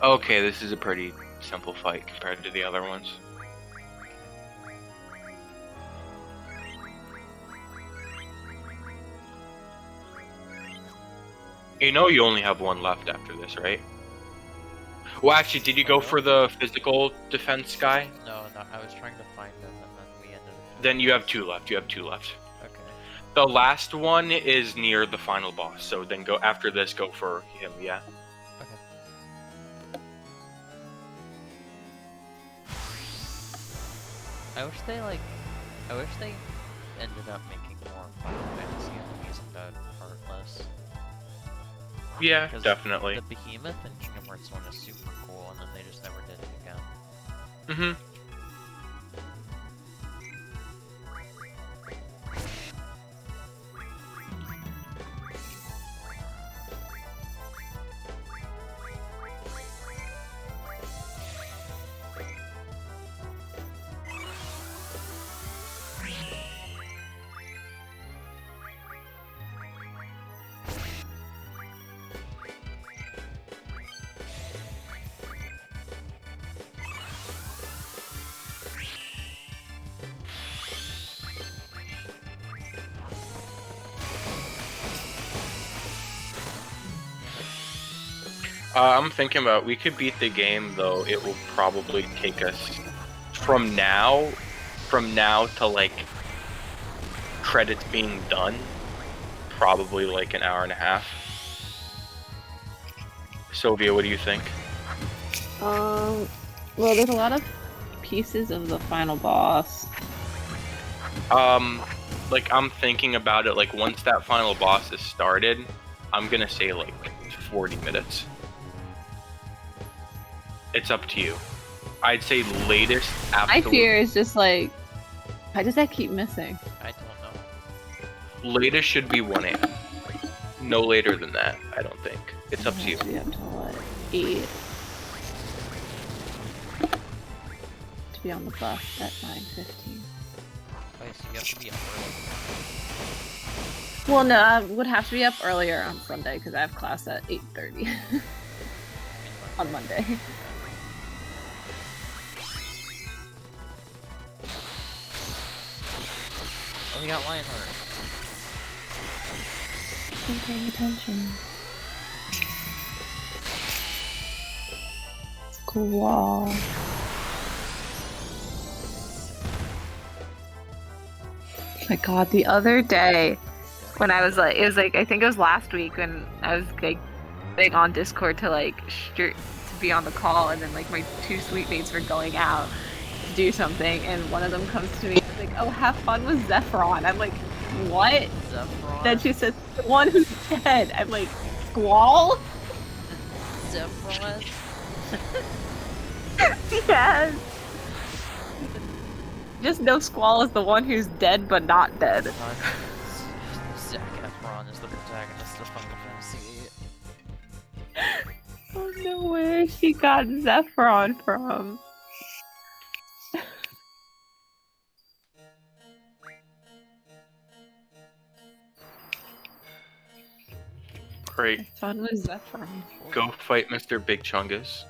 Okay, this is a pretty simple fight compared to the other ones. You know you only have one left after this, right? Well, actually, did you go for the physical defense guy? No, I was trying to find them and then we ended up... Then you have two left. You have two left. Okay. The last one is near the final boss, so then go after this. Go for him, yeah. Okay. I wish they ended up making more Final Fantasy enemies in that part less. Yeah, Because definitely. the Behemoth in Kingdom Hearts 1 is super cool, and then they just never did it again. Mm-hmm. I'm thinking about we could beat the game though. It will probably take us from now to like credits being done, probably like an hour and a half. Sylvia, what do you think? Well, there's a lot of pieces of the final boss. Like I'm thinking about it. Like once that final boss is started, I'm gonna say like 40 minutes. It's up to you. I'd say latest. My Absolute fear is just like, why does that keep missing? I don't know. latest should be 1 a.m. No later than that. I don't think. It's up to you. It has to be up to what? 8. To be on the bus at 9:15. Wait, so you have to be up early. Well, no, I would have to be up earlier on Sunday because I have class at 8:30 on Monday. Oh, we got Lionheart. I'm paying attention. Squall. Oh my god, the other day when I was like, it was like, I think it was last week when I was like big on Discord to like to be on the call, and then like my 2 sweet mates were going out to do something, and one of them comes to me and is like, oh, have fun with Zephyron. I'm like, what? Zephyron? Then she says, the one who's dead. I'm like, Squall? Zephyron? Yes. Just know Squall is the one who's dead but not dead. Zac Efron is the protagonist of Final Fantasy VIII. Oh no, where she got Zephyron from? Great. It's fun with Zephyron. Go fight Mr. Big Chungus.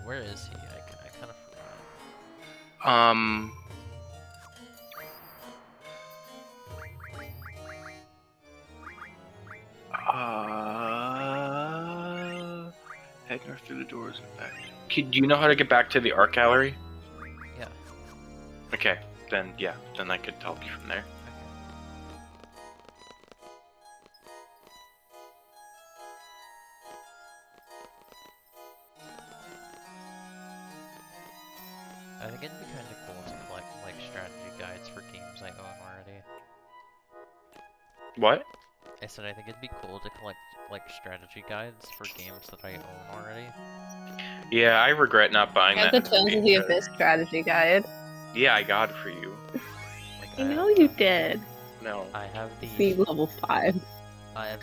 Where is he? I kind of forgot. Head north through the doors and back. Do you know how to get back to the art gallery? Yeah. Okay, then yeah, then I could help you from there. I think it'd be kind of cool to collect like strategy guides for games I own already. What? I said I think it'd be cool to collect like strategy guides for games that I own already. Yeah, I regret not buying I that. have the Tones of the Abyss strategy guide. Yeah, I got it for you. Like, I know you did. No. I have See, the level 5. I have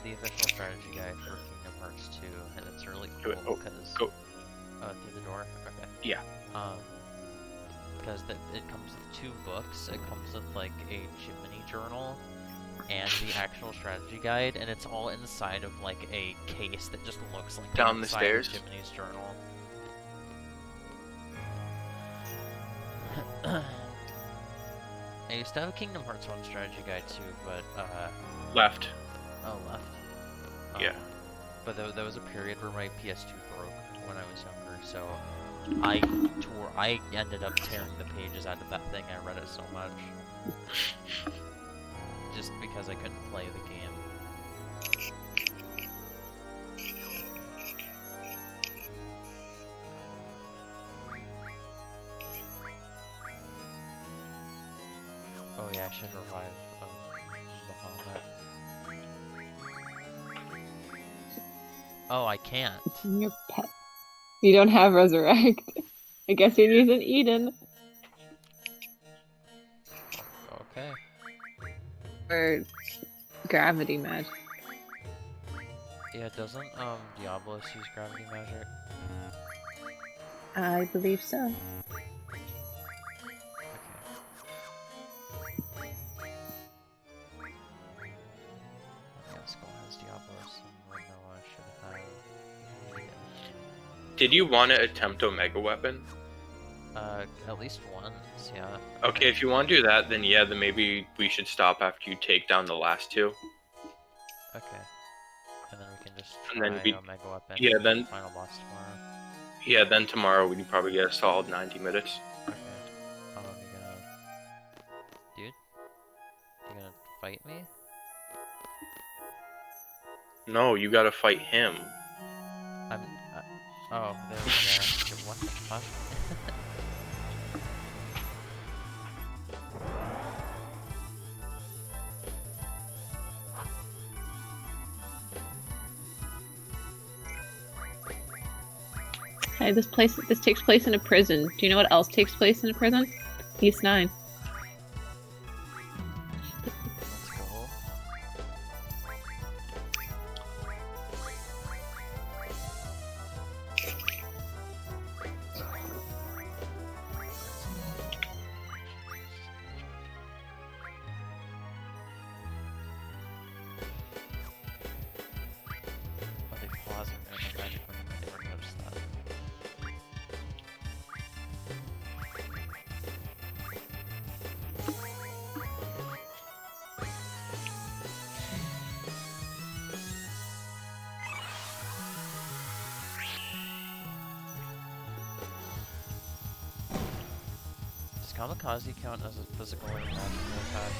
the official strategy guide for Kingdom Hearts 2, and it's really Do it. cool Oh, because go. Through the door. Okay. Yeah. Because it comes with 2 books. It comes with like a Jiminy journal and the actual strategy guide, and it's all inside of like a case that just looks like Down the inside stairs? of Jiminy's journal. I used to have a Kingdom Hearts 1 strategy guide too, but Left. oh, left. Yeah. But there was a period where my PS2 broke when I was younger, so I ended up tearing the pages out of that thing. I read it so much. Just because I couldn't play the game. Oh yeah, I should revive Bahamut. Oh, I can't. It's in your pet. You don't have resurrect. I guess you're using Eden. Okay. Or gravity magic. Yeah, doesn't Diablos use gravity magic? I believe so. Okay. Yeah, Skull has Diablos, and Renoa should have Eden. Did you want to attempt Omega Weapon? At least once, yeah. Okay, if you want to do that, then yeah, then maybe we should stop after you take down the last two. Okay. And then we can just And try then we- Omega Weapon yeah, and then- final boss tomorrow. Yeah, then tomorrow we can probably get a solid 90 minutes. Okay. You gonna... Dude? You gonna fight me? No, you gotta fight him. I'm... oh, there we go. What the fuck? Hey, this takes place in a prison. Do you know what else takes place in a prison? East 9. Let's go. Are they pausing their magic when you never noticed that? Does Kamikaze count as a physical or magical attack?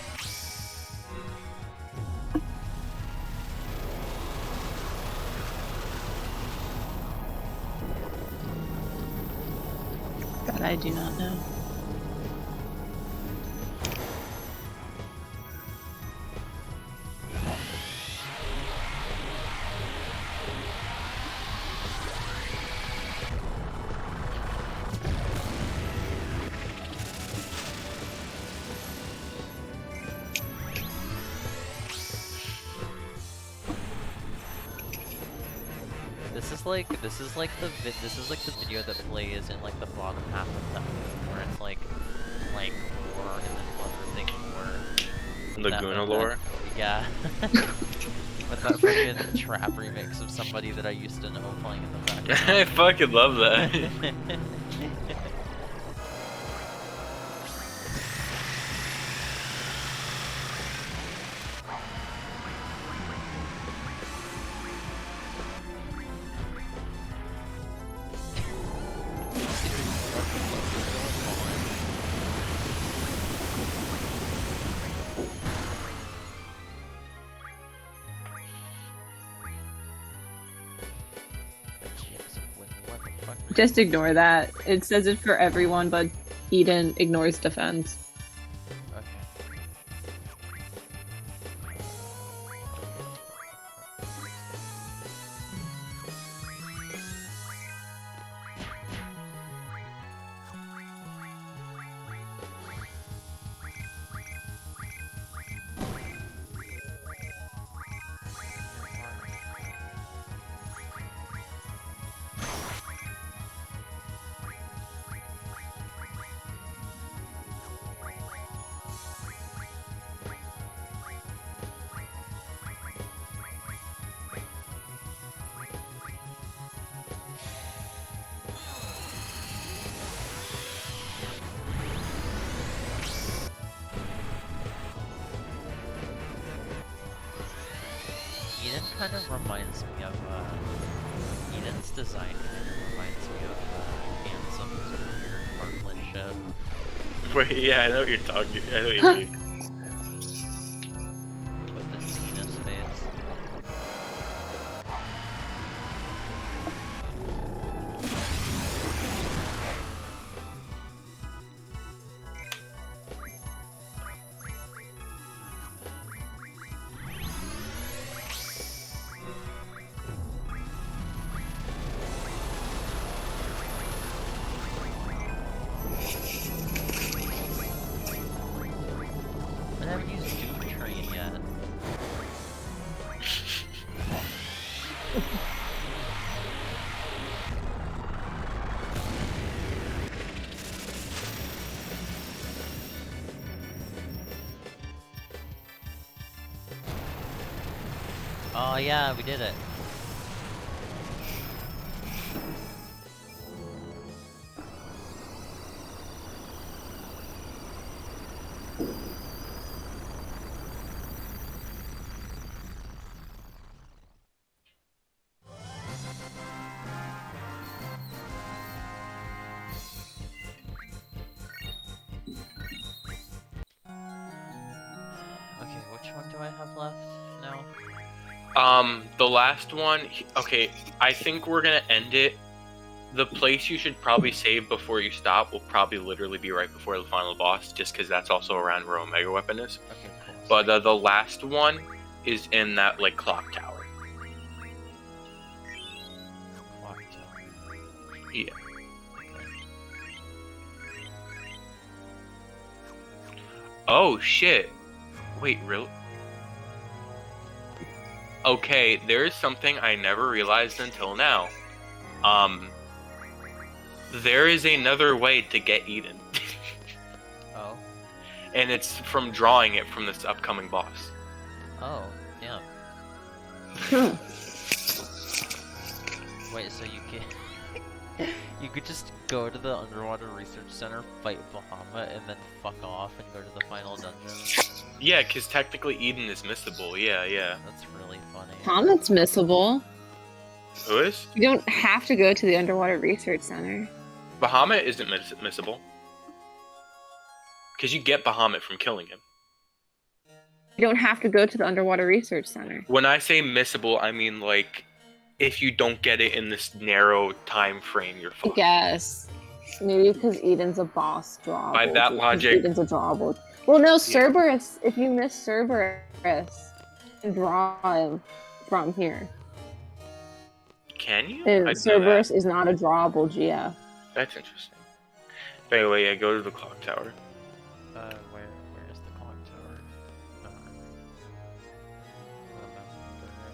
That I do not know. This is like the video that plays in like the bottom half of the where it's like lore and then other things where Laguna lore. yeah. With that freaking trap remix of somebody that I used to know playing in the background. I fucking love that. Just ignore that. It says it for everyone, but Eden ignores defense. Okay. Eden kind of reminds me of, Eden's design kind of reminds me of, Handsom's weird heartless shit. Wait, yeah, I know what you're talking. I know what you mean. With the Zenith face. Oh yeah, we did it. Okay, which one do I have left now? The last one. Okay, I think we're gonna end it. The place you should probably save before you stop will probably literally be right before the final boss, just because that's also around where Omega Weapon is. Okay, cool. But the last one is in that like clock tower. Clock tower. Yeah. Oh shit. Wait, really? Okay, there is something I never realized until now. There is another way to get Eden. Oh. And it's from drawing it from this upcoming boss. Oh, yeah. Wait, so you can you could just go to the underwater research center, fight Bahamut, and then fuck off and go to the final dungeon? Yeah, because technically Eden is missable. Yeah. That's really funny. Comet's missable. Who is? You don't have to go to the underwater research center. Bahamut isn't missable. Because you get Bahamut from killing him. You don't have to go to the underwater research center. When I say missable, I mean like if you don't get it in this narrow time frame, you're I fucked. guess. Maybe because Eden's a boss drawable. By that logic- Eden's a drawable. Well, no, Cerberus. If you miss Cerberus, you can draw him from here. Can you? And I Cerberus is not a drawable GF. That's interesting. But anyway, yeah, go to the clock tower. Where is the clock tower? No, it's not this way.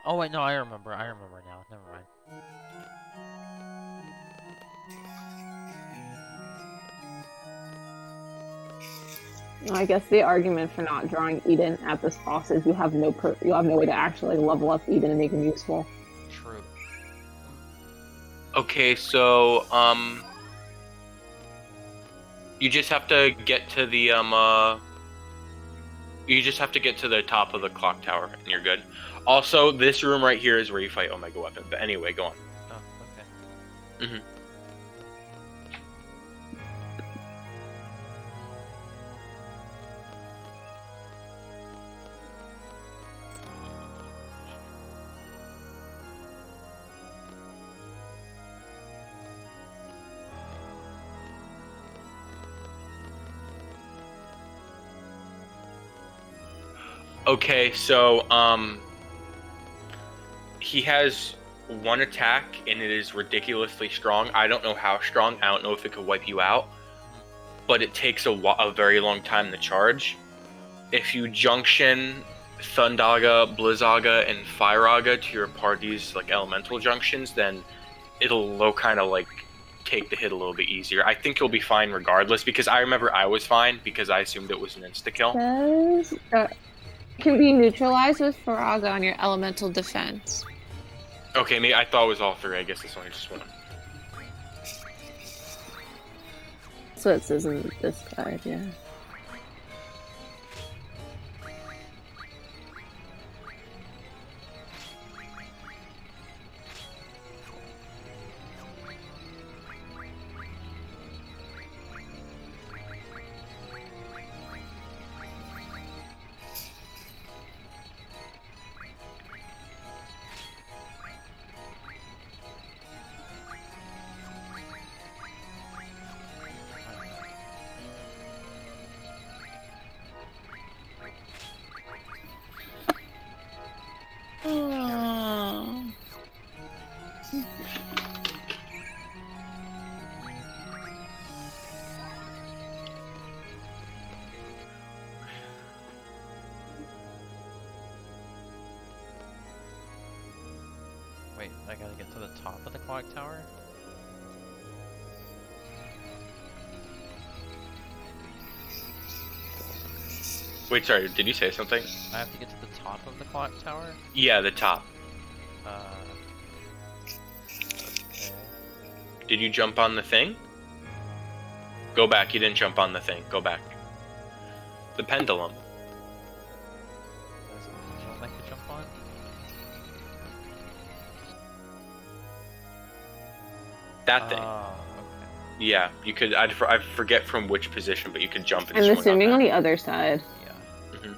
Oh wait, no, I remember now. Never mind. I guess the argument for not drawing Eden at this boss is you have no way to actually level up Eden and make him useful. True. Okay, so you just have to get to the you just have to get to the top of the clock tower and you're good. Also, this room right here is where you fight Omega Weapon. But anyway, go on. Oh, okay. Okay, so he has one attack and it is ridiculously strong. I don't know how strong. I don't know if it could wipe you out, but it takes a very long time to charge. If you junction Thundaga, Blizzaga, and Fireaga to your party's like elemental junctions, then it'll kind of like take the hit a little bit easier. I think you'll be fine regardless, because I remember I was fine because I assumed it was an insta-kill. Can be neutralized with Faraga on your elemental defense. Okay, maybe I thought it was all three. I guess it's only just one. So it says in this guide, yeah. Wait, I gotta get to the top of the clock tower? Wait, sorry, did you say something? I have to get to the top of the clock tower? Yeah, the top. Okay. Did you jump on the thing? Go back, you didn't jump on the thing. Go back. The pendulum. There's a pendulum I could jump on? That thing. Oh, okay. Yeah, you could. I forget from which position, but you could jump and I'm swing assuming on on that. the other side. Yeah. Mhm.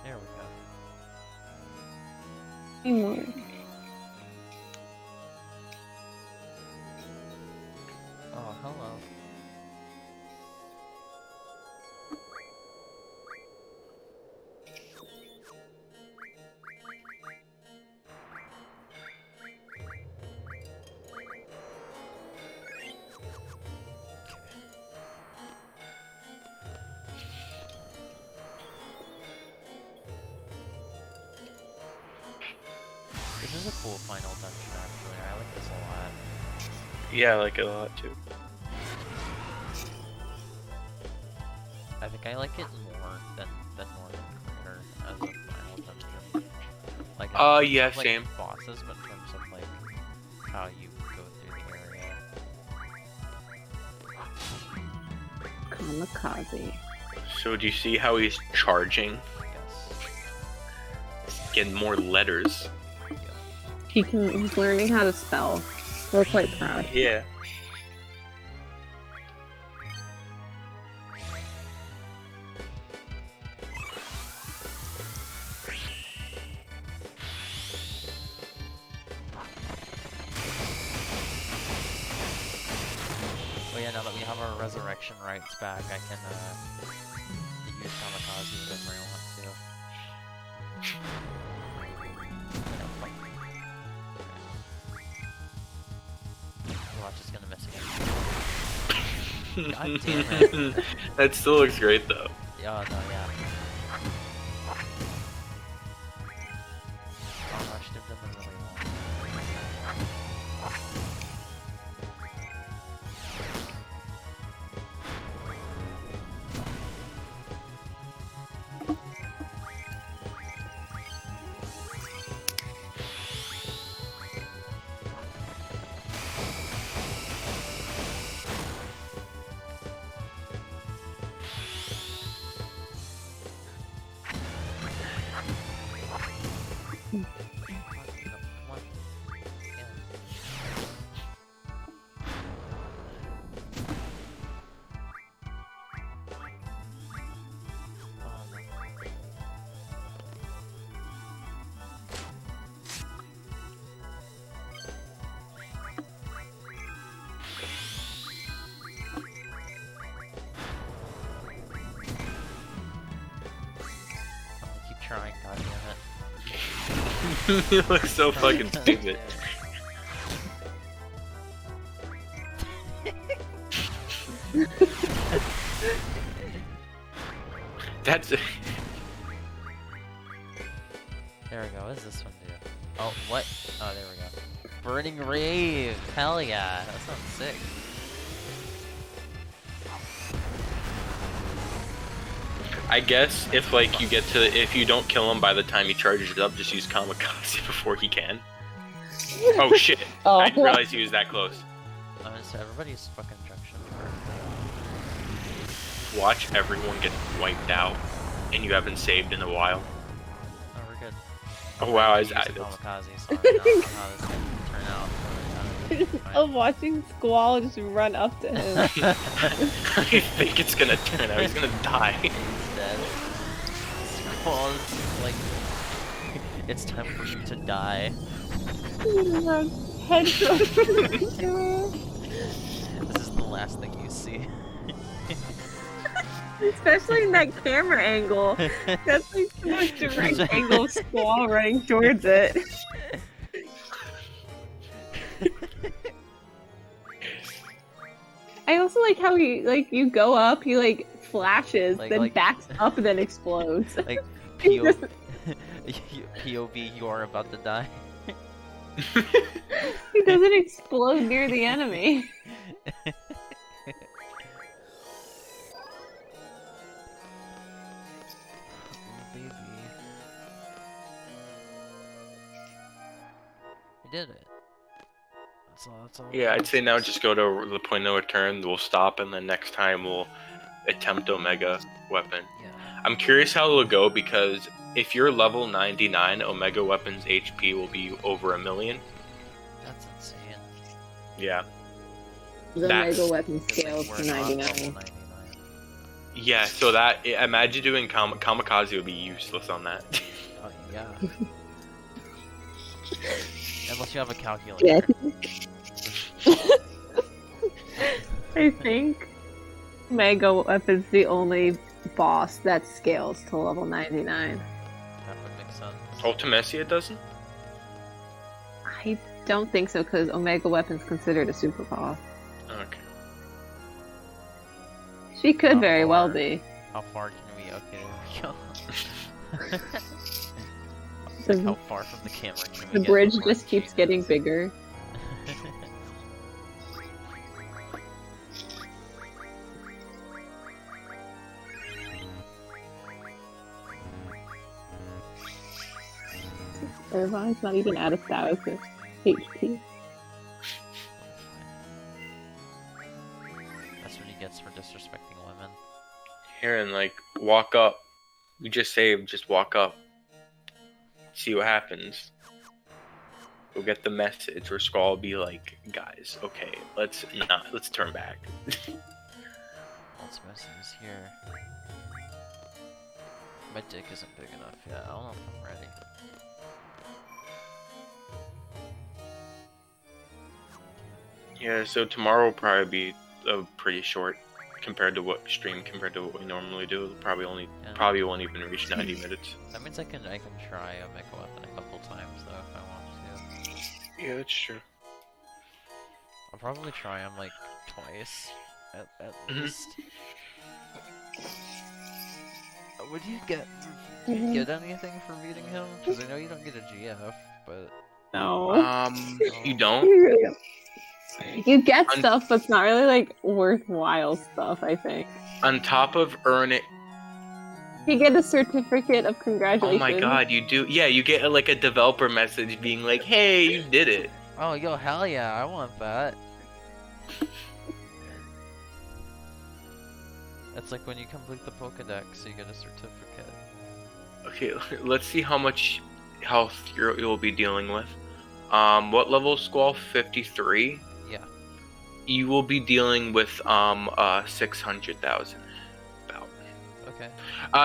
There we go. Oh, hello. This is a cool final dungeon, actually. I like this a lot. Yeah, I like it a lot too. I think I like it more than Northern Crater as a final dungeon. Like, not in terms Yeah, of, like, same. bosses, but in terms of, like, how you go through the area. Kamikaze. So do you see how he's charging? Yes. Getting more letters. He's learning how to spell. We're quite proud. Yeah. Well, yeah, now that we have our resurrection rights back, I can use Kamikaze whenever I want to. Yeah, fuck. Watch is gonna miss again. God damn it. That still looks great though. Yeah, no, yeah. Oh, I should have done them really long. Come on. Yeah. Oh, no. I'm gonna keep trying, goddammit. You look so fucking stupid. That's There we go. What does this one do? Oh, what? Oh, there we go. Burning Rave! Hell yeah! That sounds sick. I guess if like you get to if you don't kill him by the time he charges up, just use Kamikaze before he can. Oh shit! Oh. I didn't realize he was that close. So everybody's fucking junction. Watch everyone get wiped out, and you haven't saved in a while. Oh, we're good. Oh wow, Use that's Kamikaze, so I don't know how this is gonna turn out. Of watching Squall just run up to him. I think it's gonna turn out. He's gonna die. Instead, Squall is like, it's time for you to die. Head This is the last thing you see. Especially in that camera angle. That's like the most direct angle of Squall running towards it. I also like how you go up, he flashes, then backs up, then explodes. Like He POV, POV, you are about to die. He doesn't explode near the enemy. Oh, baby. We did it. That's all. Yeah, I'd say now just go to the point of return. We'll stop, and then next time we'll attempt Omega Weapon. Yeah. I'm curious how it'll go because if you're level 99, Omega Weapon's HP will be over 1,000,000. That's insane. Yeah. The That's- Omega Weapon It's scales we're to not 99. level 99. Yeah, so that imagine doing kamikaze would be useless on that. Oh yeah. Unless you have a calculator. Yeah. I think Mega Weapon's the only boss that scales to level 99. That would make sense. Ultimecia doesn't? I don't think so because Omega Weapon's considered a super boss. Okay. She could How very well far? be. How far can we? Okay, there we go. The, How far from the camera can we the get bridge before just it keeps getting changes? bigger. Irvine's not even at a status of HP. That's what he gets for disrespecting women. Aaron, walk up. You just saved, just walk up. See what happens. You'll get the message, or Skull will be like, guys, okay, let's turn back. Let's message is here. My dick isn't big enough yet. I don't know if I'm ready. Yeah, so tomorrow will probably be a pretty short compared to what we normally do. Probably won't even reach 90 minutes. That means I can try a Mega Weapon a couple times though if I want to. Yeah, that's true. I'll probably try them twice at Mhm. least. Would you get? Do you get anything for beating him? Because I know you don't get a GF, but No. You don't? You really don't. You get Un- stuff, but it's not really worthwhile stuff, I think. On top of earning, You get a certificate of oh congratulations. my god, you do. Yeah, you get a developer message being like, "Hey, you did it." oh yo hell yeah, I want that. It's like when you complete the Pokedex, you get a certificate. Okay, let's see how much health you'll be dealing with. What level is Squall? 53? Yeah. You will be dealing with 600,000. About. Okay.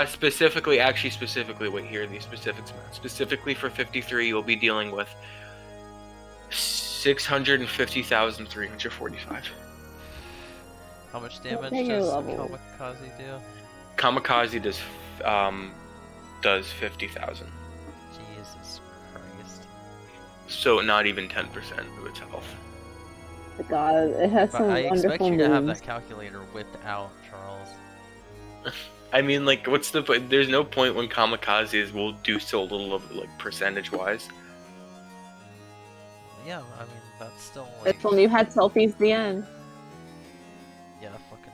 Specifically, wait, here are the specifics. Specifically for 53, you'll be dealing with 650,345. How much damage at your does level. Kamikaze do? Kamikaze does 50,000. Jesus Christ. So not even 10% of its health. God, it has But some I expect wonderful you to have moves. that calculator whipped out, Charles. I mean, what's the point? There's no point when kamikazes will do so little of percentage-wise. Yeah, I mean that's still It's when you had selfies at the end. yeah, fucking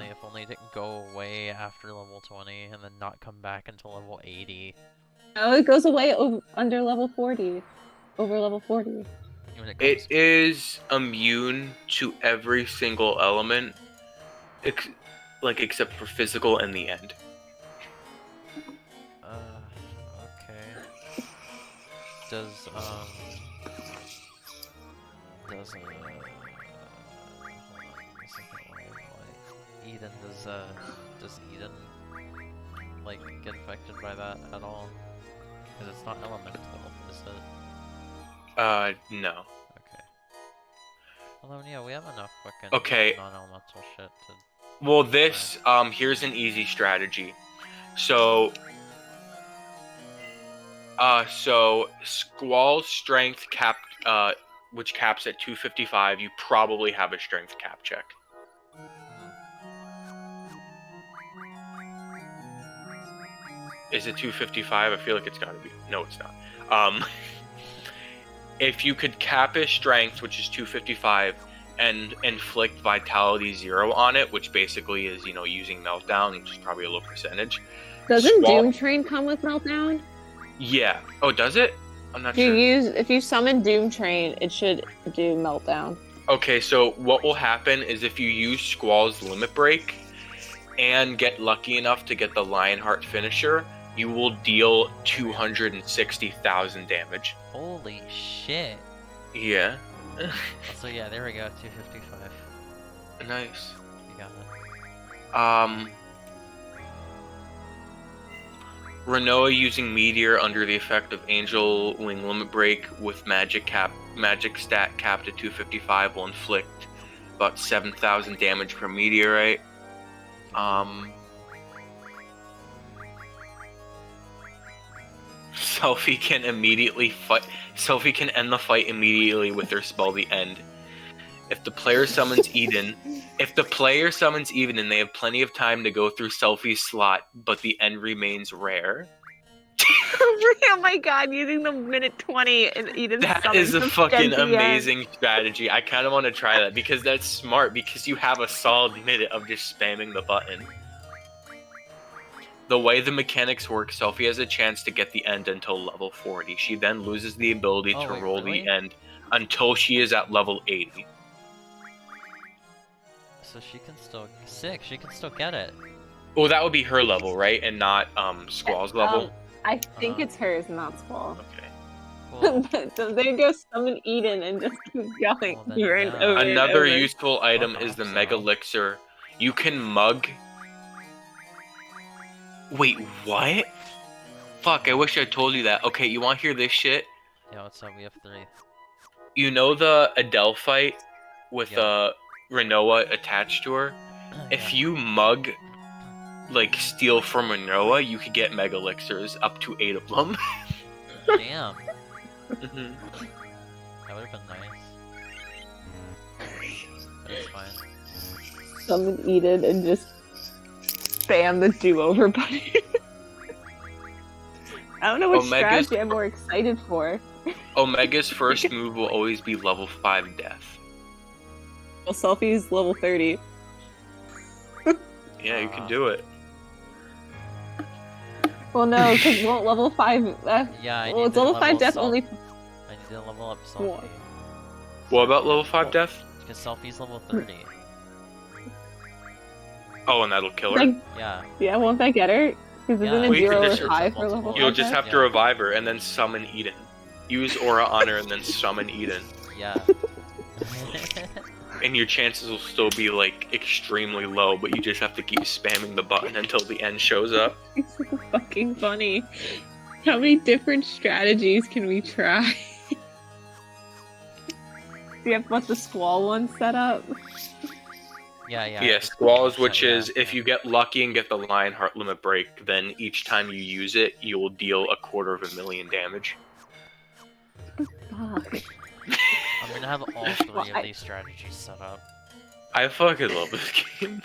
if only it didn't go away after level 20 and then not come back until level 80. Oh, it goes away under level 40. Over level 40. When it It comes is immune to every single element, except for physical and the end. okay. Does hold on a second, Eden does Eden get affected by that at all? Because it's not elemental, is it? No. Okay. Well then, yeah, we have enough fucking Okay. non-elemental shit to Well, this here's an easy strategy. So Squall's strength which caps at 255, you probably have a strength cap check. Is it 255? I feel like it's gotta be. No, it's not. If you could cap his strength, which is 255, and inflict vitality 0 on it, which basically is, using meltdown, which is probably a low percentage. Doesn't Swal- Doom Train come with Meltdown? Yeah. Oh, does it? I'm not If sure. if you summon Doom Train, it should do Meltdown. Okay, so what will happen is if you use Squall's Limit Break and get lucky enough to get the Lionheart finisher, you will deal 260,000 damage. Holy shit. Yeah. So yeah, there we go, 255. Nice. You got it. Renoa using Meteor under the effect of Angel Wing Limit Break with magic stat capped at 255 will inflict about 7,000 damage per meteorite. Selphie can immediately fight. Selphie can end the fight immediately with their spell, The End. If the player summons Eden, they have plenty of time to go through Selphie's slot, but the end remains rare. Oh my god, using the minute 20 and Eden That is a fucking amazing strategy. I kind of want to try that because that's smart because you have a solid minute of just spamming the button. The way the mechanics work, Selphie has a chance to get the end until level 40. She then loses the ability to roll the end until she is at level 80. So she can still... Sick, she can still get it. Well, that would be her level, right? And not Squall's level? I think it's hers, not Squall. Okay. Cool. So there you go, summon Eden and just keep going Well, then, over and yeah. over and Another over. useful item Fuck is off, the Sal. Mega Elixir. You can mug... Wait, what? Fuck, I wish I told you that. Okay, you want to hear this shit? Yeah, what's up? We have 3. You know the Adele fight with Yeah. Renoa attached to her? If you mug, steal from Renoa, you could get Mega Elixirs, up to 8 of them. Damn. Mhm. That would have been nice. But it's fine. Summon Eden and just spam the do-over button. I don't know which strategy I'm more excited for. Omega's first move will always be level 5 death. Well, Selphie's level 30. Yeah, you can do it. Well, no, because level 5... Yeah, I well, need it's to level 5 death Self- only... I need to level up What? Selphie. What about level 5 death? Because Selphie's level 30. Oh, and that'll kill her? Yeah. Yeah, won't that get her? Because Yeah. isn't it Well, you 0 can or just- 5 for level 5 You'll just death? have to revive her and then summon Eden. Use Aura on her and then summon Eden. Yeah. And your chances will still be, extremely low, but you just have to keep spamming the button until the end shows up. It's so fucking funny. How many different strategies can we try? Do you have the Squall one set up? Yeah. Yeah, Squalls, which is, if you get lucky and get the Lionheart Limit Break, then each time you use it, you will deal 250,000 damage. Fuck. I'm gonna have all 3 of these strategies set up. I fucking love this game.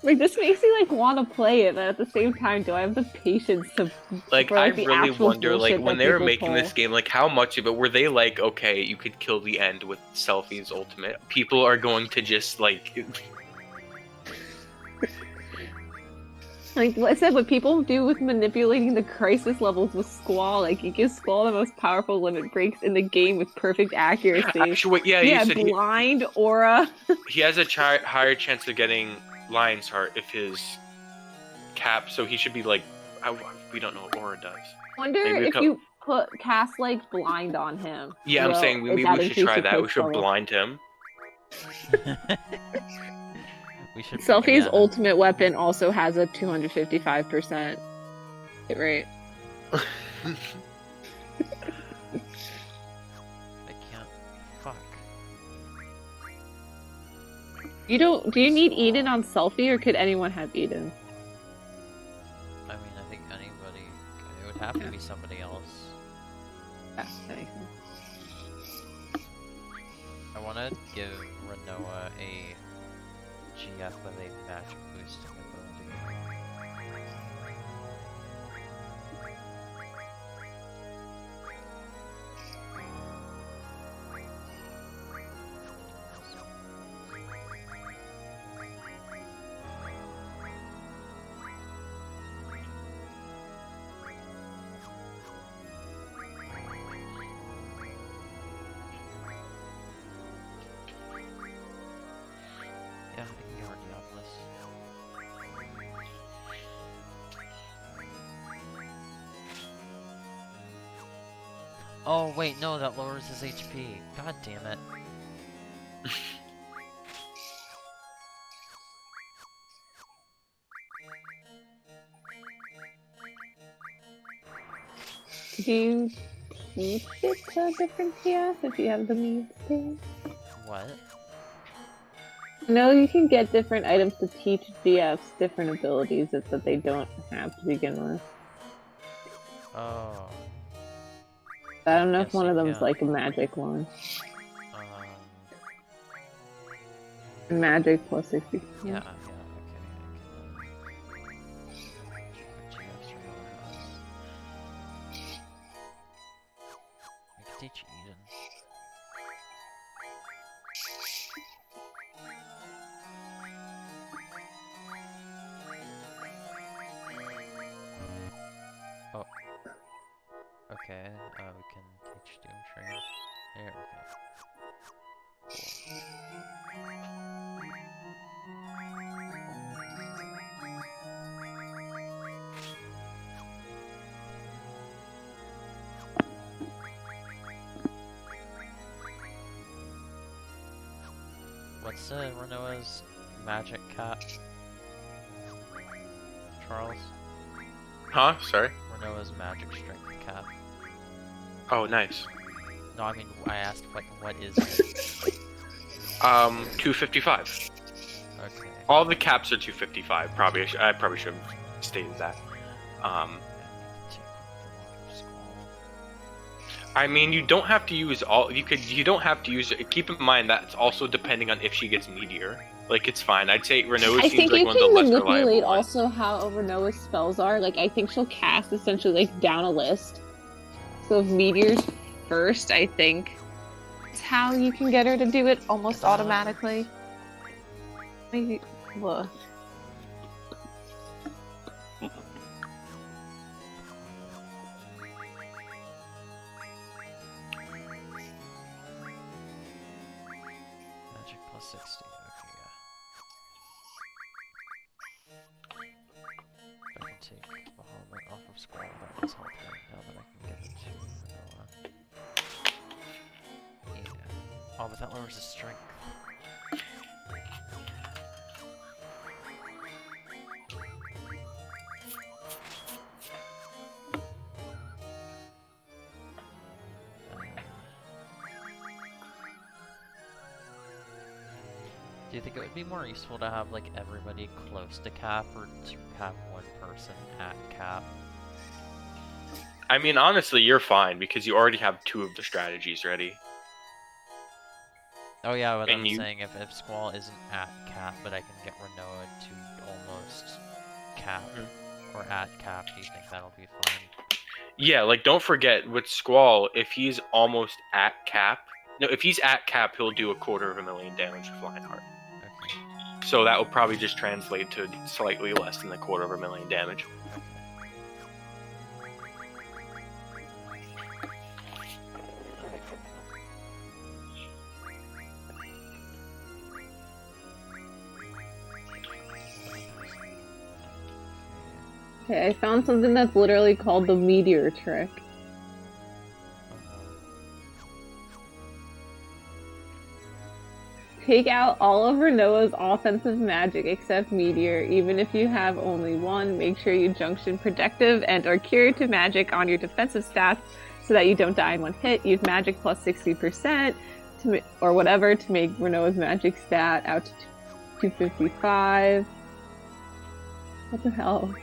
This makes me want to play it, but at the same time, do I have the patience to? For, I the really actual wonder, bullshit when that they were people making pull? this game, how much of it were they okay, you could kill the end with Selphie's ultimate. People are going to just What I said, what people do with manipulating the crisis levels with Squall, you give Squall the most powerful limit breaks in the game with perfect accuracy. Actually, yeah, you said blind, aura. he has a higher chance of getting Lion's Heart if his cap, so he should be we don't know what Aura does. Wonder Maybe if you cast blind on him. Yeah, I'm saying maybe we should try that. We should blind him. We should. Selphie's ultimate weapon also has a 255% hit rate. I can't. Fuck. Do you need Eden on Selphie, or could anyone have Eden? I mean, I think anybody. It would have to be somebody else. I want to give Renoa a GF with a magic boosting ability. Yeah, I can get our Diablos. Oh wait, no, that lowers his HP. God damn it. Do you teach it to different TF if you have the means to? What? No, you can get different items to teach GFs different abilities that they don't have to begin with. Oh. I don't know if Yes, one you of them is can. like a magic one. Um. Magic plus 60. Yeah, okay. What GFs are really nice. I can teach Eden. Oh. Okay, we can teach Doom Train. There we go. What's Renoa's magic cap? Charles? Huh? Sorry. Renoa's magic strength cap. Oh, nice. No, I mean, I asked what is it? 255. Okay. All the caps are 255. Probably, I probably should have stated that. I need to take off the skull. I mean, you don't have to use all. You don't have to use it. Keep in mind that's also depending on if she gets meteor. Like, it's fine. I'd say Renault I seems think like you one of the can less manipulate reliable ones. also how Renoa's spells are. Like, I think she'll cast essentially like down a list. So if meteors first, I think is how you can get her to do it almost automatically. Maybe look. Magic plus 60. Okay, yeah. If I can take the Hallway off of Skull, that does help right now that I can give it to Renoa. Yeah. Oh, but that lowers his strength. Do you think it would be more useful to have like everybody close to cap or to have one person at cap? I mean, honestly, you're fine because you already have 2 of the strategies ready. Oh yeah, but And I'm you- saying if Squall isn't at cap, but I can get Renoa to almost cap or at cap, do you think that'll be fine? Yeah, like don't forget with Squall, if he's almost at cap. No, if he's at cap, he'll do 250,000 damage with Lionheart. Okay. So that will probably just translate to slightly less than 250,000 damage. Okay, I found something that's literally called the meteor trick. Take out all of Renoa's offensive magic except Meteor. Even if you have only one, make sure you junction Protective and or Curative magic on your defensive stats so that you don't die in one hit. Use magic plus 60% or whatever to make Renoa's magic stat out to 255. What the hell?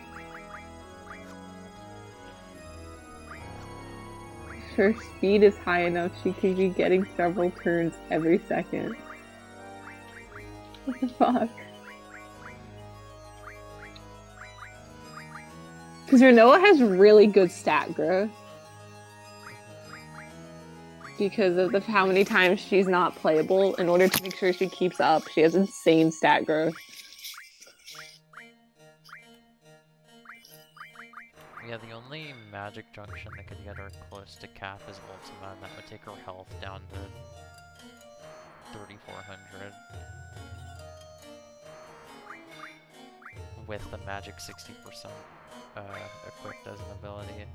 If her speed is high enough, she could be getting several turns every second. What the fuck? Because Renoa has really good stat growth because of how many times she's not playable. In order to make sure she keeps up, she has insane stat growth. Yeah, the only magic junction that could get her close to cap is Ultima, and that would take her health down to 3,400. With the magic 60% equipped as an ability.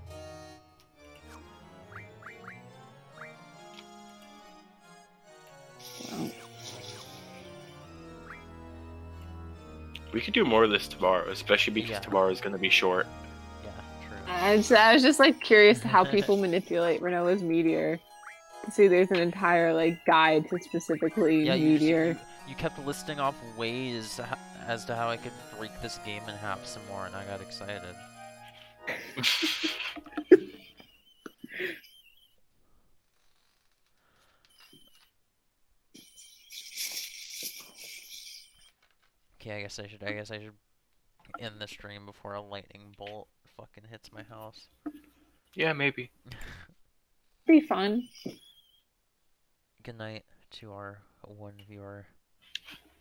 We could do more of this tomorrow, especially because Yeah. tomorrow is going to be short. Yeah, true. I was just like curious to how people manipulate Renoa's meteor. See, there's an entire like guide to specifically Yeah, meteor. you kept listing off ways as to how I could break this game in half some more, and I got excited. Okay, I guess I should end the stream before a lightning bolt fucking hits my house. Yeah, maybe. Be fun. Good night to our one viewer.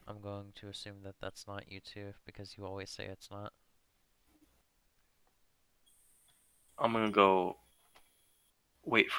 I'm going to assume that that's not you two, because you always say it's not. I'm going to go wait for